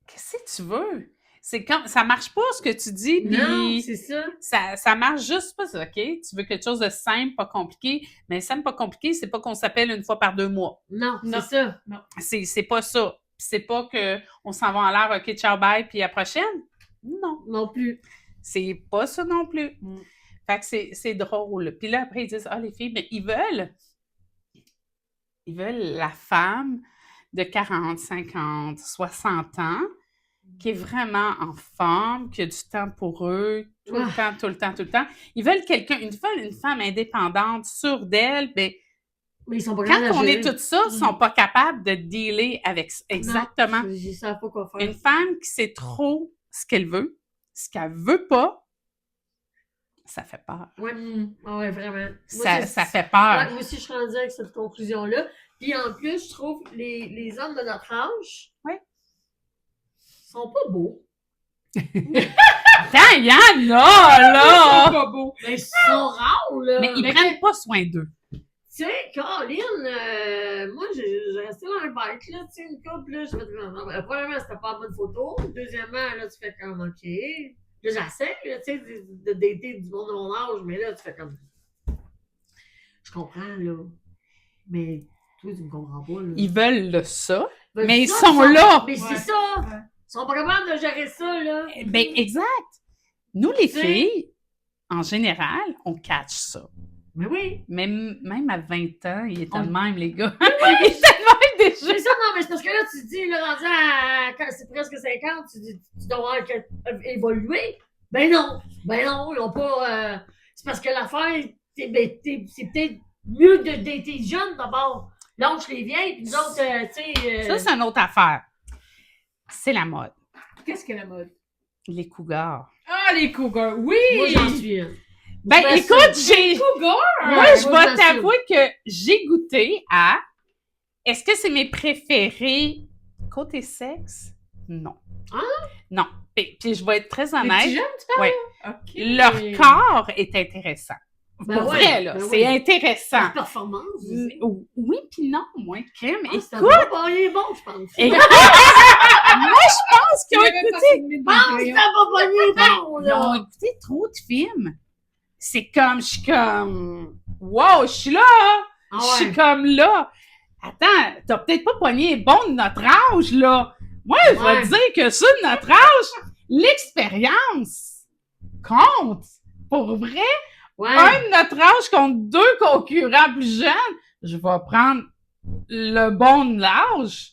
E: Qu'est-ce que tu veux? C'est quand ça marche pas ce que tu dis,
D: Non,
E: puis
D: c'est ça.
E: ça marche juste pas. OK? Tu veux quelque chose de simple, pas compliqué. Mais simple, pas compliqué, c'est pas qu'on s'appelle une fois par 2 mois.
D: Non,
C: Non.
D: c'est ça.
E: C'est pas ça. C'est pas que on s'en va en l'air, OK, ciao, bye, puis à la prochaine. Non.
D: Non plus.
E: C'est pas ça non plus.
C: Mm.
E: Fait que c'est drôle. Puis là, après, ils disent, ah, les filles, mais ils veulent la femme de 40, 50, 60 ans qui est vraiment en forme, qui a du temps pour eux, tout le temps, tout le temps, tout le temps. Ils veulent une femme indépendante, sûre d'elle, mais
D: Mais ils sont pas
E: quand
D: capables de
E: on est
D: gérer.
E: tout ça, ils sont pas capables de dealer avec ça. Exactement.
D: Non, ils savent pas quoi faire.
E: Une femme qui sait trop ce qu'elle veut, ce qu'elle veut pas, ça fait peur.
D: Ouais. Ah ouais, vraiment.
E: Ça fait peur.
D: Ouais, moi aussi, je suis rendue avec cette conclusion-là. Puis en plus, je trouve que les hommes de notre âge
E: Ouais.
D: sont pas beaux.
E: Attends, il y en a, là!
C: pas beau.
D: Mais ils sont rares, là.
E: Mais ils prennent pas soin d'eux.
D: Tu sais, Caroline, moi, j'ai resté dans un bike, là, tu sais, une couple, là, je me dis, premièrement, c'était pas la bonne photo. Deuxièmement, là, tu fais comme, OK. Là, j'essaie, là, tu sais, de dater du monde de mon âge, mais là, tu fais comme, je comprends, là. Mais toi, tu me comprends pas, là.
E: Ils veulent ça,
D: Ben,
E: mais ils
D: ça,
E: sont là.
D: Mais
C: Ouais.
D: c'est ça.
C: Ouais.
D: Ils sont pas capables de gérer ça, là.
E: Ben, exact. Nous, les
D: Tu sais.
E: filles, en général, on catch ça.
D: Mais oui.
E: Même à 20 ans, il était
D: On-
E: de même, les gars. Il était de même déjà.
D: C'est ça, non, mais c'est parce que là, tu te dis, là, rendu à quand c'est presque 50, tu dois avoir évolué. Ben non, ils ont pas. C'est parce que l'affaire, c'est peut-être mieux de dater jeune d'abord. Lâche les vieilles, puis nous autres, tu sais.
E: Ça, c'est une autre affaire. C'est la mode.
C: Qu'est-ce que la mode?
E: Les cougars.
C: Ah, les cougars, oui!
D: moi, j'en suis une.
E: Ben,
D: Je
E: écoute,
C: Des
E: j'ai...
C: cougars!
E: Moi,
D: Ouais,
E: je
D: moi,
E: vais
D: je
E: t'avouer que j'ai goûté à... Est-ce que c'est mes préférés côté sexe? Non.
D: Ah?
E: Non. Puis je vais être très
C: Les petits
E: honnête.
C: jeunes, tu parles?
E: Ouais.
C: OK.
E: Leur corps est intéressant.
D: Ben
E: Pour
D: ouais,
E: vrai, là.
D: ben
E: C'est
D: oui.
E: intéressant.
D: La performance.
E: Oui, puis non, moi, crème.
D: Ah, c'est un
E: Écoute,
D: bon, il est bon, je pense.
E: écoute, moi, je pense qu'ils
C: Il
E: ont
C: avait
E: écouté...
C: pas filmé dans le
D: Pense que
C: crayon.
D: t'as pas pogné bon,
E: Ils ont
D: là.
E: écouté trop de films. C'est comme, je suis comme... Wow, je suis là, hein.
D: Ah
E: Je suis
D: ouais.
E: comme là. Attends, t'as peut-être pas pogné les bons de notre âge, là. Moi, je vais
D: Ouais.
E: te dire que ça, de notre âge, l'expérience compte. Pour vrai,
D: Ouais.
E: un de notre âge contre 2 concurrents plus jeunes, je vais prendre le bon de l'âge.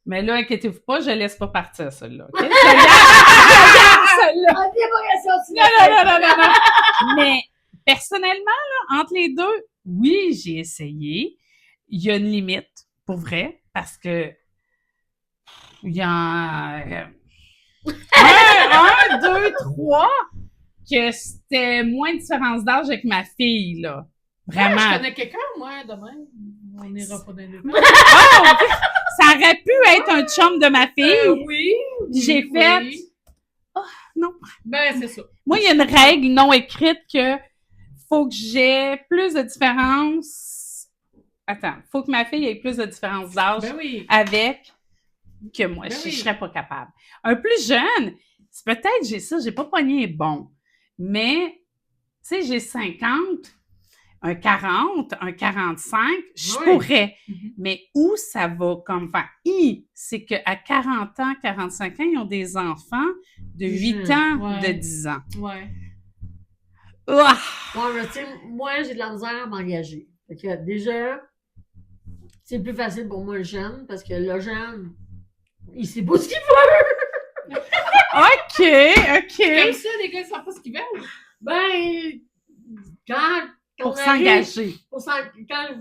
E: Mais là, inquiétez-vous pas, je laisse pas partir, celui-là. OK? Je le garde celle-là.
D: En décoration, tu
E: Non. Mais personnellement, là, entre les deux, oui, j'ai essayé. Il y a une limite, pour vrai, parce que il y a un, deux, trois, que c'était moins de différence d'âge avec ma fille, là. Vraiment.
C: Je connais quelqu'un, moi, demain. On n'ira pas dans les deux.
E: Ça aurait pu être un chum de ma fille.
C: Oui.
E: J'ai fait... non.
C: Ben, c'est ça.
E: Moi, il y a une règle non écrite que faut que j'ai plus de différence. Attends, faut que ma fille ait plus de différence d'âge
C: Ben oui.
E: avec que moi.
C: Ben
E: Je
C: oui.
E: serais pas capable. Un plus jeune, c'est peut-être j'ai pas pogné bon. Mais, tu sais, j'ai 50, un 40, un 45, je
C: Oui.
E: pourrais.
C: Mhm.
E: Mais où ça va comme faire? C'est qu'à 40 ans, 45 ans, ils ont des enfants de 8 ans,
C: Ouais.
E: de 10 ans.
C: Ouais.
E: Ouah!
D: Ouais, mais tu sais, moi, j'ai de la misère à m'engager. Fait que déjà, c'est plus facile pour moi le jeune, parce que le jeune, il sait pas ce qu'il veut.
E: OK.
C: Comme ça, les gars, ils savent pas ce qu'ils veulent.
D: Ben, quand
E: Pour
D: on arrive-
E: s'engager.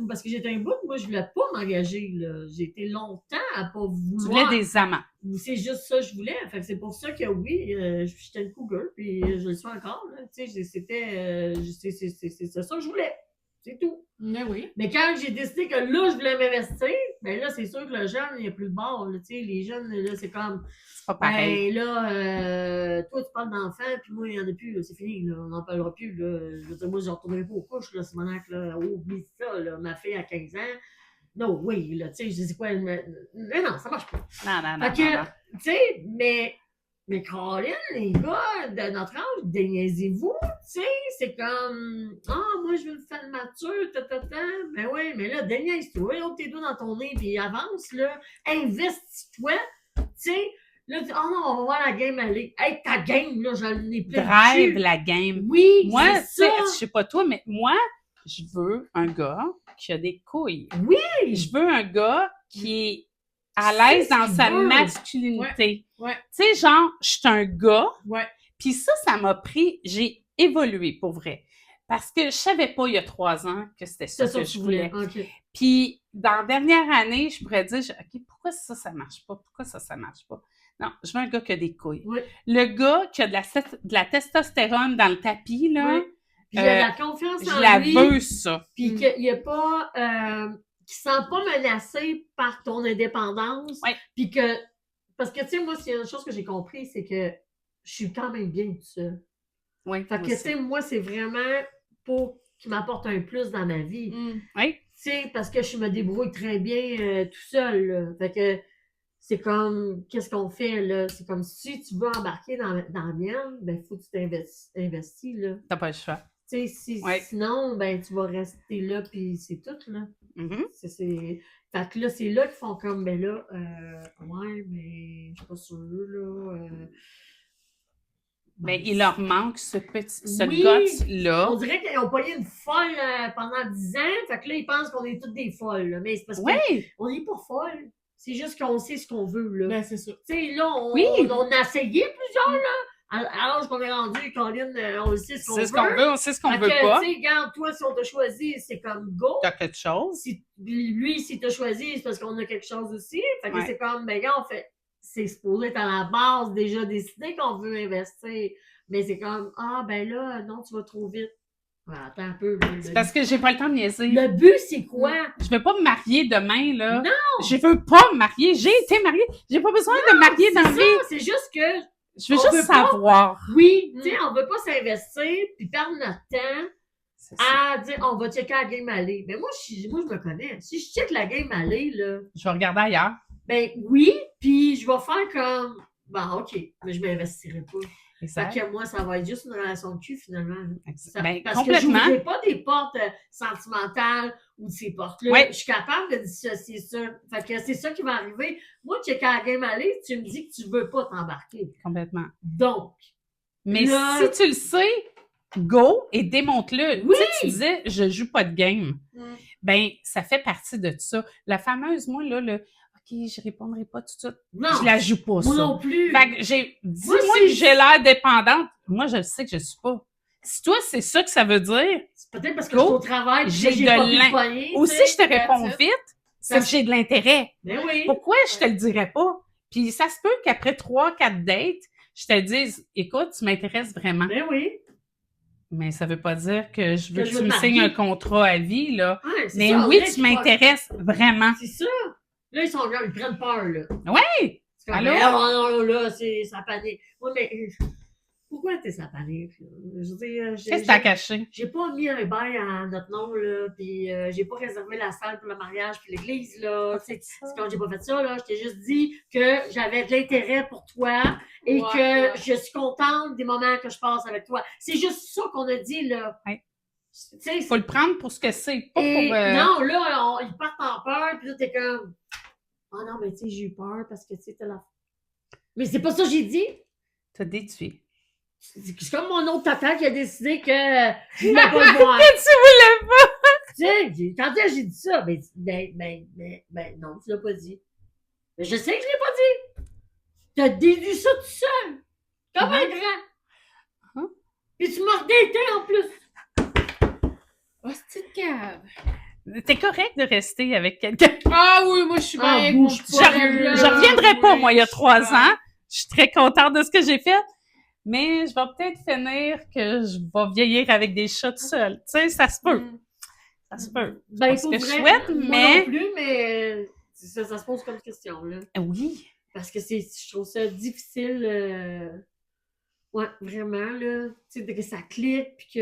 D: parce que j'étais un bout, moi, je voulais pas m'engager, là. J'ai été longtemps à pas
E: Tu
D: vouloir.
E: voulais des amants.
D: C'est juste ça que je voulais. Fait que c'est pour ça que oui, j'étais une cougar, puis je le suis encore, là. Tu sais, c'était, c'est ça que je voulais. C'est tout.
C: Mais oui.
D: Mais quand j'ai décidé que là, je voulais m'investir, ben là, c'est sûr que le jeune, il n'y a plus de bord, là. Tu sais, les jeunes, là, c'est comme,
E: C'est pas pareil.
D: ben là, toi, tu parles d'enfants, puis moi, il n'y en a plus, là. C'est fini, là. On n'en parlera plus, là. Je veux dire, moi, je ne retournerai pas aux couches, là, ce moment là. Oublie ça, là. Ma fille a 15 ans. Non, oui, là, tu sais, je dis quoi, mais non, ça marche pas.
E: Non.
D: Fait que, tu sais, mais Caroline, les gars de notre âge, déniaisez-vous, tu sais, c'est comme, moi, je veux me faire mature, ben oui, mais là, déniaise-toi, ôte tes doigts dans ton nez, puis avance, là, investis-toi, tu sais, là, non, on va voir la game aller. Hey, ta game, là, j'en ai plein
E: Drive
D: de cul.
E: la game.
D: Oui,
E: Moi, tu
D: c'est
E: sais,
D: ça.
E: je sais pas toi, mais moi, je veux un gars qui a des couilles.
D: Oui.
E: Je veux un gars qui est à
D: C'est
E: l'aise
D: ce
E: dans
D: qu'il
E: sa
D: veut.
E: masculinité.
C: Ouais.
E: Tu sais, genre, je suis un gars,
C: Ouais.
E: puis ça m'a pris, j'ai évolué pour vrai. Parce que je savais pas il y a 3 ans que c'était ça
D: C'est ça
E: que
D: que
E: je
D: tu
E: voulais.
D: voulais. OK.
E: Puis, dans la dernière année, je pourrais dire, OK, pourquoi ça marche pas? Pourquoi ça marche pas? Non, je veux un gars qui a des couilles.
D: Oui.
E: Le gars qui a de la testostérone dans le tapis, là,
D: Oui. Puis il y a de la confiance
E: je
D: en
E: la
D: lui.
E: veux, ça.
D: Puis qu'il n'y a pas. Qu'il ne se sent pas menacé par ton indépendance.
E: Ouais.
D: Puis que. Parce que, tu sais, moi, s'il y a une chose que j'ai compris, c'est que je suis quand même bien toute seule.
E: Oui,
D: Fait que, tu sais, moi, c'est vraiment pour qu'il m'apporte un plus dans ma vie.
C: Mm.
E: oui.
D: Tu sais, parce que je me débrouille très bien tout seul, là. Fait que c'est comme, qu'est-ce qu'on fait, là? C'est comme si tu veux embarquer dans la mienne, ben, il faut que tu t'investis, là.
E: T'as pas le choix.
D: Tu sais,
E: Ouais.
D: sinon, ben, tu vas rester là, puis c'est tout, là.
E: Mhm.
D: Fait que là, c'est là qu'ils font comme, ben là, ouais, mais je suis pas sûre, là.
E: Mais il leur manque ce
D: Oui.
E: guts-là.
D: On dirait qu'ils ont payé une folle pendant 10 ans, fait que là, ils pensent qu'on est toutes des folles, là. Mais c'est parce
E: Oui.
D: qu'on n'est pas folles. C'est juste qu'on sait ce qu'on veut, là.
C: Ben, c'est ça.
D: Tu sais, là,
E: Oui.
D: on a essayé plusieurs, là. À l'âge qu'on est rendu, Colin, on sait ce qu'on veut.
E: C'est ce qu'on veut, on sait ce qu'on
D: Fait
E: veut
D: que,
E: pas.
D: tu sais, regarde, toi, si on t'a choisi, c'est comme go.
E: T'as quelque chose.
D: Lui, s'il t'a choisi, c'est parce qu'on a quelque chose aussi. Fait que
E: Ouais.
D: c'est comme, ben, gars, on fait, c'est supposé être à la base déjà décidé qu'on veut investir. Mais c'est comme, ben là, non, tu vas trop vite. Ouais, attends un peu.
E: C'est parce que j'ai pas le temps de niaiser.
D: Le but, c'est quoi?
E: Je veux pas me marier demain, là.
D: Non!
E: Je veux pas me marier. J'ai été mariée. J'ai pas besoin de me marier dans la
D: C'est
E: vie.
D: ça, c'est juste que,
E: Je veux
D: on
E: juste
D: veut pas.
E: savoir.
D: oui, tu sais, on veut pas s'investir puis perdre notre temps
E: C'est ça.
D: à dire, on va checker la game aller. Mais moi, je me connais. Si je check la game aller, là,
E: Je vais regarder ailleurs.
D: ben oui, puis je vais faire comme, OK, mais je m'investirai pas.
E: Exact.
D: Fait que moi, ça va être juste une relation de cul, finalement.
E: Ben,
D: Parce
E: complètement.
D: que je n'ouvrirai pas des portes sentimentales ou de ces portes-là.
E: Ouais.
D: Je suis capable de dissocier ça. Fait que c'est ça qui va arriver. Moi, checker la game aller, tu me dis que tu veux pas t'embarquer.
E: Complètement.
D: Donc,
E: Mais
D: là-
E: si tu le sais, go et démontre-le.
D: Oui.
E: Tu sais, tu disais, je joue pas de game.
C: Mm.
E: Ben, ça fait partie de ça. La fameuse, moi, là, OK, OK, je répondrai pas tout de suite.
D: Non,
E: Je la joue pas,
D: moi
E: ça.
D: non plus.
E: Fait que dis-moi
D: Moi,
E: que j'ai l'air dépendante. Moi, je le sais que je suis pas. Si toi, c'est ça que ça veut dire,
D: C'est peut-être parce que je suis au travail, puis
E: j'ai
D: que j'ai
E: de
D: pas pu
E: l'in-
D: le pogner, tu
E: aussi,
D: sais.
E: je te réponds
C: that's it.
E: vite, c'est que j'ai de l'intérêt.
D: Ben oui.
E: Pourquoi je te le dirais pas? Puis ça se peut qu'après 3-4 dates, je te dise, écoute, tu m'intéresses vraiment.
D: Ben oui.
E: Mais ça veut pas dire que je veux
D: Que
E: que
D: je
E: tu
D: veux
E: me
D: te
E: signes un
D: marier.
E: contrat à vie, là.
D: Ouais, c'est
E: Mais
D: ça, on
E: oui,
D: dirait
E: tu
D: qu'ils pensent-
E: m'intéresses vraiment.
D: C'est ça. Là, ils sont genre, ils prennent peur, là.
E: Ouais!
D: C'est comme,
E: Allô?
D: ben, oh, non, là, c'est ça panique. Oui, mais pourquoi t'es ça panique, là? Je veux dire,
E: Qu'est-ce que t'as caché?
D: j'ai pas mis un bail à notre nom, là, puis j'ai pas réservé la salle pour le mariage puis l'église, là. C'est quand j'ai pas fait ça, là. Je t'ai juste dit que j'avais de l'intérêt pour toi et
C: Ouais,
D: que
C: ouais.
D: je suis contente des moments que je passe avec toi. C'est juste ça qu'on a dit, là.
E: Ouais.
D: Tu sais,
E: Faut le prendre pour ce que c'est, pas
D: et
E: pour...
D: non, là, ils partent en peur, puis là, t'es comme, oh non, mais tu sais, j'ai eu peur parce que, tu sais, t'as la... Mais c'est pas ça que j'ai dit.
E: T'as détruit.
D: C'est comme mon autre tata qui a décidé que je voulais pas le voir.
E: Tu voulais pas!
D: Tu sais, quand est-ce que j'ai dit ça? Ben, non, tu l'as pas dit. Mais je sais que je l'ai pas dit. T'as déduit ça tout seul. Comme un grand.
E: Hein?
D: Puis tu m'as redaté en plus.
C: Oh, c'est une cave.
E: T'es correct de rester avec quelqu'un.
C: Ah oui, moi, je suis bien
D: Ah,
C: avec mon
D: bouge
C: petit
D: pas,
C: vieux,
D: là.
E: Je reviendrai pas,
C: oui,
E: moi, il y a
C: je suis
E: 3
C: bien.
E: ans. Je suis très contente de ce que j'ai fait. Mais je vais peut-être finir que je vais vieillir avec des chats tout seul. Tu sais, ça se peut.
C: Mm.
E: Ça se peut.
D: Ben,
E: Parce
D: pour
E: que
D: vrai,
E: je souhaite,
D: moi
E: mais-
D: non plus, mais ça se pose comme question, là.
E: Oui.
D: Parce que je trouve ça difficile. Ouais, vraiment, là. Tu sais, que ça clique,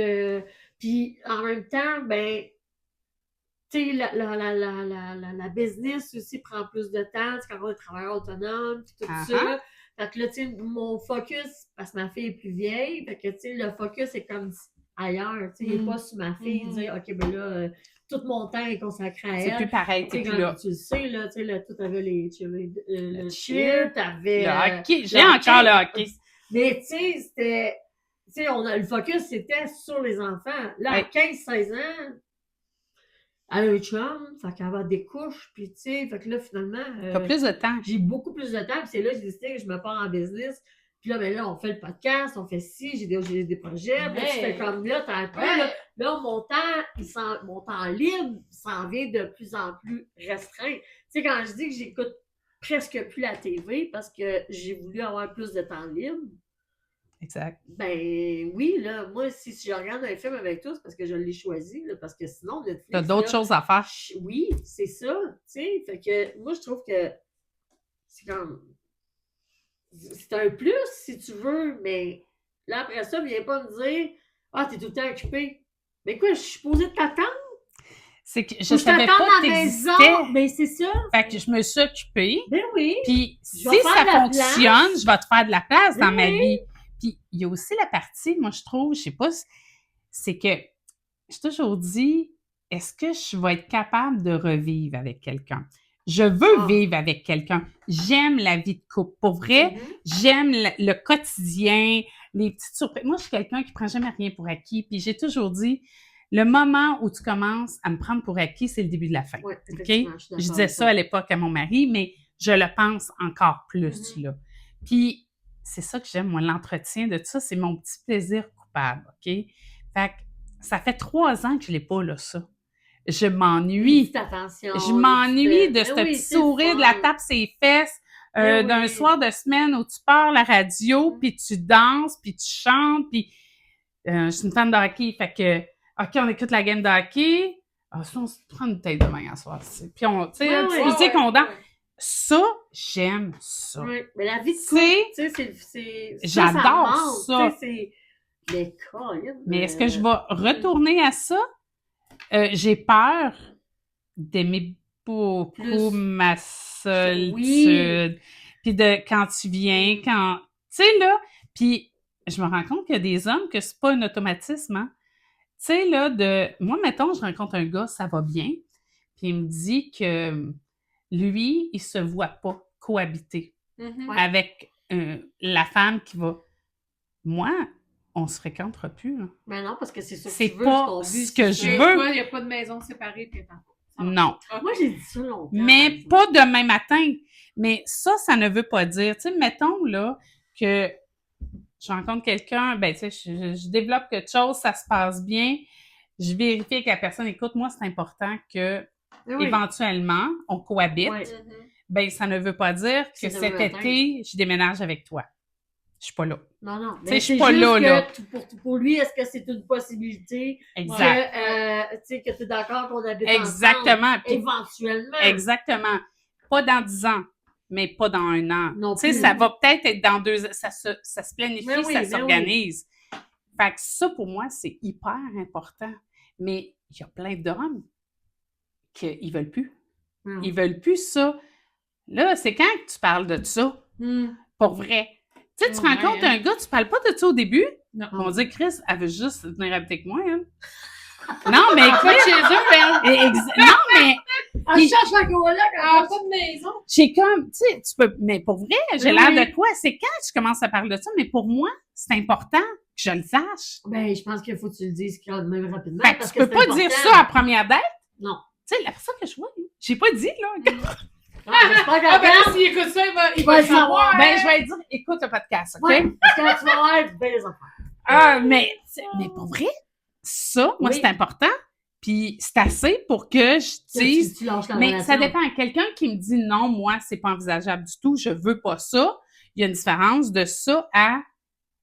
D: puis en même temps, ben, tu sais, la business aussi prend plus de temps, tu sais, quand on est travailleur autonome, puis tout ça. Fait que là, tu sais, mon focus, parce que ma fille est plus vieille, fait que, tu sais, le focus est comme ailleurs, tu sais, il n'est pas sur ma fille, dire, OK, ben là, tout mon temps est consacré à
E: C'est
D: elle.
E: plus pareil,
D: Tu sais,
E: t'es plus
D: quand
E: là.
D: tu le sais, là, tu sais, là, tout avait le
E: cheer,
D: cheer, t'avais...
E: Le hockey. J'ai
D: le
E: encore le hockey.
D: Mais, tu sais, c'était... Tu sais, le focus, c'était sur les enfants. Là, à
E: Ouais.
D: 15-16 ans, elle a un chum, fait qu'elle va des couches, puis tu sais, fait que là, finalement...
E: T'as plus de temps.
D: j'ai beaucoup plus de temps, puis c'est là que j'ai décidé que je me pars en business. Puis là, ben là, on fait le podcast, on fait ci, j'ai des projets. Puis là, tu fais comme là, t'as un peu, là, mon temps libre s'en vient de plus en plus restreint. Tu sais, quand je dis que j'écoute presque plus la TV parce que j'ai voulu avoir plus de temps libre,
E: Exact.
D: ben oui, là, moi, si je regarde un film avec toi, c'est parce que je l'ai choisi, là, parce que sinon, Netflix,
E: T'as d'autres
D: là,
E: choses à faire.
D: oui, c'est ça, tu sais. Fait que moi, je trouve que c'est comme... C'est un plus, si tu veux, mais là, après ça, viens pas me dire « Ah, t'es tout le temps occupé. » Mais quoi, je suis supposée t'attendre?
E: C'est que je
D: Faut que
E: savais
D: t'attende
E: pas
D: à
E: que
D: la
E: t'existais.
D: maison. Ben, c'est ça.
E: Fait que je me suis occupée.
D: Ben oui.
E: Puis si
D: vais faire
E: ça
D: de la
E: fonctionne, je vais te faire de la place dans ma
D: Oui.
E: vie. Puis il y a aussi la partie, moi je trouve, je sais pas, c'est que j'ai toujours dit, est-ce que je vais être capable de revivre avec quelqu'un? Je veux vivre avec quelqu'un. J'aime la vie de couple. Pour vrai, j'aime le quotidien, les petites surprises. Moi, je suis quelqu'un qui prend jamais rien pour acquis. Puis j'ai toujours dit, le moment où tu commences à me prendre pour acquis, c'est le début de la fin.
D: Ouais,
E: OK?
D: effectivement, je suis d'accord
E: Je disais
D: avec
E: ça à l'époque à mon mari, mais je le pense encore plus, là. Puis, c'est ça que j'aime, moi, l'entretien de tout ça, c'est mon petit plaisir coupable, OK? Fait que ça fait 3 ans que je l'ai pas, là, ça. Je m'ennuie.
D: Petite attention,
E: Je m'ennuie
D: les
E: de
D: petites-
E: ce
D: Ben oui,
E: petit
D: c'est
E: sourire, de
D: fun.
E: la tape ses fesses,
D: Ben
E: d'un
D: oui.
E: soir de semaine où tu pars à la radio, puis tu danses, puis tu chantes, puis je suis une fan de hockey, fait que, OK, on écoute la game de hockey, ah, ça, on se prend une tête demain à soir, puis on, tu sais,
D: Ouais,
E: un petit
D: ouais,
E: musique, on danse.
D: ouais.
E: Ça, j'aime ça.
D: Ouais, mais la vie de
E: C'est-
D: couple, tu sais, c'est...
E: J'adore
D: manque,
E: ça.
D: tu sais, c'est... Mais Colin,
E: Mais est-ce que je vais retourner à ça? J'ai peur d'aimer beaucoup
D: Plus.
E: ma solitude.
D: Oui.
E: Puis de quand tu viens, quand... Tu sais, là, puis je me rends compte qu'il y a des hommes que c'est pas un automatisme, hein. Tu sais, là, moi, mettons, je rencontre un gars, ça va bien, puis il me dit que lui, il se voit pas cohabiter
C: Mhm.
E: avec la femme qui va... Moi, on se fréquentera plus, là.
D: Mais non, parce que c'est ça que
E: C'est
D: tu veux,
E: pas
D: ton but,
E: ce que
D: c'est
E: je
D: ça.
C: Mais
E: veux.
C: toi, il n'y a pas de maison séparée, puis attends.
E: Non.
D: Moi, j'ai dit ça longtemps.
E: Mais pas demain matin. Mais ça ne veut pas dire, tu sais, mettons, là, que je rencontre quelqu'un, ben, tu sais, je développe quelque chose, ça se passe bien, je vérifie avec la personne, écoute, moi, c'est important que,
D: Oui.
E: éventuellement, on cohabite.
D: Ouais.
E: Ben, ça ne veut pas dire que
D: C'est
E: cet
D: demain matin.
E: été, je déménage avec toi. Je suis pas là.
D: Non.
E: Tu sais,
D: Mais
E: je suis
D: c'est
E: pas
D: juste
E: là.
D: que pour lui, est-ce que c'est une possibilité
E: Exact.
D: que, tu sais, que tu es d'accord qu'on habite
E: Exactement.
D: ensemble,
E: Puis-
D: éventuellement?
E: Exactement. Pas dans 10 ans, mais pas dans 1 an.
D: Non
E: Tu sais,
D: plus.
E: ça va peut-être être dans 2 ans. Ça se planifie,
D: Mais oui,
E: ça
D: mais
E: s'organise. Fait que ça, pour moi, c'est hyper important. Mais il y a plein d'hommes qui veulent plus.
D: Non.
E: Ils veulent plus ça. Là, c'est quand que tu parles de ça? Pour vrai. Tu sais, tu
C: Ouais,
E: rencontres
C: hein.
E: un gars, tu parles pas de ça au début.
C: Non.
E: On dit, Chris, elle veut juste venir habiter avec moi, elle. Non, mais
C: Pas
E: Chris,
C: chez eux, elle.
E: non, mais
D: Elle cherche un coloc,
C: Elle a pas de maison.
E: j'ai comme, tu sais, tu peux, mais pour vrai, j'ai
D: Oui,
E: l'air
D: oui.
E: de quoi? C'est quand tu commences à parler de ça, mais pour moi, c'est important que je le sache.
D: Ben, je pense qu'il faut que tu le dises quand même rapidement.
E: Fait que
D: parce
E: tu peux
D: c'est
E: pas
D: important.
E: dire ça à première date.
D: Non.
E: Tu sais, la personne que je vois, j'ai pas dit, là.
D: Non, j'espère
C: Ah,
D: qu'elle
C: ben là,
D: regarde.
C: s'il écoute ça, il
D: Il
C: va
D: va
C: le
D: le savoir.
C: savoir.
E: Ben, je vais lui dire, écoute le podcast, OK?
D: Ouais, parce que tu vas voir du belles affaires.
E: Ah, mais pour vrai, ça, moi,
D: Oui.
E: c'est important. Puis c'est assez pour que je dise.
D: Tu lâches la
E: Mais
D: relation.
E: ça dépend. Quelqu'un qui me dit non, moi, c'est pas envisageable du tout, je veux pas ça. Il y a une différence de ça à,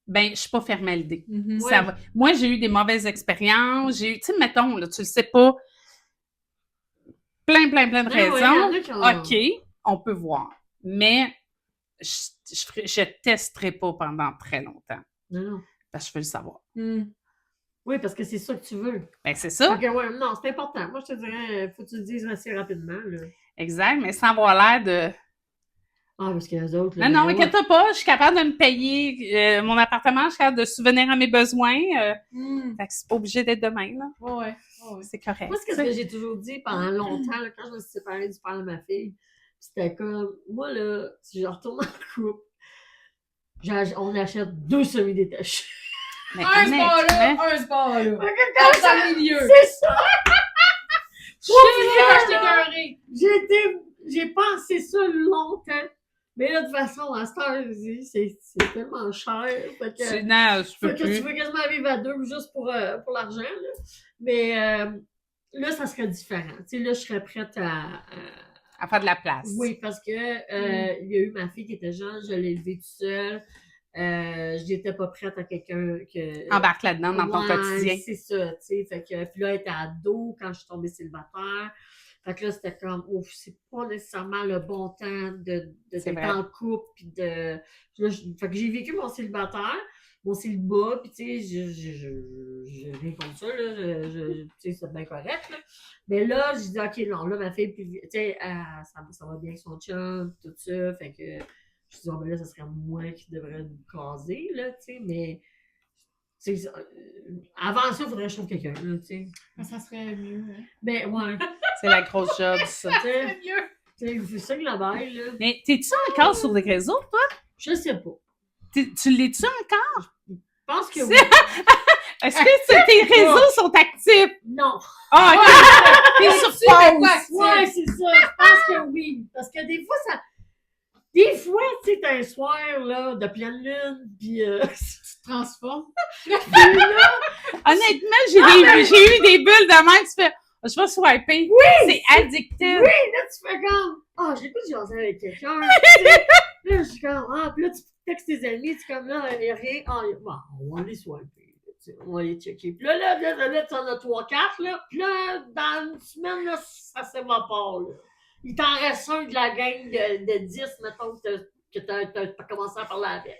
E: ben, je suis pas fermée à l'idée.
C: Mhm.
E: Ça va. Moi, j'ai eu des mauvaises expériences. J'ai eu, tu sais, mettons, là, tu le sais pas, plein de
D: Ouais, ouais,
E: raisons.
D: il y en a qui ont-
E: OK, on peut voir. Mais je testerai pas pendant très longtemps.
D: Non.
E: Parce que je veux le savoir.
D: Oui, parce que c'est ça que tu veux.
E: Ben, c'est ça.
D: Ok, ouais, non, c'est important. Moi, je te dirais, faut que tu le dises assez rapidement, là.
E: Exact, mais sans avoir l'air de.
D: Ah, parce que les autres,
E: Non, non, inquiète-toi pas, je suis capable de me payer mon appartement, je suis capable de subvenir à mes besoins. Fait que c'est pas obligé d'être demain, là.
C: Ouais.
E: C'est correct.
D: Moi, c'est ce que j'ai toujours dit pendant longtemps, là, quand je me suis séparée du père de ma fille. C'était comme, moi, là, si je retourne en couple, on achète 2 semi-détachés.
E: Mais
C: Un sport là,
E: honnêtement,
C: un sport là.
D: Fait que
C: Comme
D: quand
C: dans le milieu.
D: c'est ça!
C: Je sais quand je t'ai cœuré.
D: J'ai pensé ça longtemps. Mais là, de toute façon, à cette heure, c'est tellement cher. Fait que,
E: non, je peux
D: fait que tu
E: plus.
D: veux quasiment vivre à 2 juste pour l'argent, là. Mais là, ça serait différent. Tu sais, là, je serais prête
E: À faire de la place.
D: Oui, parce que il y a eu ma fille qui était jeune, je l'ai élevée toute seule. Je n'étais pas prête à quelqu'un que...
E: Embarque là-dedans dans ton
D: Ouais,
E: quotidien.
D: c'est ça, tu sais. Fait que, puis là, elle était ado quand je suis tombée célibataire. Fait que là, c'était comme, ouf, c'est pas nécessairement le bon temps d'être
E: C'est vrai.
D: en couple. Puis de... Là, fait que j'ai vécu mon célibataire, mon célibat, puis tu sais, j'ai rien contre ça, là. Tu sais, c'est bien correct, là. Mais là, j'ai dit, OK, non, là, ma fille, tu sais, ça va bien avec son chum, tout ça. Fait que je me suis dit, oh, ben là, ça serait moi qui devrais me caser, là, tu sais, mais... tu sais, avant ça, il faudrait que je trouve quelqu'un, là, tu sais.
C: Ça serait mieux. Hein.
D: Ben, ouais.
E: C'est la grosse job, ça.
D: Tu sais,
C: mieux.
D: c'est ça que la baille, là.
E: Mais t'es-tu encore sur des réseaux, toi?
D: Je sais pas.
E: Tu l'es-tu encore?
D: Je pense que
E: C'est-
D: oui.
E: Est-ce que tes réseaux sont actifs?
D: Non.
E: Ah, OK. T'es sur
C: Tu fais
E: pause.
C: quoi?
D: Ouais, c'est ça. Je pense que oui. Parce que des fois, ça. Des fois, tu sais, t'as un soir, là, de pleine lune, pis
C: Tu te transformes.
E: Honnêtement, j'ai eu des bulles de même. Tu fais, je vais swiper. Oui! C'est addictif.
D: oui, là, tu fais comme, ah, j'ai pas de jaser avec quelqu'un. Tu sais. Là, je suis comme, ah, pis là, tu textes tes amis, tu es comme, là, il y a rien. Ah, bon, on va aller swiper. Tu sais, on va aller checker. Puis là, tu en as 3-4, là. Puis là, dans une semaine, là, ça s'évapore, là. Il t'en reste un de la gang de 10, mettons, que t'as commencé à parler avec.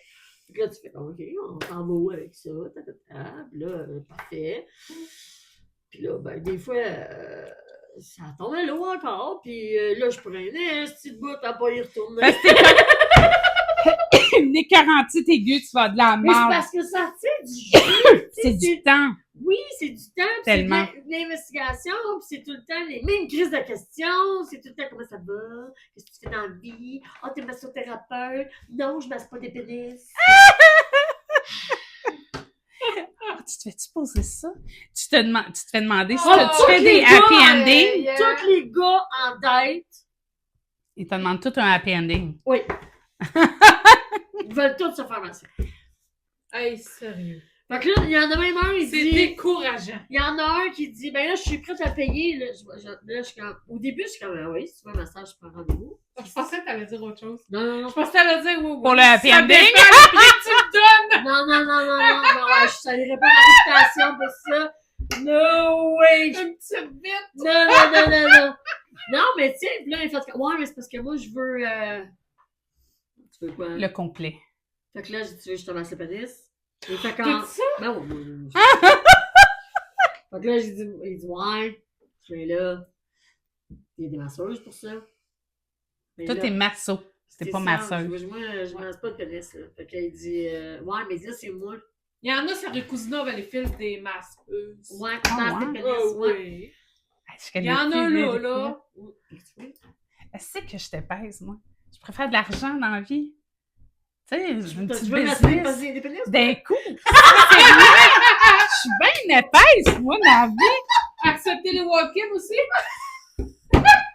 D: Puis là, tu fais, OK, on s'en va où avec ça? Puis là, parfait. Puis là, ben, des fois, ça tombe à l'eau encore. Puis là, je prenais un petit bout à pas y retourner.
E: Parce que une écœurantite aiguë, tu vas de la
D: Mais c'est
E: merde.
D: parce que ça tient du jeu.
E: C'est du temps.
D: Oui, c'est du temps, puis c'est
E: Tellement.
D: de l'investigation, puis c'est tout le temps les mêmes crises de questions, c'est tout le temps comment ça va, qu'est-ce que tu fais dans la vie, ah, t'es massothérapeute, non, je masse pas des pénis.
E: Tu te fais-tu poser ça? Tu te fais demander si
C: Oh,
E: tu fais des happy ending.
D: Tous les gars en date,
E: Ils te demandent tout un happy ending.
D: oui. Ils veulent tous se faire masser.
C: Hey, sérieux.
D: Fait que là, il y en a même un, il
C: C'est
D: dit...
C: décourageant.
D: Il y en a un qui dit, ben là, je suis prête à payer. Là, je suis comme... Au début, je suis comme, ah oui, si tu veux un massage, je prends rendez-vous.
C: Je pensais que t'allais dire autre chose.
D: Non.
C: Je pensais que t'allais dire oui.
E: Pour le happy
C: Ça
E: ending.
C: dépend le prix que tu me donnes.
D: Non, ouais, je salirais pas ma réputation pour ça. No way!
C: Une petite bite.
D: Non. Non, mais tu sais, là, il fait comme, ouais, mais c'est parce que moi, je veux... Tu veux quoi?
E: Le complet.
D: Fait que là, je dis, tu veux que je te masse le pénis? Il fait
C: T'as
D: comme...
C: dit ça?
D: Ben oui. Fait que là, il dit, ouais, je vais là. Il y a des masseuses pour ça. Mais
E: Toi,
D: là,
E: t'es masso. T'es
D: c'est
E: pas
D: ça,
E: masseuse.
D: Moi, je masse pas de pénis, là. Fait qu'il dit, ouais, mais là, c'est moi.
C: Il y en a sur les Cousina, les fils des masseuses.
D: Ouais,
E: Ah,
D: masse
E: ouais?
D: de pénis,
C: Oh,
D: ouais.
C: oui.
E: Je
C: Il
E: connais
C: y en a
E: plus,
C: là,
E: les
C: là.
E: filles. Est-ce que je te pèse, moi? Je préfère de l'argent dans la vie. Tu sais, une
D: Tu
E: petite
D: veux masser
E: business.
D: des pénis?
E: D'un coup. Je suis bien épaisse, moi, dans la vie.
C: Accepter les walk-ins aussi?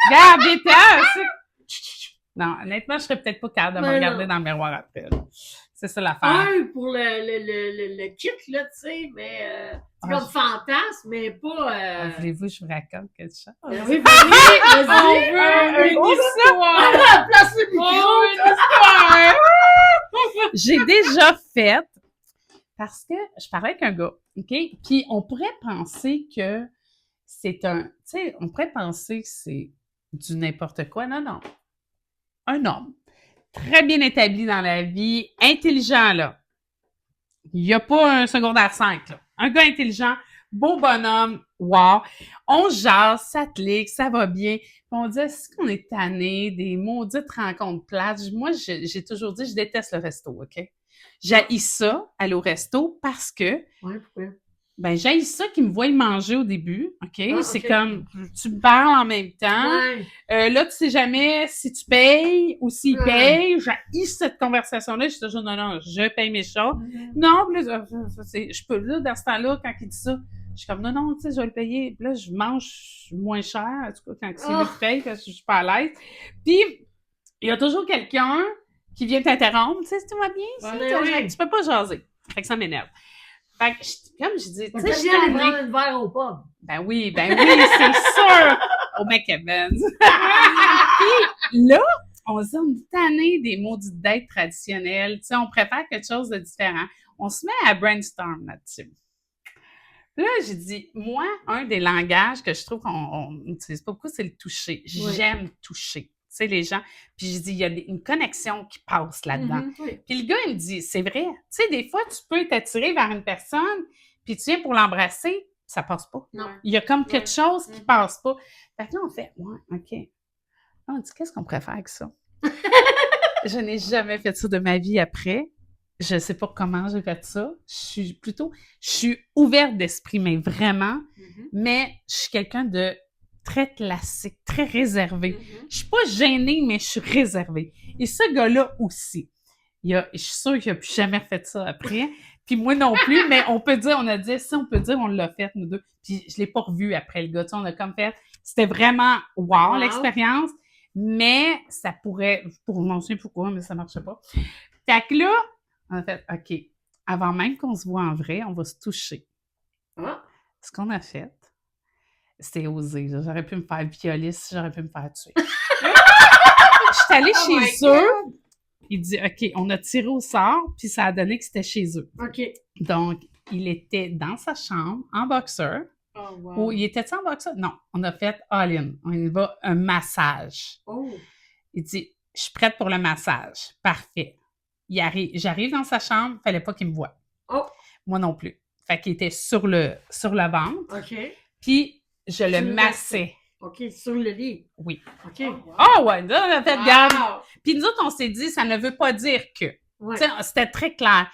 E: Regarde, détache. Non, honnêtement, je serais peut-être pas capable de me
D: Mais
E: regarder
D: non.
E: dans le miroir après. Là. C'est ça l'affaire.
D: Un pour le kit, là, tu sais, mais c'est
E: Ah,
D: comme fantasme, mais pas...
E: Voulez-vous que je vous raconte quelque chose?
D: Oui, vas-y,
C: On veut une histoire!
D: Place le
C: On
D: micro!
C: veut une histoire!
E: J'ai déjà fait parce que je parlais avec un gars, OK? Puis on pourrait penser que c'est un... Tu sais, on pourrait penser que c'est du n'importe quoi. Non. Un homme très bien établi dans la vie, intelligent, là. Il n'y a pas un secondaire 5, là. Un gars intelligent, beau bonhomme, wow. On jase, ça clique, ça va bien. Puis on dit, est-ce qu'on est tanné des maudites rencontres plates? Moi, j'ai toujours dit, je déteste le resto, OK? J'haïs ça, aller au resto, parce que,
D: Ouais, pourquoi?
E: ben, j'haïs ça qu'ils me voient manger au début, OK?
D: Ah,
E: C'est
D: OK.
E: comme, tu me parles en même temps.
D: Ouais.
E: Là, tu sais jamais si tu payes ou s'il
D: Ouais.
E: paye. J'ai cette conversation-là. Je suis toujours, non, je paye mes choses. Non, puis là, je peux, là, dans ce temps-là, quand il dit ça, je suis comme, non, tu sais, je vais le payer. Puis là, je mange moins cher, en tout cas, quand c'est lui qui paye, parce que je suis pas à l'aise. Puis, il y a toujours quelqu'un qui vient t'interrompre. Tu sais, tout va bien, ça?
D: Ouais, oui.
E: Tu peux pas jaser. Fait que ça m'énerve. Fait que, comme je dis, tu sais, je suis
D: viens aller
E: tannée.
D: prendre une verre au pub.
E: Ben oui, c'est sûr! Au McEvans. Puis là, on se dit, on est tanné des maudites dates traditionnelles. Tu sais, on préfère quelque chose de différent. On se met à brainstorm là-dessus. Là, j'ai dit, moi, un des langages que je trouve qu'on n'utilise pas beaucoup, c'est le toucher. J'aime toucher. Tu sais, les gens. Puis j'ai dit, il y a une connexion qui passe là-dedans.
D: Oui.
E: Puis le gars, il me dit, c'est vrai. Tu sais, des fois, tu peux t'attirer vers une personne, puis tu viens pour l'embrasser, ça passe pas.
D: Non.
E: Il y a comme quelque chose qui passe pas. Fait que là, on fait, ouais, OK. Là, on dit, qu'est-ce qu'on préfère avec ça? Je n'ai jamais fait ça de ma vie après. Je sais pas comment j'ai fait ça. Je suis ouverte d'esprit, mais vraiment. Mais je suis quelqu'un de très classique, très réservé. Je suis pas gênée, mais je suis réservée. Et ce gars-là aussi. Je suis sûre qu'il a plus jamais fait ça après. Puis moi non plus, mais on peut dire, on l'a fait, nous deux. Puis je l'ai pas revu après le gars. Tu sais, on a comme fait, c'était vraiment wow. L'expérience. Mais ça pourrait, pour m'en souvenir pourquoi, mais ça marchait pas. Fait que là, on a fait, OK, avant même qu'on se voit en vrai, on va se toucher.
D: Ah.
E: Ce qu'on a fait, c'était osé. Là. J'aurais pu me faire violer si j'aurais pu me faire tuer. Je suis allée chez eux. Il dit, OK, on a tiré au sort, puis ça a donné que c'était chez eux.
D: OK.
E: Donc, il était dans sa chambre, en boxeur.
C: Oh, wow.
E: Ou il était-tu en boxeur? Non, on a fait all-in. On y va, un massage.
D: Oh.
E: Il dit, je suis prête pour le massage. Parfait. J'arrive dans sa chambre, fallait pas qu'il me voie.
D: Oh.
E: Moi non plus. Fait qu'il était sur le ventre.
D: OK.
E: Puis, je le
D: Tu le
E: massais.
D: OK, sur le lit.
E: Oui.
D: OK.
E: Ah ouais, là, on a fait garde.
C: Wow.
E: Puis nous autres, on s'est dit, ça ne veut pas dire que.
D: Ouais.
E: Tu sais, c'était très clair.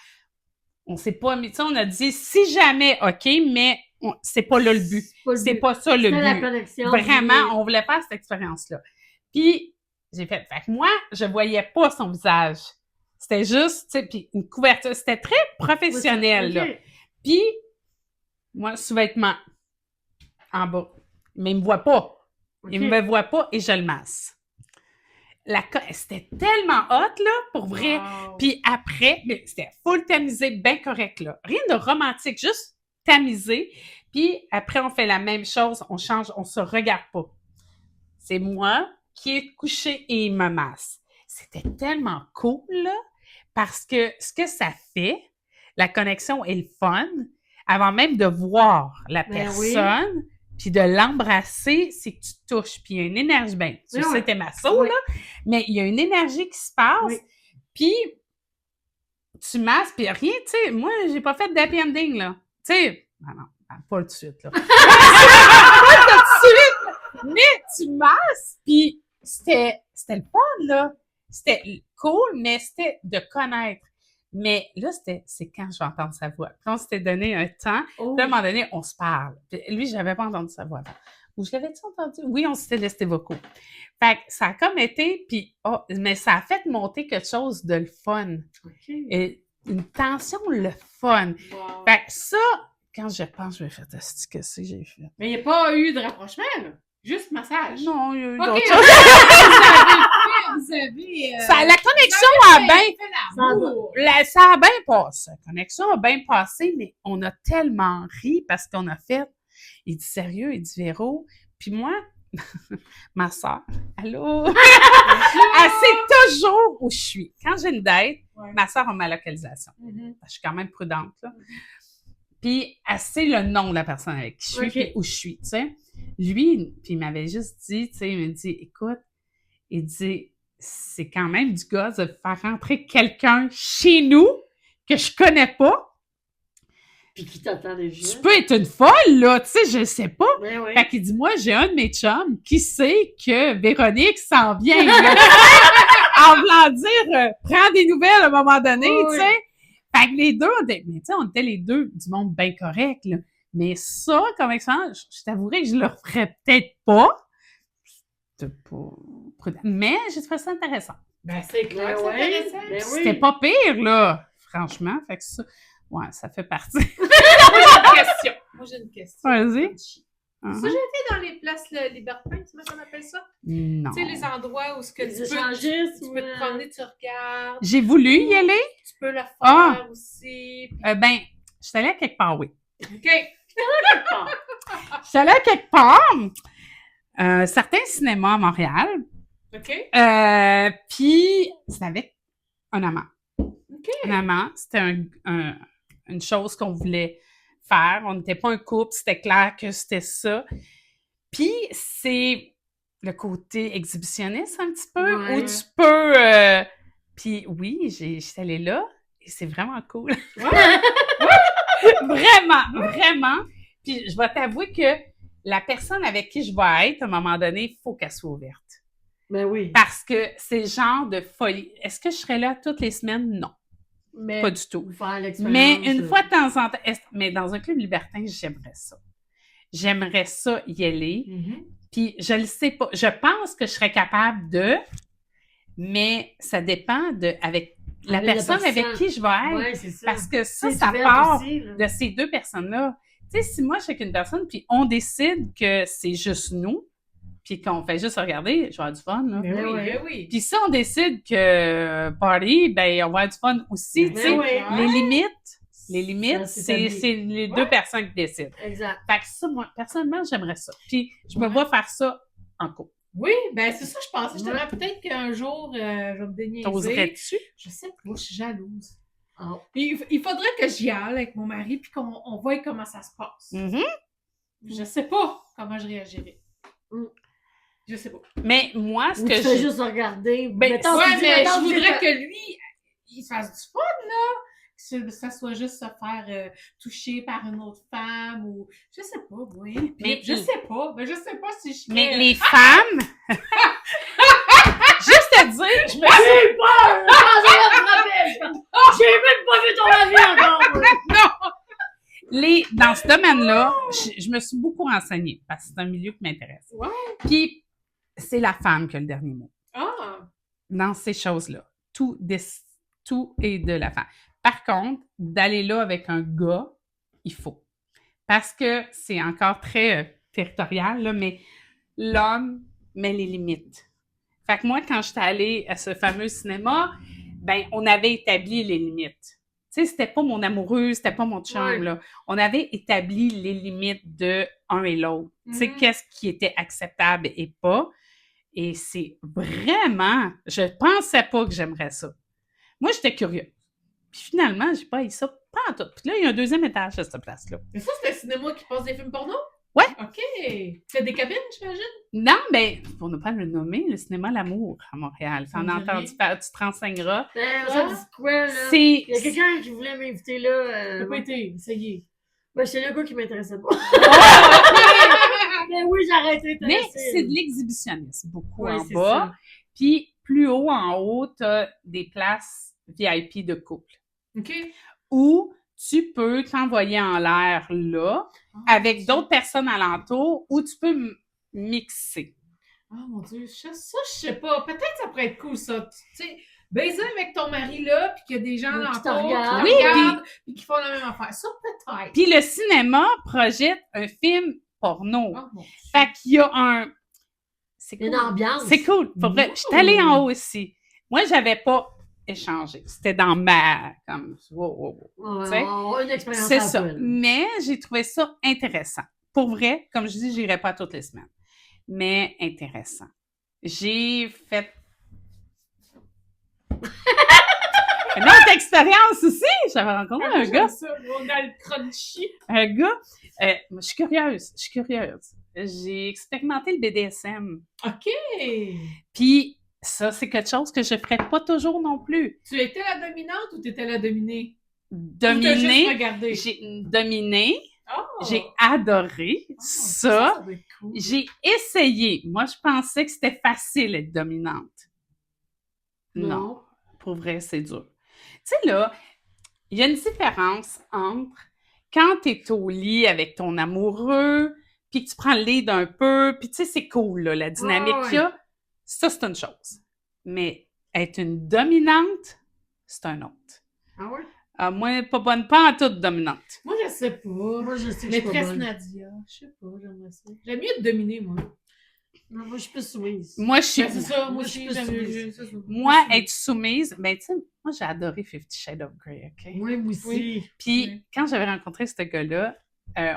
E: On s'est pas mis, tu sais, on a dit, si jamais, OK, mais c'est pas là le but. C'est pas ça le
D: C'est la
E: but.
D: connexion.
E: Vraiment, on voulait faire cette expérience-là. Puis, j'ai fait que moi, je voyais pas son visage. C'était juste, tu sais, puis une couverture. C'était très professionnel, là.
D: OK.
E: Puis, moi, sous-vêtements, en bas. Mais il me voit pas. Il me voit pas et je le masse. C'était tellement hot, là, pour vrai.
C: Wow.
E: Puis après, mais c'était full tamisé, bien correct, là. Rien de romantique, juste tamisé. Puis après, on fait la même chose, on change, on se regarde pas. C'est moi qui est couché et il me masse. C'était tellement cool, là, parce que ce que ça fait, la connexion est le fun, avant même de voir la personne, puis de l'embrasser, c'est que tu touches, puis il y a une énergie, ben, tu sais, t'es masso, là, mais il y a une énergie qui se passe, puis tu masses, puis rien, tu sais, moi, j'ai pas fait d'happy ending, là, tu sais, non, pas tout de suite, là. Pas tout de suite, mais tu masses, puis c'était le fun, là, c'était cool, mais c'était de connaître. Mais là, c'est quand je vais entendre sa voix. Puis on s'était donné un temps. Puis à un moment donné, on se parle. Puis lui, je n'avais pas entendu sa voix avant. Ou je l'avais-tu entendu? Oui, on s'était laissé vocaux. Fait que ça a comme été, puis mais ça a fait monter quelque chose de le fun. Et une tension, le fun.
C: Wow.
E: Fait que ça, quand je pense, je vais faire ce que c'est que j'ai fait.
C: Mais il n'y a pas eu de rapprochement, là. Juste massage.
E: Non, il y a eu
C: OK.
E: d'autres choses.
C: Vous avez
E: La connexion a bien... Ça a bien passé. La connexion a bien passé, mais on a tellement ri parce qu'on a fait... Il dit sérieux, il dit Véro. Puis moi, ma soeur, allô? Elle sait toujours où je suis. Quand j'ai une date, ma soeur a ma localisation. Je suis quand même prudente, là. Puis elle sait le nom de la personne avec qui je suis, puis où je suis, tu sais. Lui, puis il m'avait juste dit, tu sais, il me dit, écoute, il dit, c'est quand même du gars de faire rentrer quelqu'un chez nous que je connais pas.
D: Puis qui t'attend déjà.
E: Tu peux être une folle, là, tu sais, je sais pas.
D: Ben oui.
E: Fait qu'il dit, moi, j'ai un de mes chums qui sait que Véronique s'en vient, là. En voulant dire, prends des nouvelles à un moment donné, tu sais. Fait que les deux, on était les deux du monde bien correct, là. Mais ça, comme expérience, je t'avouerais que je le ferais peut-être pas. C'était pas prudent. Mais j'ai trouvé ça intéressant.
C: Ben, c'est clair,
D: Ben
C: c'est
D: ouais.
C: intéressant.
D: Ben
E: C'était pas pire, là. Franchement, fait que ça, ouais, ça fait partie.
C: Moi, j'ai une question.
E: Vas-y.
C: Ça, j'ai été dans les places libertines, tu sais comment on appelle ça?
E: Non.
C: Tu sais, les endroits où ce que
D: Les
C: tu
D: échangistes,
C: peux te promener, tu regardes.
E: J'ai voulu y aller.
C: Tu peux le faire
E: Ah.
C: aussi.
E: Ben, je suis allée à quelque part, oui.
C: OK.
E: Je suis allée à quelque part. Certains cinémas à Montréal.
C: OK.
E: Puis, c'était avec un amant.
C: OK.
E: Un amant, c'était une chose qu'on voulait faire. On n'était pas un couple, c'était clair que c'était ça. Puis, c'est le côté exhibitionniste un petit peu,
D: Ouais.
E: où tu peux... Puis oui, j'étais allée là, et c'est vraiment cool. Vraiment. Puis je vais t'avouer que la personne avec qui je vais être, à un moment donné, il faut qu'elle soit ouverte.
D: Ben oui.
E: Parce que c'est le genre de folie. Est-ce que je serais là toutes les semaines? Non,
D: Mais
E: pas du tout.
D: faire l'expérience.
E: Mais une fois de temps en temps, mais dans un club libertin, j'aimerais ça. J'aimerais ça y aller. Puis je le sais pas. Je pense que je serais capable de, mais ça dépend avec la personne avec qui je vais être.
D: Ouais, c'est ça.
E: Parce que ça
D: C'est ouvert
E: part
D: aussi, là.
E: de ces deux personnes-là. Tu sais, si moi, je suis avec une personne, puis on décide que c'est juste nous, puis qu'on fait juste regarder, je vais avoir du fun, là.
C: Ben
D: Ben
C: oui,
D: ouais.
C: ben oui.
E: Puis si on décide que party, ben on va avoir du fun aussi,
D: Ben
E: tu sais.
D: ouais.
E: Les limites,
D: Ça,
E: c'est
D: établi.
E: les deux personnes qui décident.
D: Exact.
E: Fait que ça, moi, personnellement, j'aimerais ça. Puis je me vois faire ça en couple.
C: Oui, ben c'est ça, je pensais. Justement, peut-être qu'un jour, je vais me déniaiser.
E: T'oserais-tu?
C: Je sais pas, je suis jalouse.
D: Oh.
C: Puis il faudrait que j'y aille avec mon mari puis qu'on voie comment ça se passe.
E: Mhm.
C: Je sais pas comment je réagirais.
D: Mm.
C: Je sais pas.
E: Mais moi, ce
D: Ou
E: que
D: tu fais
E: je...
D: juste regarder.
E: Ben,
D: Mettons,
C: Ouais,
D: tu dis,
C: mais
D: mettons,
C: je
D: tu dis
C: voudrais
D: que-
C: que lui, il fasse du fun, là. Que ça soit juste se faire toucher par une autre femme ou... Je sais pas, oui.
E: Mais
C: je sais pas. Mais je sais pas si je
E: Mais
C: serais-
E: les femmes... Juste à dire, je me
D: J'ai peur! J'ai même pas vu ton avis encore!
E: Dans ce domaine-là, je me suis beaucoup renseignée parce que c'est un milieu qui m'intéresse.
C: Ouais.
E: Puis, c'est la femme qui a le dernier mot
C: Ah!
E: dans ces choses-là. Tout est de la femme. Par contre, d'aller là avec un gars, il faut. Parce que c'est encore très territorial, là, mais l'homme met les limites. Fait que moi, quand j'étais allée à ce fameux cinéma, ben, on avait établi les limites. Tu sais, c'était pas mon amoureux, c'était pas mon chum,
D: Ouais.
E: là. On avait établi les limites de un et l'autre. Tu sais, qu'est-ce qui était acceptable et pas. Et c'est vraiment... Je pensais pas que j'aimerais ça. Moi, j'étais curieuse. Puis finalement, j'ai pas eu ça pas en tout. Puis là, il y a un deuxième étage à cette place-là.
C: Mais ça, c'est un cinéma qui passe des films porno?
E: Ouais.
C: OK. Tu fais des cabines, j'imagine?
E: Non, ben, pour ne pas le nommer, le cinéma L'Amour à Montréal. T'en as
C: On dirait.
E: entendu parler, tu te renseigneras.
D: Ça dit quoi, là?
E: C'est...
D: Il y a quelqu'un qui voulait m'inviter là.
C: T'as pas été, essayé.
D: Ben, c'est le gars qui m'intéressait pas. Mais oui, j'ai arrêté de
E: Mais c'est de l'exhibitionnisme, beaucoup
D: Ouais,
E: en
D: c'est
E: bas.
D: ça.
E: Puis plus haut en haut, t'as des places VIP de couple.
C: OK.
E: Où tu peux t'envoyer en l'air là, avec d'autres personnes alentour, ou tu peux mixer.
C: Oh mon Dieu, ça, je sais pas. Peut-être que ça pourrait être cool, ça. Tu sais, baiser avec ton mari là, puis qu'il y a des gens
D: Oui,
C: alentour
D: qui te regardent.
E: Oui,
C: puis qui font la même affaire. Ça, peut-être.
E: Puis le cinéma projette un film porno.
C: Oh mon Dieu.
E: Fait qu'il y a un... C'est
D: Une
E: cool.
D: ambiance.
E: C'est cool. Pour vrai, je suis allée en haut aussi. Moi, j'avais pas échangé. C'était dans ma... Comme... wow.
D: Ouais,
E: Tu sais,
D: une expérience
E: C'est
D: à
E: ça.
D: peine.
E: Mais j'ai trouvé ça intéressant. Pour vrai, comme je dis, j'irai pas toutes les semaines. Mais intéressant. J'ai fait une autre expérience aussi. J'avais rencontré un gars.
C: Ça, on a le crunchy.
E: Un gars. Je suis curieuse. J'ai expérimenté le BDSM.
C: OK.
E: Puis ça, c'est quelque chose que je ferais pas toujours non plus.
C: Tu étais la dominante ou t'étais la dominée? Ou t'as juste
E: Dominer.
C: regardé?
E: J'ai dominé.
C: Oh.
E: J'ai adoré ça.
C: Ça doit être cool.
E: J'ai essayé. Moi, je pensais que c'était facile d'être dominante. Non. Pour vrai, c'est dur. Tu sais, là, il y a une différence entre quand tu es au lit avec ton amoureux, puis que tu prends le lead un peu, puis tu sais, c'est cool, là, la dynamique
D: Ouais, ouais.
E: qu'il y a. Ça, c'est une chose. Mais être une dominante, c'est un autre.
D: Ah ouais?
E: Moi, pas en toute dominante.
C: Moi, je sais pas.
D: Moi, je sais que je suis pas
C: Maîtresse
D: bonne.
C: Nadia. Je sais pas, j'aimerais ça. J'aime mieux te dominer, moi.
D: Non, moi, je suis plus soumise.
E: Moi, je suis...
C: Ben, c'est ça, moi
D: Moi,
C: aussi,
D: je suis
C: j'aime
D: plus
C: mieux.
D: soumise.
E: Moi, être soumise, ben, tu sais, moi, j'ai adoré 50 Shades of Grey, OK?
D: Moi aussi.
C: Oui.
E: Puis,
C: Oui.
E: quand j'avais rencontré ce gars-là,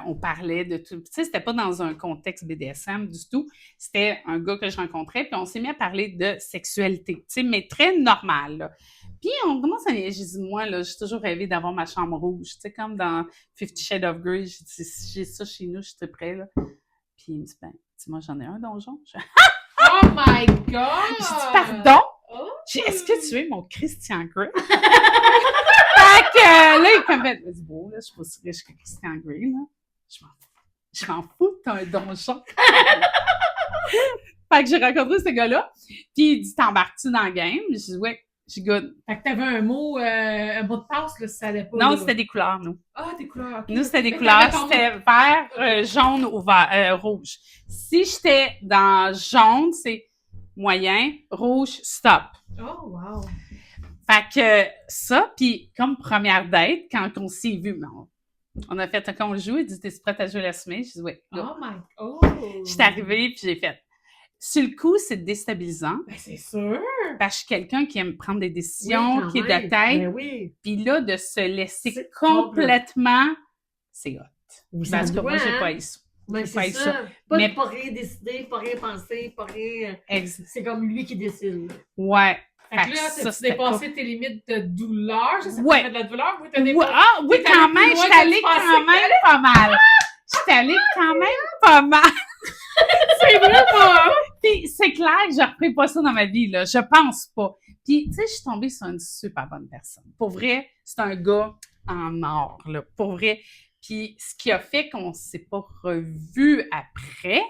E: on parlait de tout. Tu sais, c'était pas dans un contexte BDSM du tout. C'était un gars que je rencontrais, puis on s'est mis à parler de sexualité, tu sais, mais très normal, là. Puis, on commence à... J'ai dit, moi, là, j'ai toujours rêvé d'avoir ma chambre rouge. Tu sais, comme dans 50 Shades of Grey, j'ai dit, si j'ai ça chez nous, je suis prêt, là. Puis, il me dit, ben, dis-moi, j'en ai un donjon.
C: Oh my God!
E: J'ai dit, pardon?
C: Oh.
E: Est-ce que tu es mon Christian Grey? Fait que là, il comme fait, dit, bon, là, je suis pas si riche que Christian Grey, là. Je m'en fous, t'as un donjon. Fait que j'ai rencontré ce gars-là, puis il dit, t'embarques-tu dans le game? J'ai dit, ouais, j'ai good.
C: Fait que t'avais un mot de passe, là, si ça allait pas.
E: Non,
C: là.
E: c'était des couleurs, nous.
C: Ah, des couleurs. ok.
E: Nous, c'était des
C: Mais
E: couleurs,
C: t'avais ton-
E: c'était vert, jaune ou rouge. Si j'étais dans jaune, c'est moyen, rouge, stop.
C: Oh, wow.
E: Fait que ça, puis comme première date, quand on s'est vu, on a fait quand on joue, il dit, t'es prête à jouer la semaine? J'ai dit, oui.
C: Oh my... Oh!
E: J'étais arrivée, puis j'ai fait. Sur le coup, c'est déstabilisant,
C: Ben, c'est sûr!
E: parce que je suis quelqu'un qui aime prendre des
D: Oui,
E: décisions,
D: quand
E: qui est de
D: même.
E: tête,
D: Ben oui.
E: puis là, de se laisser
D: C'est
E: complètement, c'est hot.
D: Oui,
E: Parce que moi, j'ai
D: hein?
E: pas eu ça.
D: Ben,
E: j'ai pas
D: c'est
E: eu
D: ça. Pas,
E: Mais-
D: pas rien décider, pas rien penser, pas rien...
E: Ex-
D: C'est comme lui qui décide. là.
E: Ouais.
C: Fait que
E: Fait que
C: là,
E: ça,
C: t'as-tu
E: c'était
C: dépassé tes limites de douleur? Je sais pas
E: Ouais.
C: si t'avais de la douleur. Oui, t'as
E: Ouais, ah, oui,
C: t'es
E: quand
C: allée plus
E: même, je
C: loin
E: suis
C: que
E: allée
C: tu pensais
E: quand
C: que
E: même pas mal. Je suis allée quand même pas mal.
C: C'est vrai, pas!
E: Puis c'est clair que je ne referai pas ça dans ma vie, là. Je pense pas. Puis, tu sais, je suis tombée sur une super bonne personne. Pour vrai, c'est un gars en or, là. Pour vrai. Puis, ce qui a fait qu'on ne s'est pas revus après,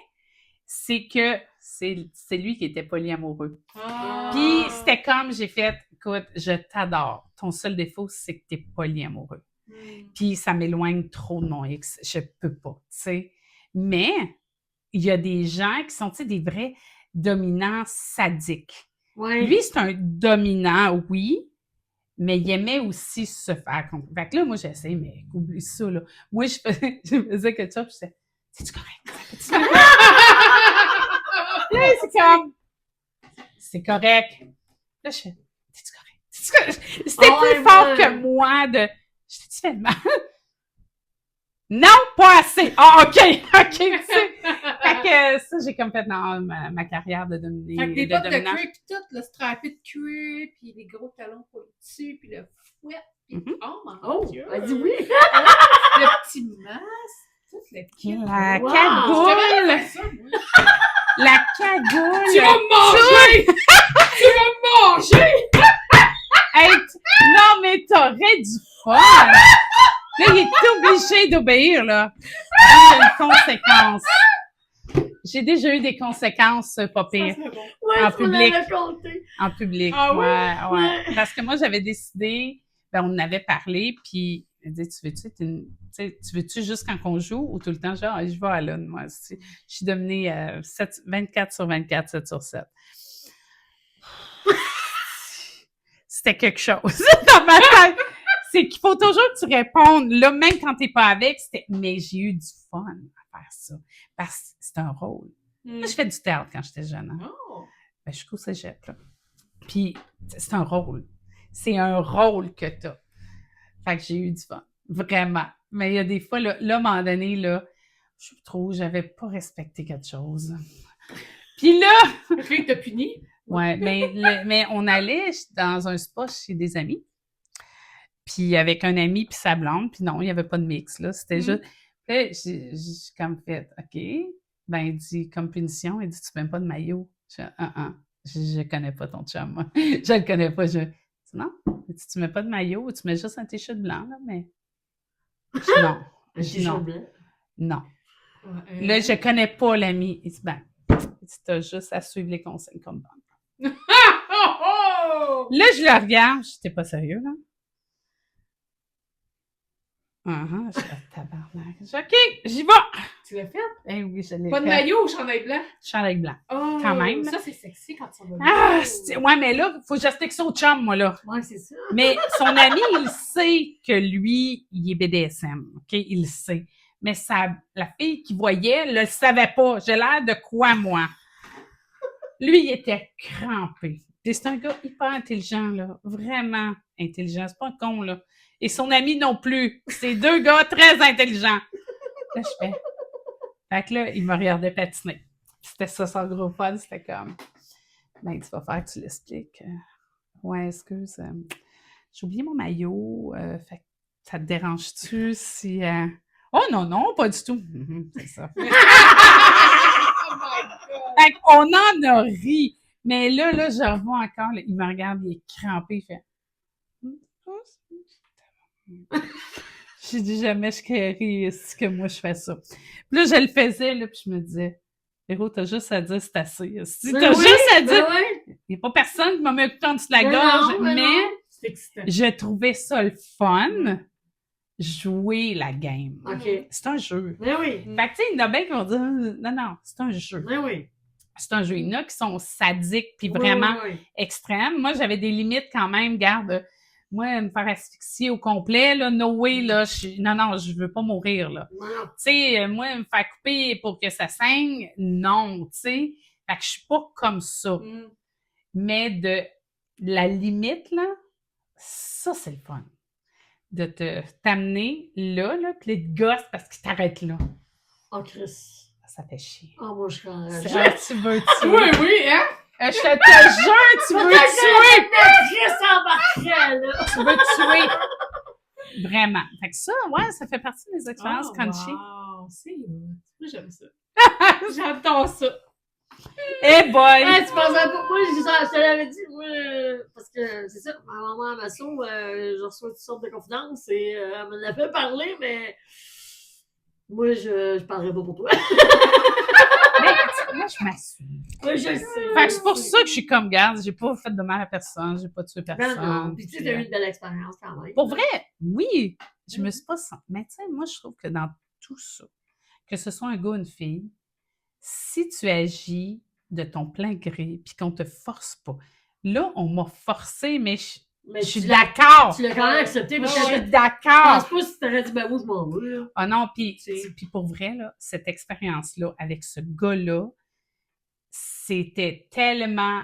E: c'est que c'est lui qui était polyamoureux.
C: Ah.
E: Puis, c'était comme, j'ai fait, écoute, je t'adore. Ton seul défaut, c'est que tu es polyamoureux. Puis, ça m'éloigne trop de mon ex. Je peux pas, tu sais. Mais, il y a des gens qui sont, tu sais, des vrais dominants sadiques.
D: Ouais.
E: Lui, c'est un dominant, oui, Mais il aimait aussi se faire comprendre. Fait que là, moi, j'essayais, mais oublie ça, là. Moi, je faisais quelque chose, je disais, c'est-tu correct? Là, c'est comme, c'est correct. Là, je fais, c'est-tu correct? C'est-tu correct? C'était plus fort que moi de, je t'ai-tu fait mal? Non, pas assez. Ah, OK, tu sais. Fait que ça, j'ai comme fait dans ma carrière de dominer.
C: Fait que des bottes de
E: dominant.
C: cuir, pis tout, le strappé de cuir, pis les gros talons pour le dessus, pis le fouet, pis oh mon
D: Oh,
C: Dieu!
D: elle dit oui.
C: Le petit masque, tout le kit.
E: La
D: Wow.
E: cagoule.
C: J'aimerais faire ça, moi.
E: La cagoule.
C: Tu vas me manger! Tu vas me manger!
E: Hey, non, mais t'aurais du fun! Là, il est obligé d'obéir, là. C'est une conséquence. J'ai déjà eu des conséquences pas pires.
C: Ça serait bon.
D: Ouais,
E: En
D: tu
E: public.
D: l'avais compté.
E: En public,
C: Ah oui?
E: ouais. Parce que moi, j'avais décidé, on en avait parlé, puis elle dit, tu veux-tu juste quand on joue ou tout le temps, genre, je vais à l'une, moi. Je suis dominée 24 sur 24, 7 sur 7. C'était quelque chose dans ma tête. C'est qu'il faut toujours que tu répondes. Là, même quand t'es pas avec, mais j'ai eu du fun à faire ça. Parce que c'est un rôle. Moi, je fais du théâtre quand j'étais jeune. Hein.
C: Oh!
E: Ben, je suis au cégep, là. Puis, c'est un rôle. C'est un rôle que t'as. Fait que j'ai eu du fun. Vraiment. Mais il y a des fois, là, à un moment donné, là, j'avais pas respecté quelque chose. Puis là,
C: Fait que là, il t'a puni.
E: ouais, mais on allait dans un spa chez des amis. Puis avec un ami puis sa blonde, puis non, il n'y avait pas de mix, là. C'était juste... Puis j'ai comme fait, OK. Ben, il dit, comme punition, il dit, tu mets pas de maillot. Je connais pas ton chum, moi. Je le connais pas. Je dis, non, il dit, tu mets pas de maillot, tu mets juste un t-shirt blanc, là, mais... Je dis, non. Je dis, non. Non.
C: Ouais,
E: Là, je connais pas l'ami. Il dit, ben, tu as juste à suivre les conseils comme bonne.
C: Oh!
E: Là, je le regarde, j'étais pas sérieux, là. Je suis tabarnak. Je dis, OK, j'y vais!
C: Tu l'as fait?
E: Eh oui, je l'ai
C: Pas de
E: fait.
C: maillot ou chandail blanc?
E: Chandail blanc.
C: Oh!
E: Quand même.
C: Ça, c'est sexy quand ça va bien.
E: Ouais, mais là, faut que j'explique ça au chum, moi, là.
D: Ouais, c'est ça.
E: Mais son ami, il sait que lui, il est BDSM, OK? Il le sait. Mais la fille qui voyait le savait pas. J'ai l'air de quoi, moi? Lui, il était crampé. Et c'est un gars hyper intelligent, là. Vraiment intelligent. C'est pas un con, là. Et son ami non plus. C'est deux gars très intelligents. Là, je fais... Fait que là, il me regardait patiner. C'était ça, son gros fun. C'était comme... Ben, tu vas faire que tu l'expliques. Ouais, excuse. J'ai oublié mon maillot. Fait que ça te dérange-tu si... Oh non, pas du tout. C'est ça.
C: Oh my God!
E: Fait qu'on en a ri. Mais là, je revois encore. Là, il me regarde, il est crampé. Il fait... J'ai dit jamais je créerais si que moi je fais ça. Puis là, je le faisais, là, puis je me disais, Véro, t'as juste à dire c'est assez. Si t'as juste à dire, il n'y a pas personne qui m'a mis un couteau en dessous de la gorge, mais
D: C'est excitant.
E: je trouvais ça le fun, jouer la game.
D: OK.
E: C'est un jeu.
D: Mais oui.
E: Fait que, tu sais, il y en a bien qui vont dire, non, c'est un jeu.
D: Mais oui.
E: C'est un jeu. Il y en a qui sont sadiques puis vraiment
D: Oui.
E: extrêmes. Moi, j'avais des limites quand même. Garde, moi, me faire asphyxier au complet, là, no way, là, non, je veux pas mourir, là.
D: Non.
E: Tu sais, moi, me faire couper pour que ça saigne, non, tu sais. Fait que je suis pas comme ça. Mais de la limite, là, ça, c'est le fun. De t'amener là, pis les gosses parce qu'ils t'arrêtent là.
D: Oh, Chris.
E: Ça fait chier.
D: Oh, moi, je suis enragée.
E: Tu veux tuer.
C: Oui, hein?
E: Je te jure, tu veux tuer.
D: Chris embarquait, là.
E: Tu veux tuer. Vraiment. Fait que ça, ouais, ça fait partie des expériences crunchy.
C: Wow, c'est moi, j'aime ça. J'adore ça.
E: Eh boy!
D: Ouais, tu pensais pas. Moi, je te l'avais dit, moi, parce que c'est ça, ma maman à Masso, je reçois toutes sortes de confidences et elle m'en a fait parler, mais moi, je parlerai pas pour toi.
E: Mais, moi, je m'assume.
D: Moi, je le sais.
E: Fait que c'est pour ça que je suis comme, garde, j'ai pas fait de mal à personne, j'ai pas tué personne.
D: Non. Puis tu sais, t'as eu une belle expérience quand même.
E: Pour vrai, oui, je me suis pas sentie. Mais tu sais, moi, je trouve que dans tout ça, que ce soit un gars ou une fille, si tu agis de ton plein gré puis qu'on te force pas, là, on m'a forcé, mais
D: Mais
E: Je suis
D: tu l'as-
E: d'accord.
D: Tu l'as quand même accepté,
E: Je
D: parce
E: suis
D: que je
E: d'accord.
D: pense pas si t'aurais dit, ben moi, je m'en vais, là.
E: Ah non, puis
D: C'est-
E: pour vrai, là, cette expérience-là, avec ce gars-là, c'était tellement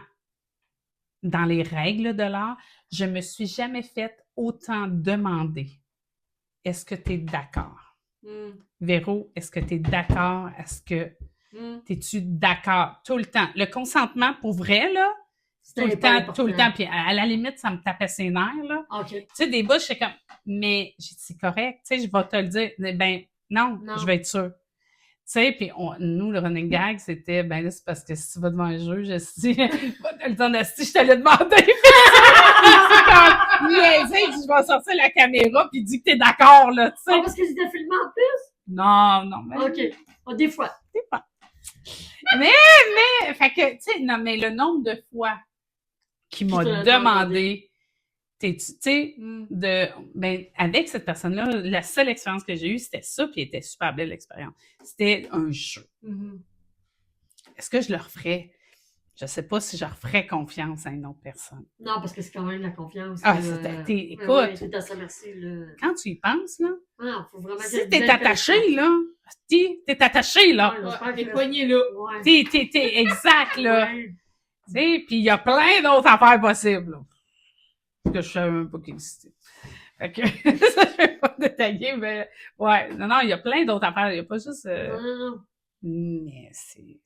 E: dans les règles de l'art, je me suis jamais fait autant demander. Est-ce que tu es d'accord? Véro, est-ce que tu es d'accord? Est-ce que t'es-tu d'accord? Tout le temps. Le consentement, pour vrai, là, tout le temps. Puis à la limite, ça me tapait ses nerfs, là.
D: OK.
E: Tu sais, des bouts, je suis comme, mais j'ai dit, c'est correct, tu sais, je vais te le dire. Ben, non,
D: Non.
E: je vais être sûre. Tu sais, puis nous, le running gag, c'était, ben là, c'est parce que si tu vas devant un juge, si pas te le temps d'assis, je te l'ai demandé. C'est comme, niaiser, je vais sortir la caméra, puis dis que t'es d'accord, là, tu sais.
D: Ah, parce que c'était filmé en plus?
E: Non, mais...
D: OK. Ah, des fois.
E: Fait que, tu sais, non, mais le nombre de fois qu'il m'a
D: te l'a
E: demandé, tu sais, ben, avec cette personne-là, la seule expérience que j'ai eue, c'était ça, puis elle était super belle, l'expérience. C'était un jeu. Est-ce que je le referais? Je sais pas si je referais confiance à une autre personne.
D: Non, parce que c'est quand même de la confiance.
E: Ah,
D: là.
E: écoute,
D: Ouais, c'est à sa merci, là.
E: quand tu y penses, là,
D: Ah, faut vraiment qu'il y ait
E: si
D: une
E: t'es
D: belle
E: attaché,
D: connexion.
E: là, t'es attaché, là.
D: Ouais, j'espère
C: T'es
D: que-
C: poigné là.
D: Ouais.
E: T'es exact, là.
D: Ouais.
E: Tu sais, puis il y a plein d'autres affaires possibles, là. Que je savais même pas qu'ils existaient. Fait que, ça, je vais pas détailler, mais ouais. Non, il y a plein d'autres affaires. Il y a pas juste...
D: Non.
E: Mais tu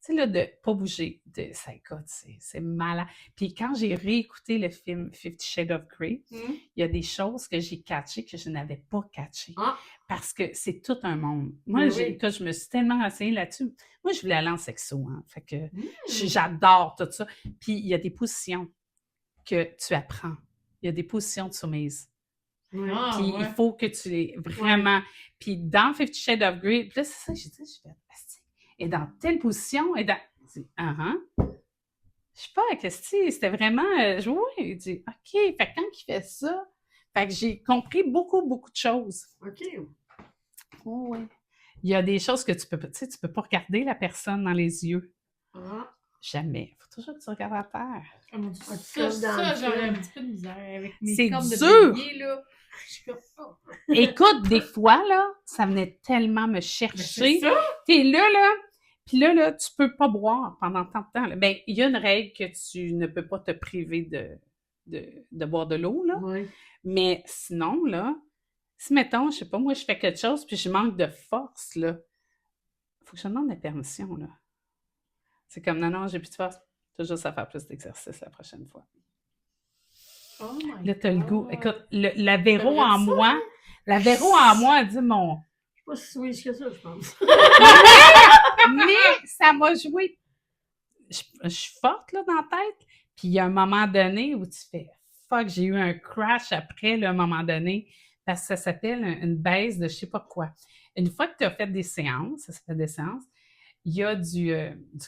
E: sais, là, de pas bouger, ça écoute, c'est malade. Puis quand j'ai réécouté le film 50 Shades of Grey, il y a des choses que j'ai catchées que je n'avais pas catchées.
D: Ah.
E: Parce que c'est tout un monde. Moi,
D: Oui.
E: quand je me suis tellement renseignée là-dessus, moi, je voulais aller en sexo, hein. Fait que j'adore tout ça. Puis il y a des positions que tu apprends. Il y a des positions de soumise.
D: Ouais.
C: Ah,
E: Puis
C: ouais.
E: il faut que tu les... Vraiment... Puis dans 50 Shades of Grey, puis là, c'est ça que j'ai dit, je fais... Et dans telle position, et dans... Je dis, Je sais pas, qu'est-ce c'était vraiment... oui, il dit, OK, fait que quand il fait ça, fait que j'ai compris beaucoup de choses.
D: OK.
E: Oh, oui. Il y a des choses que tu peux pas regarder la personne dans les yeux.
D: Ah.
E: Jamais. Faut toujours que tu regardes à terre.
C: Ah, mon Dieu,
D: Ah,
C: ça,
D: comme dans le
C: j'aurais
D: film.
C: un petit peu de misère avec mes
E: C'est
C: cordes de
E: dur.
C: bélier, là. Je suis comme, oh.
E: Écoute, des fois, là, ça venait tellement me
C: Mais
E: chercher.
C: c'est ça.
E: T'es là, puis là, tu peux pas boire pendant tant de temps. Là. Ben, il y a une règle que tu ne peux pas te priver de boire de l'eau, là.
D: Ouais.
E: Mais sinon, là, si, mettons, je sais pas, moi, je fais quelque chose puis je manque de force, là, faut que je demande la permission, là. C'est comme, non, j'ai plus de force. Toujours ça faire plus d'exercice la prochaine fois.
C: Oh my
E: Là, t'as le goût.
C: God.
E: Écoute, la Véro
C: T'aimerais
E: en
C: ça,
E: moi, la Véro en moi, elle dit mon...
D: Je suis pas si switch que ça, je pense.
E: Mais ça m'a joué. Je suis forte là, dans la tête. Puis il y a un moment donné où tu fais fuck, j'ai eu un crash après là, un moment donné. Parce que ça s'appelle une baisse de je sais pas quoi. Une fois que tu as fait des séances, ça s'appelle des séances, il y a du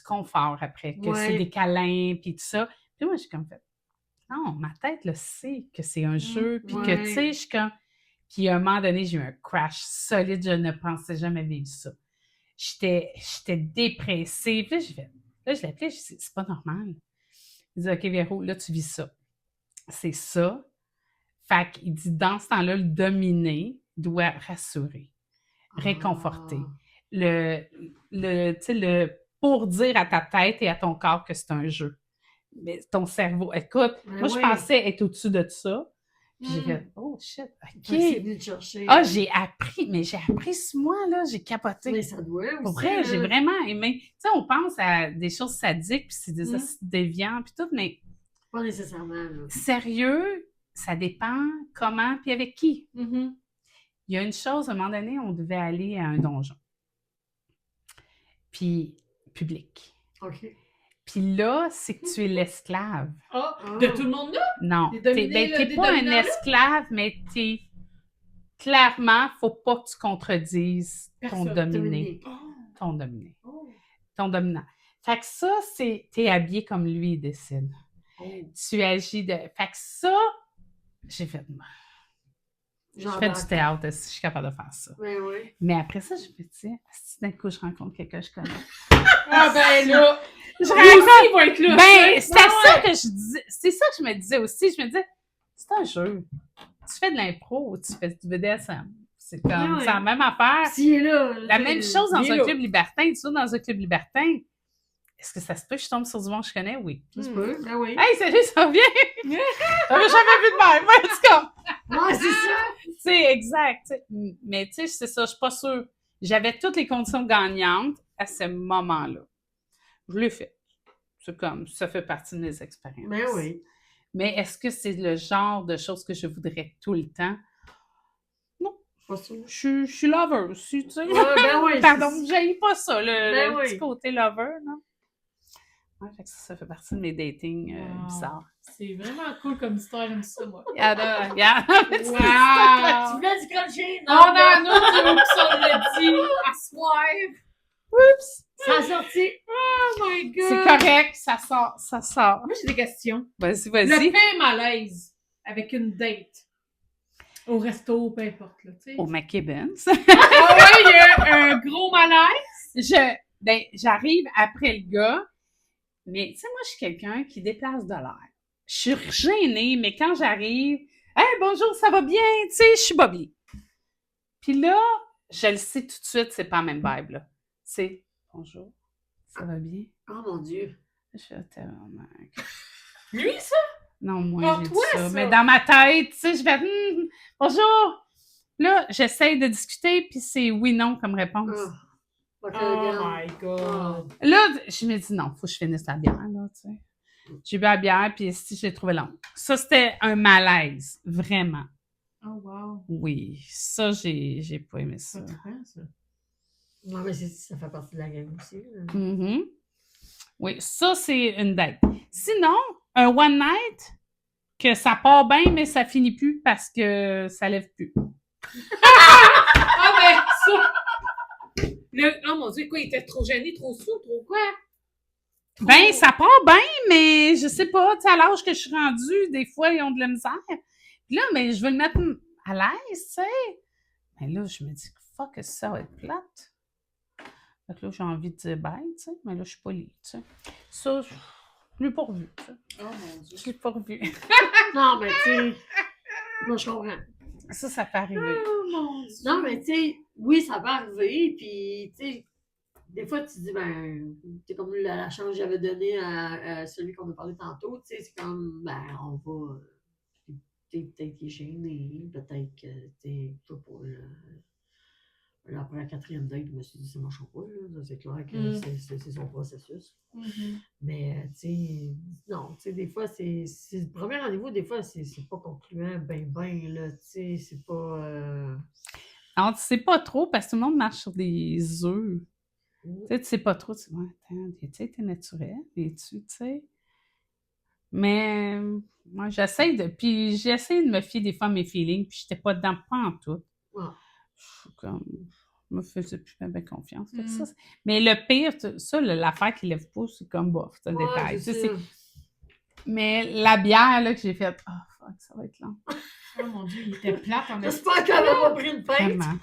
E: confort après, que c'est des câlins, puis tout ça. Puis moi, je suis comme fait, non, ma tête le sait que c'est un jeu, puis que, tu sais, je suis comme... Puis à un moment donné, j'ai eu un crash solide, je ne pensais jamais vivre ça. J'étais dépressée. Puis là, je l'appelais, je dis, c'est pas normal. Il dit, OK, Véro, là, tu vis ça. C'est ça. Fait qu'il dit, dans ce temps-là, le dominer doit rassurer, réconforter. Tu sais, pour dire à ta tête et à ton corps que c'est un jeu. Mais ton cerveau, écoute, moi, je pensais être au-dessus de ça. Puis j'ai fait, oh shit, OK.
D: C'est venu te chercher.
E: Ah, j'ai appris ce mois-là, j'ai capoté.
D: Mais ça doit aussi.
E: Pour vrai, j'ai vraiment aimé. Tu sais, on pense à des choses sadiques, puis c'est des déviants, puis tout, mais
D: Pas nécessairement, là.
E: sérieux, ça dépend comment, puis avec qui.
C: Mm-hmm.
E: Il y a une chose, à un moment donné, on devait aller à un donjon. Puis, public.
D: OK.
E: Puis là, c'est que tu es l'esclave.
C: Ah, de tout le monde là?
E: Non,
C: Des dominés, là,
E: t'es
C: des
E: pas un
C: dominants, là?
E: esclave, mais t'es... Clairement, faut pas que tu contredises ton
C: Personne.
E: dominé.
C: Oh.
E: Ton dominé.
C: Oh.
E: Ton dominant. Fait que ça, c'est... T'es habillé comme lui, il décide.
D: Oh.
E: Tu agis de... Fait que ça, j'ai fait... Je fais du théâtre, si je suis capable de faire ça.
D: Oui, oui.
E: Mais après ça, je me dis, si d'un coup, je rencontre quelqu'un que je connais.
C: Ah ben là!
E: Je
C: Lui aussi, il va être là!
E: Ben,
C: tu sais.
E: c'était ça que je disais. C'est ça que je me disais aussi. Je me disais, C'est un jeu. Tu fais de l'impro ou tu fais du BDSM. C'est comme,
D: Ah ouais.
E: c'est la même affaire.
D: Si est là.
E: La même chose dans
D: il est
E: un
D: là.
E: club libertin. Tu vas dans un club libertin. Est-ce que ça se peut que je tombe sur du monde que je connais? Oui.
D: Ça se peut, ben oui.
E: Hey, salut, ça va bien? J'avais jamais vu de même. Ouais, c'est comme...
D: Ouais, c'est ça.
E: Tu sais, exact. Tu sais. Mais tu sais, c'est ça, je suis pas sûre. J'avais toutes les conditions gagnantes à ce moment-là. Je l'ai fait. C'est comme, ça fait partie de mes expériences.
D: Ben oui.
E: Mais est-ce que c'est le genre de choses que je voudrais tout le temps? Non.
D: Pas sûr.
E: Je suis lover aussi, tu sais.
D: Ouais, ben oui.
E: Pardon, j'haïs pas ça,
D: Ben
E: le
D: oui.
E: petit côté lover, non? Ouais, fait que ça fait partie de mes datings
C: Wow.
E: bizarres.
C: C'est vraiment cool comme histoire, j'aime ça, moi.
E: Regarde.
D: Tu
C: Wow!
D: voulais du crochet?
C: On en a un oups, on l'a dit à soir.
E: Oups!
D: Ça a sorti.
C: Oh my god!
E: C'est correct, ça sort.
C: Moi, j'ai des questions.
E: Vas-y,
C: Le
E: vas-y.
C: pire malaise avec une date. Au resto, peu importe, là, tu sais.
E: Au McKibbins.
C: Ah ouais, il y a un gros malaise.
E: J'arrive après le gars, mais tu sais, moi, je suis quelqu'un qui déplace de l'air. Je suis gênée, mais quand j'arrive, « Hey, bonjour, ça va bien? » Tu sais, je suis boblée. Puis là, je le sais tout de suite, c'est pas la même vibe, là. C'est « Bonjour, ça va bien?
D: Oh mon Dieu. »
E: Je tellement...
C: Lui, ça?
E: Non, moi,
C: Oh,
E: j'ai dit
C: toi,
E: ça.
C: ça.
E: Mais dans ma tête, tu sais, je vais bonjour! Là, j'essaye de discuter, puis c'est oui-non comme réponse.
D: Oh. Ok,
C: Oh
D: regarde.
C: my god.
E: Là, je me dis non, faut que je finisse la bière, là, tu sais. J'ai bu la bière, puis si je l'ai trouvé longue. Ça, c'était un malaise, vraiment.
C: Oh wow.
E: Oui, ça, j'ai pas aimé ça.
C: Ça te prend, ça.
D: Non, mais ça fait partie de la game aussi. Là.
E: Mhm. Oui, ça, c'est une date. Sinon, un one night, que ça part bien, mais ça finit plus parce que ça lève plus.
C: Ah ben, ça! Oh mon Dieu, quoi, il était trop gêné, trop sourd, trop quoi?
E: Ben, ça part bien, mais je sais pas, tu sais, à l'âge que je suis rendue, des fois, ils ont de la misère. Puis là, ben, je veux le mettre à l'aise, tu sais. Mais là, je me dis, fuck, que ça va être plate. Fait que là, j'ai envie de dire bye, tu sais, mais là, je suis pas liée, tu sais. Ça, je l'ai pas revu, tu sais.
C: Oh mon Dieu.
E: Je l'ai pas revu.
D: Non, mais tu sais, moi je comprends.
E: Ça peut arriver.
C: Oh mon Dieu.
D: Non, mais tu sais, oui, ça peut arriver, puis tu sais, des fois tu te dis, ben, c'est comme la chance que j'avais donnée à celui qu'on a parlé tantôt, tu sais, c'est comme, ben, on va, peut-être qu'il est gêné, peut-être que, tu sais, je sais pas, là, après la quatrième date, je me suis dit, ça marche pas, là, c'est clair que c'est son processus.
C: Mhm.
D: Mais, tu sais, non, tu sais, des fois, c'est le premier rendez-vous, des fois, c'est pas concluant, là, tu sais, c'est pas...
E: Alors, tu sais pas trop, parce que tout le monde marche sur des œufs. Tu sais pas trop, tu dis, ouais, attends, tu sais, t'es naturel, et tu sais. Mais, moi, j'essaie de me fier des fois à mes feelings, puis j'étais pas dedans, pas en tout.
D: Ah.
E: Je me faisais plus bien confiance. Fait que ça, mais le pire, ça, l'affaire qui lève pas, c'est comme bof, c'est un détail. Tu sais,
D: c'est ça.
E: mais la bière, là, que j'ai faite, oh, fuck, ça va être long.
C: Oh mon Dieu, il était plate en esti.
D: J'espère qu'elle n'a pas pris une pinte.
E: Vraiment.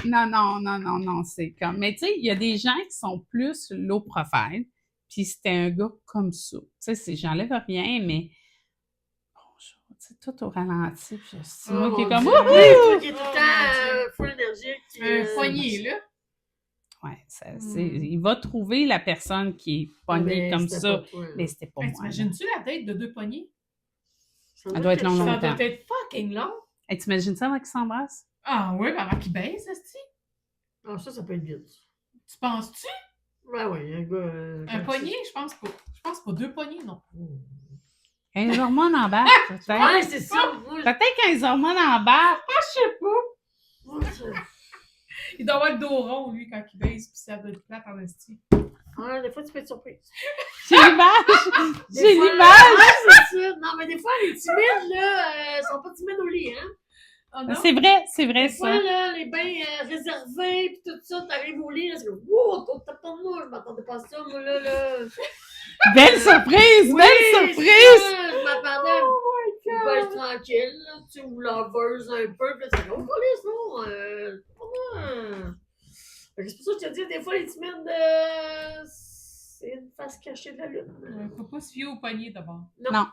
E: Non, c'est comme... Mais tu sais, il y a des gens qui sont plus low profile, puis c'était un gars comme ça. Tu sais, j'enlève rien, mais... Bonjour, tu sais, tout au ralenti, puis c'est moi qui est comme...
D: Dieu.
E: Wouhou!
D: Oui, toi qui est tout
C: Oh,
D: le temps full énergique.
C: Un poignet, là.
E: Ouais, il va trouver la personne qui est pognée comme ça, mais c'était pas
C: Hey,
E: moi.
C: t'imagines-tu la date de 2 poignées?
E: Elle doit être long,
C: Ça
E: longtemps.
C: doit être fucking long.
E: Hey, t'imagines ça avant qu'ils s'embrassent?
C: Ah oui, avant qu'il baisse, esti.
D: Ah, ça peut être vite.
C: Tu penses-tu?
D: Ouais, ouais, un gars...
C: Un poignet, je pense pas. Je pense pas 2 poignées, non.
E: Quand les hormones embarquent, peut-être.
D: Ouais, c'est ça.
E: Peut-être quand les hormones embarquent.
C: Je sais pas.
D: Moi, ça-
C: Il doit avoir le dos rond, lui, quand il baisse, pis ça doit être plate en esti.
D: Ouais, des fois, tu peux être surprise.
E: J'ai l'image!
D: Des
E: J'ai
D: fois,
E: l'image!
D: Ouais, c'est ça. Non, mais des fois, les timides, là, sont pas timides au lit, hein.
C: Oh non?
E: C'est vrai
D: Des fois,
E: ça.
D: là, les bains réservés, pis tout ça, t'arrives au lit, là, c'est comme, wow, t'as pas de moi, je m'attendais pas à ça, moi, là.
E: Belle surprise!
D: Oui,
E: belle surprise!
D: ça, je m'attendais à une baisse tranquille, là, tu sais, ou laveuse un peu, pis là, c'est comme, oh, police, non, c'est pas moi. Fait que c'est pour ça que je te dis, des fois, les timides, C'est une face cachée de la lune.
C: Faut pas se fier au poignet d'abord.
E: Non. Non.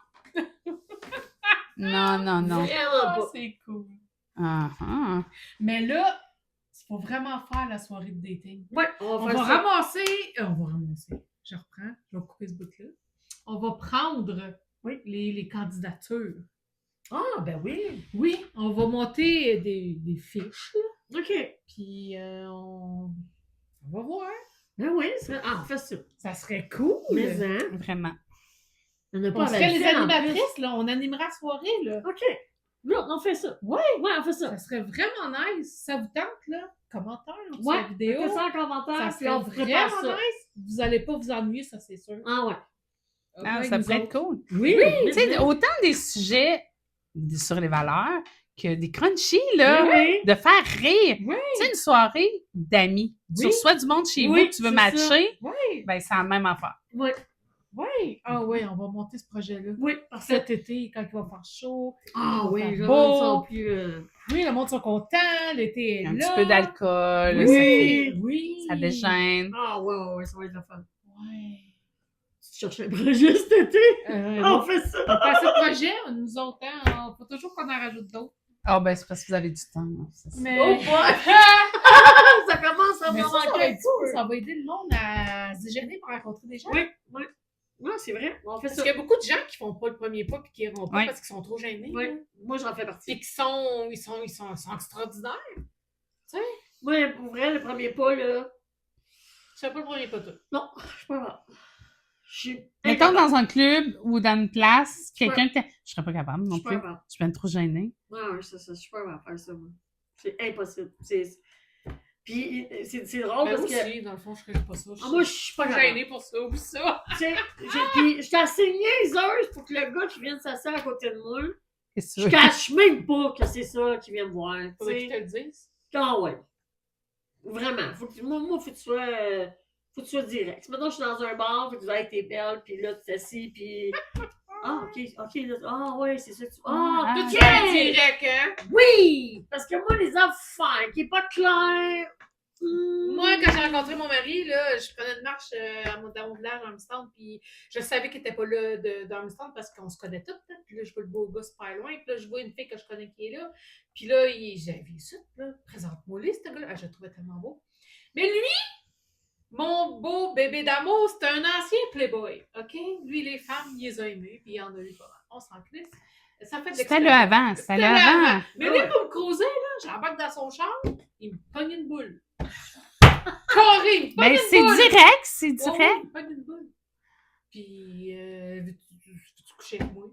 D: Vraiment
C: Ah,
D: pas.
C: c'est cool.
E: Ah.
C: Mais là, il faut vraiment faire la soirée de dating.
D: Ouais,
C: On
D: on
C: va
D: va faire ça.
C: ramasser. On va ramasser. Je reprends. Je vais couper ce bout-là. On va prendre les candidatures.
D: Ah, ben oui.
C: Oui, on va monter des fiches, là.
D: OK.
C: Puis on va voir.
D: Ben oui, on fait ça.
C: Ça serait cool.
D: Mais, hein?
E: Vraiment.
D: On n'a
C: On
D: pas
C: serait
D: avec
C: les
D: ça, en
C: animatrices, là. On animera la soirée, là.
D: plus. OK. Non, on fait ça.
C: Ouais.
D: Ouais, on fait ça.
C: Ça serait vraiment nice. Si ça vous tente, là, commentaire sur
D: Ouais,
C: la vidéo.
D: on fait ça en commentaire,
C: Ça
D: puis
C: serait
D: on prépare
C: vraiment
D: ça.
C: nice. Vous n'allez pas vous ennuyer, ça, c'est sûr.
D: Ah ouais.
E: Ah,
C: Ouais,
E: ça
C: nous
E: pourrait être
C: autres.
E: cool.
D: Oui,
E: Tu sais, autant des sujets sur les valeurs que des crunchy, là,
D: oui.
E: de faire rire.
C: Oui.
E: Tu sais, une soirée d'amis. Tu
C: Oui.
E: reçois du monde chez
D: Oui,
E: vous que tu veux
D: c'est
E: matcher,
C: Oui.
E: ben c'est la même affaire.
D: Oui.
C: Oui. Ah oui, on va monter ce projet-là.
D: Oui, parfait.
C: Cet été, quand il va faire chaud.
D: Ah oui,
C: faire
D: je
C: beau.
D: sens plus...
C: Oui, le monde sont contents, l'été est
E: Un
C: là.
E: petit peu d'alcool,
C: Oui,
E: ça, fait-
C: oui.
E: ça dégêne.
D: Ah ouais, ça va être la fun.
C: Ouais.
D: Tu cherches un projet cet été? On fait ça.
C: On fait ce projet, nous autres, hein, faut toujours qu'on en rajoute d'autres.
E: Ah ben c'est parce que vous avez du temps. Là, c'est ça.
C: Mais,
D: Oh boy! Ça commence à
C: mais
D: me
C: ça va
D: manquer un
C: être
D: petit
C: cool,
D: peu.
C: ça va aider le monde à se déjeuner pour rencontrer des gens.
D: Oui, oui. Non, c'est vrai. On fait
C: Parce
D: ça.
C: qu'il y a beaucoup de gens qui font pas le premier pas puis qui iront pas
E: Ouais.
C: parce qu'ils sont trop gênés.
D: Oui,
C: là.
D: moi j'en fais partie.
C: Puis qu'ils sont extraordinaires.
D: Moi, pour vrai, le premier pas, là,
C: Je fais pas le premier pas tout.
D: non, je suis pas capable. Je suis
E: Mettons
D: incapable.
E: dans un club ou dans une place,
D: Je
E: quelqu'un te... Je serais pas capable
D: Je
E: non
D: suis pas
E: plus.
D: capable.
E: Je suis bien trop gênée.
D: Ouais, c'est ça. Je suis pas capable de faire ça, moi. C'est impossible. Puis c'est drôle
C: Mais
D: parce
C: moi
D: que...
C: aussi, dans le fond, je ferais pas ça.
D: Ah, moi, je suis pas
C: suis
D: capable.
C: gênée pour ça ou ça.
D: Tu sais, puis j'étais assez niaiseuse pour que le gars qui vient de s'asseoir à côté de moi,
E: Qu'est-ce que
D: je
E: tu veux?
D: cache même pas que c'est ça qui vient me voir. Tu
C: Faudrait qu'ils te
D: sais.
C: le disent.
D: Ah ouais. Vraiment. Moi, faut que tu sois direct. Maintenant, je suis dans un bar, faut que tu vas être tes belle, puis là, tu t'assis, puis... Ah, ok, là, ah ouais, c'est ça que tu... Ah,
E: Ah.
C: Tout
D: ok!
C: ça direct, hein?
D: Oui! Parce que moi, les affaires qui est pas claires...
C: Moi, quand j'ai rencontré mon mari, là, je prenais une marche dans mon village à Armstrong, puis je savais qu'il était pas là d'Armstrong parce qu'on se connaît toutes. Hein. Puis là, je vois le beau gars super loin, puis là, je vois une fille que je connais qui est là. Puis là, j'avais vu ça, là, présente-moi là, ce gars-là. Ah, je le trouvais tellement beau. Mais lui, mon beau bébé d'amour, c'était un ancien playboy, OK? Lui, les femmes, il les a aimés, puis il en a eu pas mal. On s'en crisse. Ça fait de
E: C'était le
C: l'expérience.
E: avant. C'était le avant.
C: Mais
D: Ah
C: lui,
D: ouais.
C: pour me creuser, là, j'embarque dans son char, il me pogne une boule. Carré, il me pogne
E: Ben,
C: une
E: c'est
C: boule.
E: direct, c'est
C: Ouais,
E: direct.
C: ouais, il me pogne une boule. Puis, veux-tu coucher avec moi?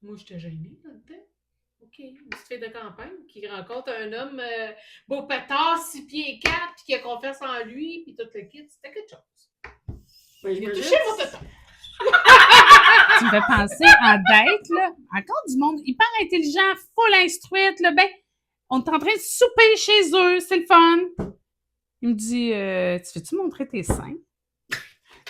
C: Moi, j'étais gênée là-dedans. OK, une petite fille de campagne qui rencontre un homme beau pétard, 6 pieds 4, puis qui a confiance en lui, puis tout le kit. C'était quelque chose.
D: Ben,
C: Il a
D: j'imagine.
C: touché mon téton.
E: Tu me fais penser en date, là. Encore du monde hyper intelligent, full instruite, là. Ben, on est en train de souper chez eux, c'est le fun. Il me dit, tu veux-tu montrer tes seins?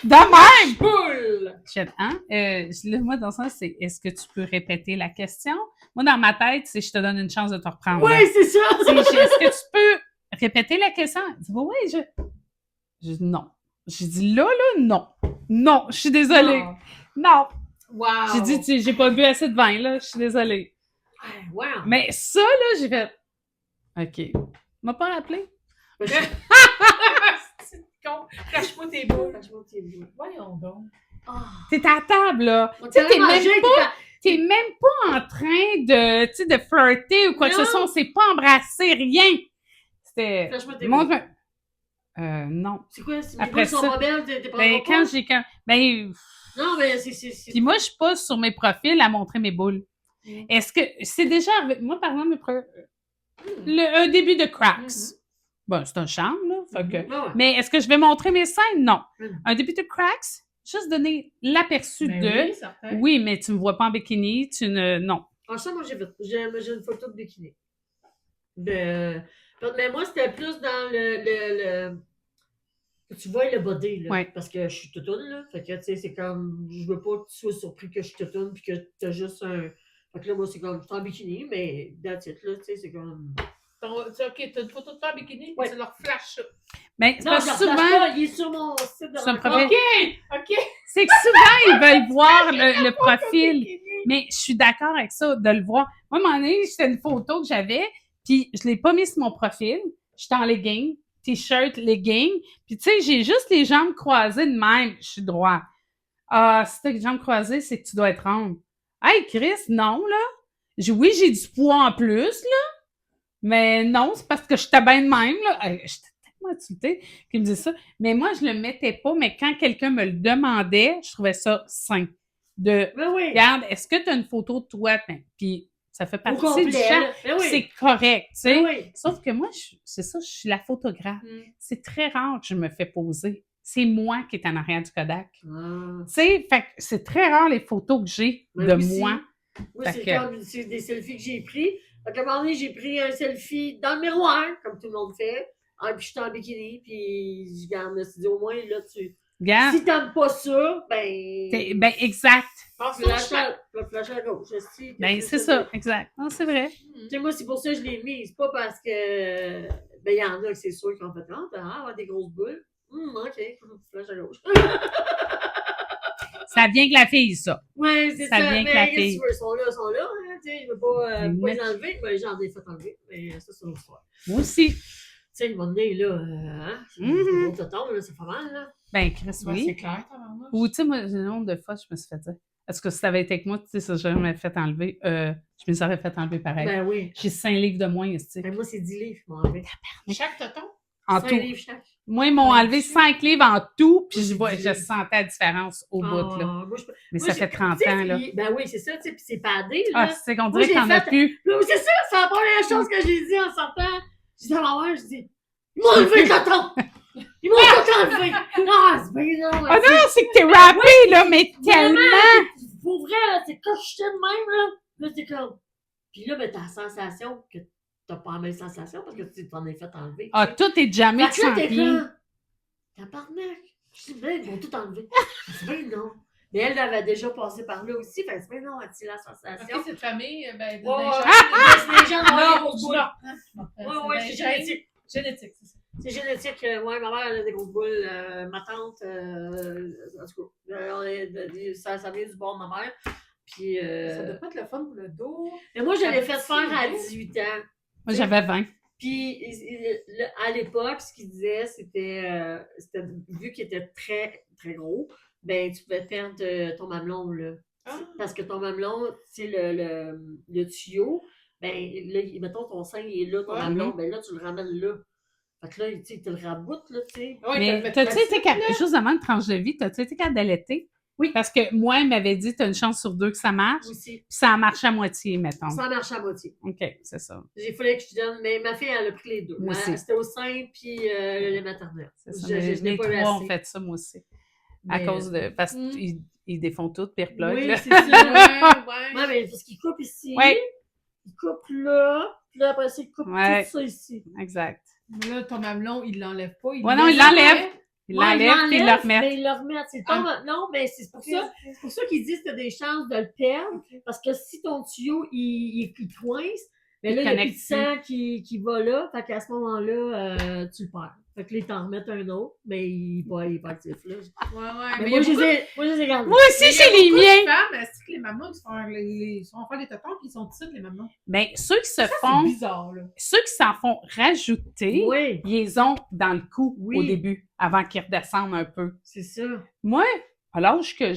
E: De même!
C: Boule!
E: Je fais, hein? Là, moi, dans ça, c'est, est-ce que tu peux répéter la question? Moi, dans ma tête, c'est, je te donne une chance de te reprendre.
D: Oui,
E: là.
D: c'est ça!
E: Est-ce que tu peux répéter la question? Il dit, oui, je dis, non. J'ai dit, là, non. Non, je suis désolée. Non.
C: Wow!
E: J'ai dit, j'ai pas bu assez de vin, là. Je suis désolée.
D: Ah, wow!
E: Mais ça, là, j'ai fait, OK. M'a pas rappelé?
C: C'est con. Cache-moi tes boules.
D: Franchement, t'es bien.
C: Voyons donc.
D: Ah.
E: T'es à table, là.
D: On
E: Tu sais,
D: t'a
E: t'es
D: mangé,
E: même pas, t'es même pas en train de, tu sais, de flirter ou quoi que ce
D: Non.
E: soit. On s'est pas embrassé, rien. C'était,
D: Franchement, t'es
E: montre
D: bien.
E: non.
D: C'est quoi? Si mes
E: Après
D: boules sont
E: ça,
D: pas belles, t'es pas
E: Ben, quand j'ai, ben,
D: Non, mais c'est...
E: puis moi, je pose sur mes profils à montrer mes boules.
D: Mm.
E: Est-ce que, c'est déjà arrivé, moi, par exemple, un début de cracks.
D: Mhm.
E: Bon, c'est un charme, là. Fait que,
D: Ah ouais.
E: mais est-ce que je vais montrer mes seins? Non.
D: Mhm.
E: Un début de cracks, juste donner l'aperçu
C: Ben
E: de.
C: oui, certain.
E: Oui, mais tu me vois pas en bikini, tu ne. Non.
D: Ah, ça, moi, j'ai une photo de bikini. Mais moi, c'était plus dans le... Tu vois le body, là.
E: Ouais.
D: Parce que je suis toutoune, là. Fait que, tu sais, c'est comme... Je veux pas que tu sois surpris que je suis toutoune puis que t'as juste un... Fait que là, moi, c'est comme... Je suis en bikini, mais that's it, là. Tu sais, c'est comme...
C: OK, t'as une photo de toi en bikini,
D: Ouais.
C: tu leur flashes ça.
E: Mais c'est
D: Non,
E: parce
D: je
E: que
D: le flash
E: souvent,
D: pas, il est sur mon site de
E: Sur un
D: rencontre.
E: profil.
C: OK!
E: c'est que souvent, ils veulent voir le profil. Mais je suis d'accord avec ça, de le voir. Moi, à un moment donné, c'était une photo que j'avais, puis je l'ai pas mis sur mon profil. J'étais en legging, t-shirt, legging. Puis tu sais, j'ai juste les jambes croisées de même. Je suis droit. Ah, si t'as les jambes croisées, c'est que tu dois être ronde. Hey, Chris, non, là. Oui, j'ai du poids en plus, là. Mais non, c'est parce que j'étais bien de même, là. Hey, j'étais tellement insultée qu'il me disait ça. Mais moi, je le mettais pas, mais quand quelqu'un me le demandait, je trouvais ça sain.
D: Ben oui.
E: Regarde, est-ce que tu as une photo de toi? Ben, puis ça fait
D: Au
E: partie
D: complet,
E: du champ.
D: là. Ben oui.
E: C'est correct, tu sais.
D: Ben oui.
E: Sauf que moi, c'est ça, je suis la photographe.
C: Mm.
E: C'est très rare que je me fais poser. C'est moi qui est en arrière du Kodak.
D: Ah.
E: Tu sais, fait que c'est très rare les photos que j'ai
D: Ben
E: de
D: oui, si.
E: moi.
D: Moi,
E: Fait
D: c'est
E: que-
D: comme c'est des selfies que j'ai pris. Fait qu'à un moment donné, j'ai pris un selfie dans le miroir, comme tout le monde fait. Ah, puis j'étais en bikini, puis je me suis dit, au moins, là,
E: Regarde,
D: si t'aimes pas ça, ben.
E: ben exact.
C: Passe
D: Flash à gauche.
E: Ben c'est ça, exact. Non, c'est vrai.
D: Tu sais, moi, c'est pour ça que je l'ai mis. C'est pas parce que. Ben, il y en a que c'est sûr qui ont fait avoir des grosses boules. OK, flash à gauche.
E: Ça vient que la fille, ça.
D: Ouais, c'est
E: Ça
D: ça.
E: vient
D: Mais
E: que la
D: qu'est-ce que
E: fille.
D: tu veux? Ils sont là. Hein, tu sais, je veux pas
E: Mais-
D: les enlever. Ben, j'en ai fait enlever. Mais ça, c'est une autre histoire.
E: Moi aussi.
D: Tu sais, ils m'ont donné, là, hein?
E: Mhm.
D: C'est gros toton, là, ça fait mal, là.
E: Ben, Chris,
C: Ouais, c'est
E: oui.
C: clair, tabarnak.
E: Ou, tu sais, moi, le nombre de fois, je me suis fait dire, est-ce que si t'avais été avec moi, tu sais, ça, je m'avais fait enlever, je me serais fait enlever pareil.
D: Ben oui.
E: J'ai 5 livres de moins, tu sais.
D: Ben, moi, c'est 10 livres, ils m'ont enlevé.
C: Chaque tonton?
E: En
D: 5
E: tout.
D: livres chaque.
E: Moi, ils m'ont
C: Ouais,
E: enlevé
C: c'est-
E: 5 livres en tout, puis
D: Moi, c'est 10
E: je
D: livres.
E: sentais la différence au bout, là.
D: Moi,
E: Mais
D: moi,
E: ça fait 30
D: tu sais,
E: ans, là.
D: Ben oui, c'est ça, tu sais, puis c'est padé, là.
E: Ah, c'est qu'on
D: Moi,
E: dirait
D: j'ai
E: qu'il n'y en a
D: fait-
E: plus.
D: Là, c'est ça, c'est la première chose que j'ai dit en sortant. J'ai dit à ma mère, je dis, ils m'ont enlevé le coton! Ils m'ont tout enlevé! Non, c'est bien non.
E: Ah non, c'est que t'es rappé, là, mais tellement!
D: Pour vrai, là, c'est quand je de même, là. Là, c'est comme. Puis là, ben, t'as la sensation que t'as pas la même sensation parce que tu t'en es fait enlever.
E: Ah, tout est jamais
D: Fait que là,
E: sans
D: t'es
E: bien.
D: comme. Tabarnak! Je dis, ben, ils vont tout enlever. Je dis, ben, non. Mais elle avait déjà passé par là aussi. Fait que c'est ben, non, as-tu la sensation?
C: OK, cette famille, ben,
D: Ouais, ouais,
C: des
D: les gens ont des
C: Non,
D: grosses
C: je
D: boules.
C: m'en
D: Ouais, c'est génétique.
C: Génétique, c'est ça.
D: C'est génétique. Ouais, ma mère, elle a des grosses boules. Ma tante, en tout cas, ça vient du bord de ma mère. Puis,
C: Ça doit pas être le fun pour le dos.
D: mais moi, je l'ai fait
C: Ça
D: faire à
C: fait
D: 18 ans.
E: Moi, j'avais 20.
D: Puis, à l'époque, ce qu'il disait, c'était vu qu'il était très, très gros, ben, tu pouvais perdre ton mamelon, là.
C: Ah.
D: Parce que ton mamelon, c'est le tuyau, ben, là, mettons, ton sein, il est là, ton
C: Ouais.
D: mamelon, ben là, tu le ramènes là. Fait que là, tu sais, il te le raboute, là, tu sais.
C: Ouais,
E: Mais
C: t'as-
E: t'as-tu été capable, juste avant de tranche de vie, t'as-tu été capable d'allaiter?
D: Oui.
E: Parce que moi, elle m'avait dit, t'as une chance sur 2 que ça marche,
D: Aussi.
E: puis ça a marché à moitié, mettons.
D: Ça marche à moitié.
E: OK, c'est ça.
D: Il fallait que je te donne, mais ma fille, elle a pris les deux.
E: Moi aussi.
D: C'était au sein, puis le lait maternel.
E: C'est ça.
D: Je
E: Mais
D: l'ai
E: les
D: pas eu
E: 3 ont
D: assez.
E: fait ça, moi aussi. À
D: Mais,
E: cause de... Parce
C: Mm.
E: qu'ils défont tout, puis ils repluguent,
D: Oui,
E: là.
D: c'est ça.
C: Ouais.
D: Ouais, mais parce qu'il coupe ici,
E: Ouais.
D: il coupe là, puis là, après ça, il coupe
E: Ouais.
D: tout ça ici.
E: Exact.
C: Mais là, ton mamelon, il l'enlève pas.
E: Ouais, non, il l'enlève. Ils
D: Ouais,
E: l'enlèvent, puis ils le remettent.
D: Mais ils le remettent. C'est
C: Ah.
D: non, mais c'est pour ça. C'est pour ça qu'ils disent que tu as des chances de le perdre. Parce que si ton tuyau, il coince, mais
E: Il
D: là, il y a plus de
E: connecte
D: sang qui va là. Fait qu'à ce moment-là, tu le perds. Fait que là, ils t'en remettent un autre, mais il est pas actif, là.
C: Ouais.
D: Mais
C: il y
D: moi,
C: a
D: je
C: beaucoup-
D: les ai gardés.
E: Moi aussi,
C: il y a
E: chez les
C: beaucoup de
E: miens!
C: femmes, est-ce que les mamans, ils se font faire des totons, puis ils sont petites, les mamans?
E: Ben, ceux qui se
C: C'est
E: font...
C: bizarre, là.
E: Ceux qui s'en font rajouter,
D: Oui,
E: ils les ont dans le cou
D: Oui.
E: au début, avant qu'ils redescendent un peu.
D: c'est ça.
E: Moi, à l'âge que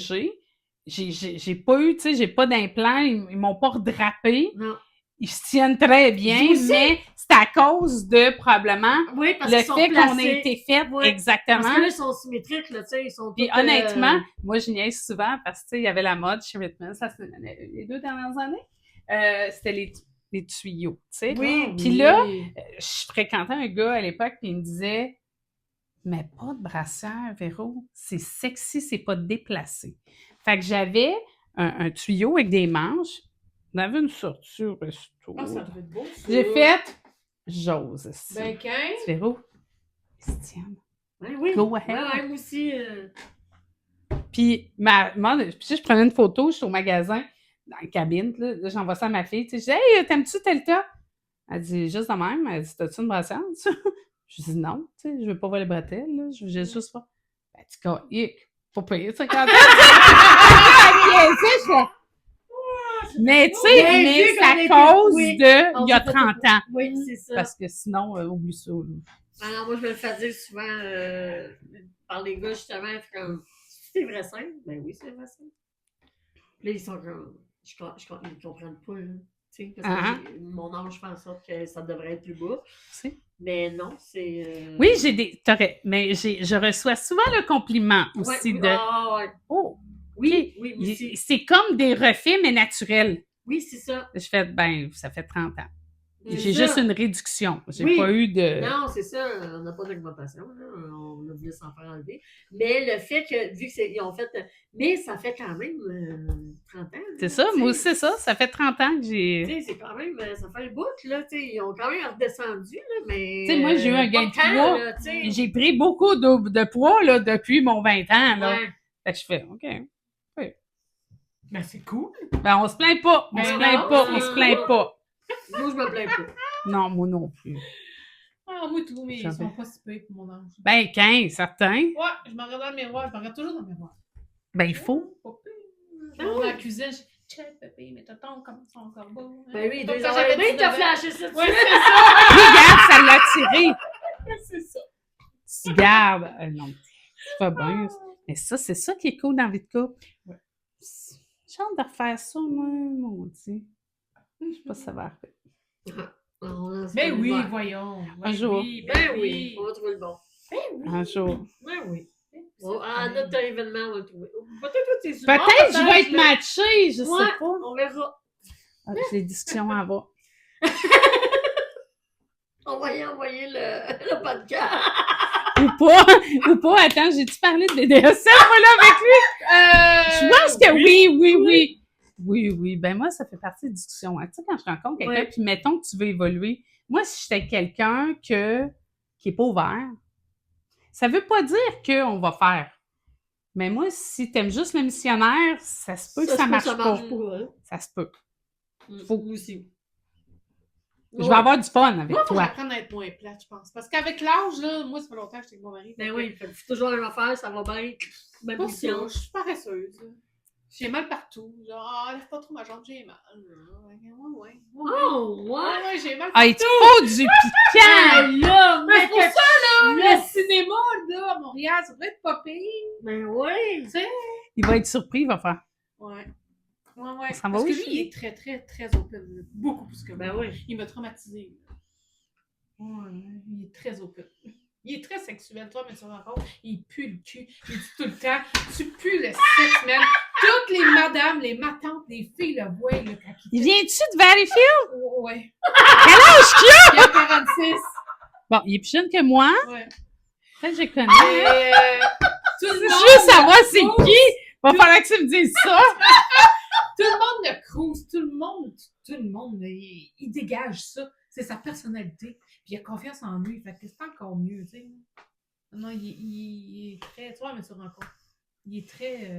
E: j'ai pas eu, tu sais, j'ai pas d'implant, ils m'ont pas redrapé.
D: Non.
E: Ils se tiennent très bien,
D: Moi aussi.
E: mais c'est à cause de, probablement,
D: Oui, parce
E: le
D: qu'ils sont
E: fait qu'on a
D: placés.
E: été fait
D: Ouais.
E: exactement.
D: Parce que là, ils sont symétriques, là, tu sais, ils sont
E: Puis
D: tous,
E: honnêtement, moi, je niaise souvent parce que, tu sais, il y avait la mode chez Ritman, ça, c'est les 2 dernières années. C'était les tuyaux, tu sais.
D: Oui.
E: Puis là, je fréquentais un gars à l'époque, puis il me disait « Mais pas de brassière, Véro. C'est sexy, c'est pas déplacé. » Fait que j'avais un tuyau avec des manches. On avait une sortie au resto.
C: Ah, ça devait être beau, ça.
E: J'ai fait « J'ose ici.
C: Ben, 15.
E: Véro, ils se tiennent.
D: Ouais, oui.
E: Go ahead.
D: Ouais, moi aussi.
E: Puis, puis je prenais une photo, je suis au magasin, dans la cabine, là j'envoie ça à ma fille. Tu sais, je dis « Hey, t'aimes-tu tel tas? » Elle dit, juste de même. Elle dit, t'as-tu une brassière? Je dis, non, tu sais, je veux pas voir les bretelles, là. Je veux juste pas. Elle dit, faut payer 50 ans. Mais tu sais, mais c'est à cause de il y a 30 ans.
D: Oui, c'est ça.
E: Parce que sinon, oublie ça. Là.
D: Alors, moi, je me le fais dire souvent par les gars, justement, comme, c'est vrai simple? Ben oui, c'est vrai simple. Là, ils sont comme, ils comprennent pas, là. Tu sais, parce que mon âge fait en sorte que ça devrait être plus bas.
E: C'est...
D: Mais non, c'est...
E: Oui, mais je reçois souvent le compliment aussi de...
D: ouais.
E: Oh!
D: Oui, oui, aussi.
E: C'est comme des refais, mais naturels.
D: Oui, c'est ça.
E: Je fais, ça fait 30 ans.
D: C'est
E: J'ai
D: ça.
E: juste une réduction. J'ai pas eu de...
D: Non, c'est ça. On n'a pas d'augmentation. Là. On a voulu s'en faire enlever. Mais le fait que, vu qu'ils ont fait... Mais ça fait quand même 30 ans.
E: C'est ça, moi aussi, c'est ça. Ça fait 30 ans que j'ai...
D: Tu sais, c'est quand même... Ça fait le bout, là. Tu sais, ils ont quand même redescendu, là, mais...
E: Tu sais, moi, j'ai eu un gain de poids.
D: Là,
E: j'ai pris beaucoup de poids, là, depuis mon 20 ans, là.
D: Ouais.
E: Fait que je fais, OK. Oui.
C: Ben, c'est cool.
E: Ben, on se plaint pas. On se plaint pas.
D: Moi, je me plains pas.
E: Non, moi non plus.
C: Ah, moi, tout, mais ils sont pas si peu pour mon âge.
E: Ben, 15, certains.
C: Ouais, je me regarde dans le miroir. Je me regarde toujours dans le miroir.
E: Ben, il faut.
C: Je vais dans la cuisine, je dis, check, bébé, mais t'attends comme ça encore beau.
D: Ben oui,
C: Comme
D: deux
C: quand
D: ans.
C: j'avais
D: Ben,
C: 19
D: t'as
C: ans.
D: flashé ça.
C: Ouais, c'est ça.
E: Regarde, ça l'a tiré.
C: C'est ça.
E: Regarde. Non, c'est pas bien. Mais ça, c'est ça qui est cool dans la vie de couple.
C: Ouais.
E: J'ai hâte de refaire ça, moi, mon Dieu. Je sais pas si ça va arriver.
C: Ben oui, voyons.
E: Un jour.
D: Ben oui, on va trouver le bon.
E: Un jour.
D: Ben oui. À notre événement, on va le trouver. Peut-être que tu es
E: Peut-être je vais être matchée, je sais pas.
D: On verra.
E: J'ai des discussions à avoir.
D: On va y envoyer le podcast.
E: Ou pas. Attends, j'ai-tu parlé de BDSM, moi, là, avec lui? Je pense que oui. Ben, moi, ça fait partie des discussions. Tu sais, quand je rencontre quelqu'un, puis mettons que tu veux évoluer, moi, si j'étais quelqu'un qui est pas ouvert, ça veut pas dire qu'on va faire. Mais moi, si t'aimes juste le missionnaire, ça se peut que ça marche pas. Ça se peut.
D: Faut aussi.
E: Je vais avoir du fun avec
C: Moi, faut
E: toi.
C: apprendre à être moins plate, je pense. Parce qu'avec l'âge, là, moi, ça fait longtemps que j'étais avec mon mari.
D: Ben oui, faut toujours la même affaire, ça va bien. Même
C: Pas ça,
D: mission.
C: je suis paresseuse. J'ai mal partout. Genre, lève pas trop ma jambe, j'ai mal. Ouais.
D: Oh, ouais.
C: Ouais, j'ai mal
E: Ah,
C: partout.
E: il te faut du piquant!
D: là,
C: Mais pour ça, là,
D: le
C: le cinéma, là, à Montréal, ça pourrait être pas pire.
D: Ben oui.
C: Tu sais?
E: Il va être surpris, il va faire.
C: Ouais.
E: Ça va
C: Parce que
E: où,
C: lui,
E: je
C: il est très, très, très open. Là. Beaucoup plus que moi.
D: Ben oui.
C: Il m'a traumatisé. Ouais, il est très open. Il est très sexuel, toi, mais tu te rends compte, il pue le cul. Il dit tout le temps, tu pues le sexe, man. Toutes les madames, les matantes, les filles le voient, là, quand
E: Il vient-tu de Valleyfield?
C: Ouais.
E: Quel âge qu'il a?
C: Il a 46.
E: Bon, il est plus jeune que moi.
C: Ouais.
E: Peut-être que je connais.
C: Et, tout le
E: Je
C: monde
E: veux savoir c'est
C: le
E: qui. Va falloir que tu me dises ça.
C: Tout le monde le cruise, tout le monde, il dégage ça. C'est sa personnalité. Puis il a confiance en lui. Fait que c'est encore mieux, tu sais. Non, il est très... Tu vois, mais tu te rends compte. Il est très...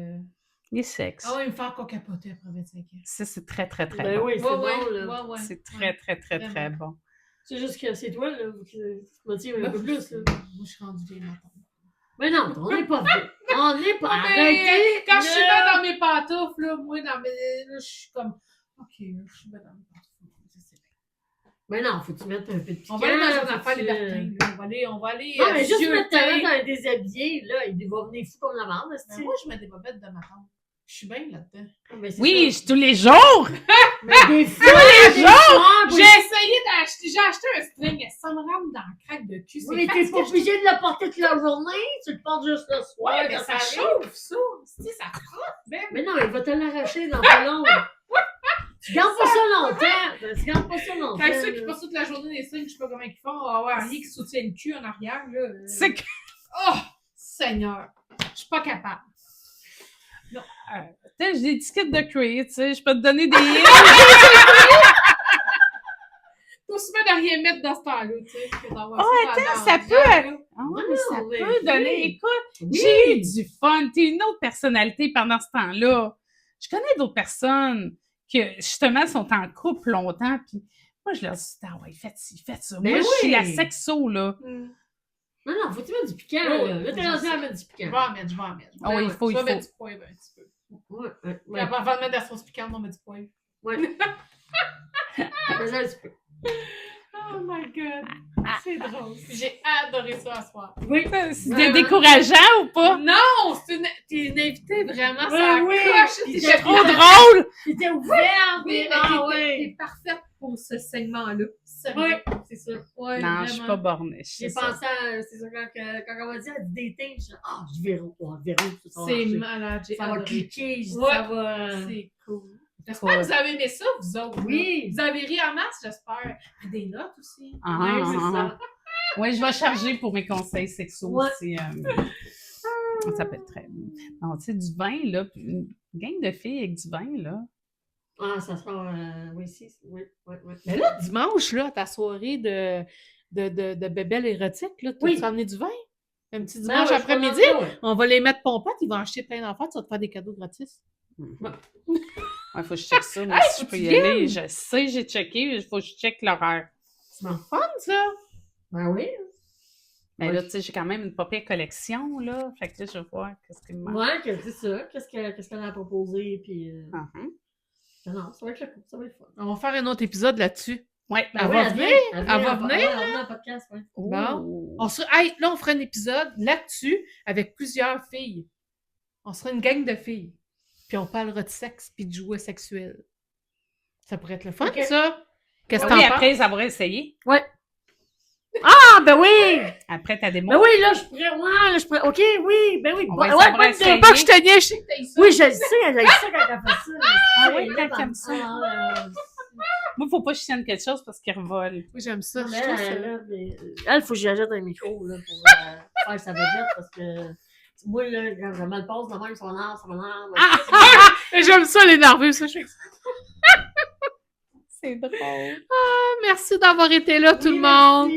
E: Il est sexe.
C: Ah ouais, il me fait encore capoter après 25 ans.
E: Ça, c'est très, très, très
D: Ben
E: bon.
D: oui, c'est bon, là.
C: Ouais.
E: C'est très, très, très,
C: Vraiment.
E: très bon.
D: C'est juste que c'est toi, là, qui motive un peu plus, là.
C: Moi, je suis rendue vieille maintenant.
D: Mais non, on n'est pas vieux. On n'est pas...
C: Ah, mais
D: Arrêtez!
C: quand je suis
D: là.
C: bien dans mes pantoufles, là, moi, là, je suis comme... OK, là, je suis bien dans mes pantoufles. C'est bien.
D: Mais non, faut que tu mettes un peu de piquant.
C: On va aller dans une
D: faut
C: affaire
D: que tu-
C: libertin. Là. On va aller...
D: Non, mais juste
C: vieux
D: mettre ta
C: teint.
D: main dans un déshabillé, là, il va venir fou comme la merde,
C: Mais
D: c'est
C: moi, je mets des bobettes de ma tante. Je suis bien là-dedans.
E: Oui, tous les jours.
D: Mais des fois,
E: les jours!
C: J'ai essayé d'acheter... J'ai acheté un string. Ça me rentre dans le crack de cul.
D: Oui, mais t'es pas obligé de le porter toute la journée, tu le portes juste le soir.
C: Ouais, mais
D: quand
C: ça
D: t'arrives.
C: chauffe, ça. Si, ça frotte, même.
D: Mais non, il va te l'arracher dans pas long. Tu gardes pas ça longtemps. Tu gardes pas ça longtemps.
C: Quand ceux qui
D: là.
C: passent toute la journée des strings, je sais pas comment ils font. On va avoir un lit qui soutient le cul en arrière, là.
E: C'est que...
C: Oh, Seigneur. Je suis pas capable.
E: J'ai des tickets de Cree, tu sais, je peux te donner des hits.
C: Faut se mettre à rien mettre dans ce temps-là, tu sais.
E: attends, ça peut- Ah ouais, mais ça
D: mais
E: peut donner...
D: oui.
E: Écoute, j'ai eu du fun. T'es une autre personnalité pendant ce temps-là. Je connais d'autres personnes qui, justement, sont en couple longtemps, puis Moi, je leur dis, ah ouais, faites ci, faites ça.
D: Mais
E: Moi, je suis
D: oui!
E: la sexo, là.
D: Non, non, faut-tu mettre du piquant,
C: Oh,
D: là. Là, t'es lancé à mettre du
C: Je
D: piquant.
C: vais en mettre, je vais en mettre.
E: Ah oui, il faut,
C: Je
E: il
C: vais
E: faut.
C: mettre du poivre un petit peu.
D: Ouais, ouais,
C: Puis
D: ouais.
C: avant de mettre de la sauce piquante, on met du poivre.
D: Ouais. Fais-en un petit peu.
C: Oh my god. C'est drôle. J'ai adoré ça à soir.
D: Oui.
E: C'était décourageant ou pas?
C: Non! T'es une invitée vraiment,
D: Ouais,
C: ça
D: oui.
C: coche.
D: T'es
C: T'es
E: Trop drôle!
D: T'étais ouverte.
C: Oui, mais
D: Ah,
C: t'es
D: ouais.
C: parfaite pour ce segment-là. Sérieux.
D: Oui.
C: C'est ça. Ouais,
E: Non,
C: vraiment.
E: je suis pas bornée.
D: J'ai pensé à, c'est ça, quand on m'a dit à du dating, je dis, je verrai, ça va
C: C'est
D: marcher.
C: malade, j'ai
D: Ça va
C: adoré.
D: cliquer, je dis,
C: Ouais.
D: ça va.
C: C'est cool. J'espère que vous avez aimé ça, vous autres.
D: Oui.
C: Là. Vous avez ri en masse, j'espère. Puis des notes aussi.
E: Ah,
D: Ouais, c'est
E: ah,
D: ça.
E: Oui, je vais charger pour mes conseils sexuels
D: Ouais.
E: aussi. Ça peut être très bien. Non, tu sais, du vin, là, puis une gang de filles avec du vin, là.
D: Ah, ça sera, oui, si, oui, oui, oui.
C: Mais là, dimanche, là, à ta soirée de bébelle érotique, là, tu
D: Oui.
C: vas amener du vin? Un petit
D: Ben
C: dimanche
D: ouais,
C: après-midi?
D: je pense que ouais.
C: On va les mettre pompotes, ils vont acheter plein d'enfants, tu vas te faire des cadeaux gratis.
E: Ouais, faut que je check ça, mais
C: Hey,
E: si
C: faut
E: je peux
C: que
E: y
C: tu
E: aller.
C: viennes.
E: Je sais, j'ai checké, il faut que je check l'horaire.
C: C'est fun, ça!
D: Ben oui.
E: Mais
D: Ouais.
E: là, tu sais, j'ai quand même une pas pire collection, là. Fait que là, je vais voir qu'est-ce qu'il me manque.
D: Ouais, c'est ça. Qu'est-ce qu'elle a proposé, puis...
E: Uh-huh.
D: Non, ça va être le coup, ça va être fun.
C: On va faire un autre épisode là-dessus.
E: Ouais.
C: Elle
D: oui,
C: va venir?
D: Elle
C: va
D: va
C: venir,
D: Elle va venir en podcast, ouais.
C: Bon. Hey, là, on fera un épisode là-dessus avec plusieurs filles. On sera une gang de filles. Puis on parlera de sexe puis de jouets sexuels. Ça pourrait être le fun,
D: Ok.
C: ça? Qu'est-ce que
E: Oui,
C: t'en penses?
E: après, ça va essayer.
D: Ah, ben oui!
E: Après ta démo.
D: Ben oui, là, je pourrais... Ouais, là, je pourrais... OK, oui, ben oui.
E: On
D: Bon,
E: va
D: ouais,
E: savoir
D: bonne
E: essayer.
D: idée.
C: Pas que je te niaise, je sais que t'as ça.
D: Oui, je le sais quand elle fait ça.
E: Ah oui,
D: là,
E: quand
D: dans-
E: elle aime ça.
D: Ah,
E: Moi, faut pas que je tienne quelque chose parce qu'il revole.
C: Oui, j'aime ça.
D: mais
C: Je trouve ça.
D: elle, faut que j'y achète un micro, là, pour faire sa vedette, parce que... Moi, là, quand je me le pose, de même, son art,
C: J'aime ça, les nerveux, ça, je fais ça.
E: C'est drôle.
C: Merci d'avoir été là, tout le monde.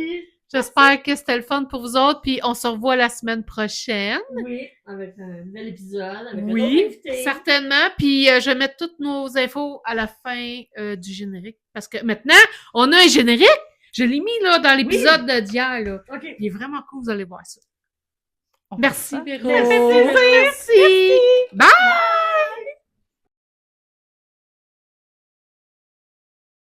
C: J'espère que c'était le fun pour vous autres, puis on se revoit la semaine prochaine.
D: Oui, avec un nouvel épisode, avec un autre
C: Oui,
D: invité.
C: certainement. Puis je vais mettre toutes nos infos à la fin du générique. Parce que maintenant, on a un générique. Je l'ai mis là dans l'épisode d'hier. Là.
D: OK.
C: Il est vraiment cool, vous allez voir ça.
E: On
C: Merci,
E: fait ça.
C: Véro.
D: Merci.
C: Merci. Bye!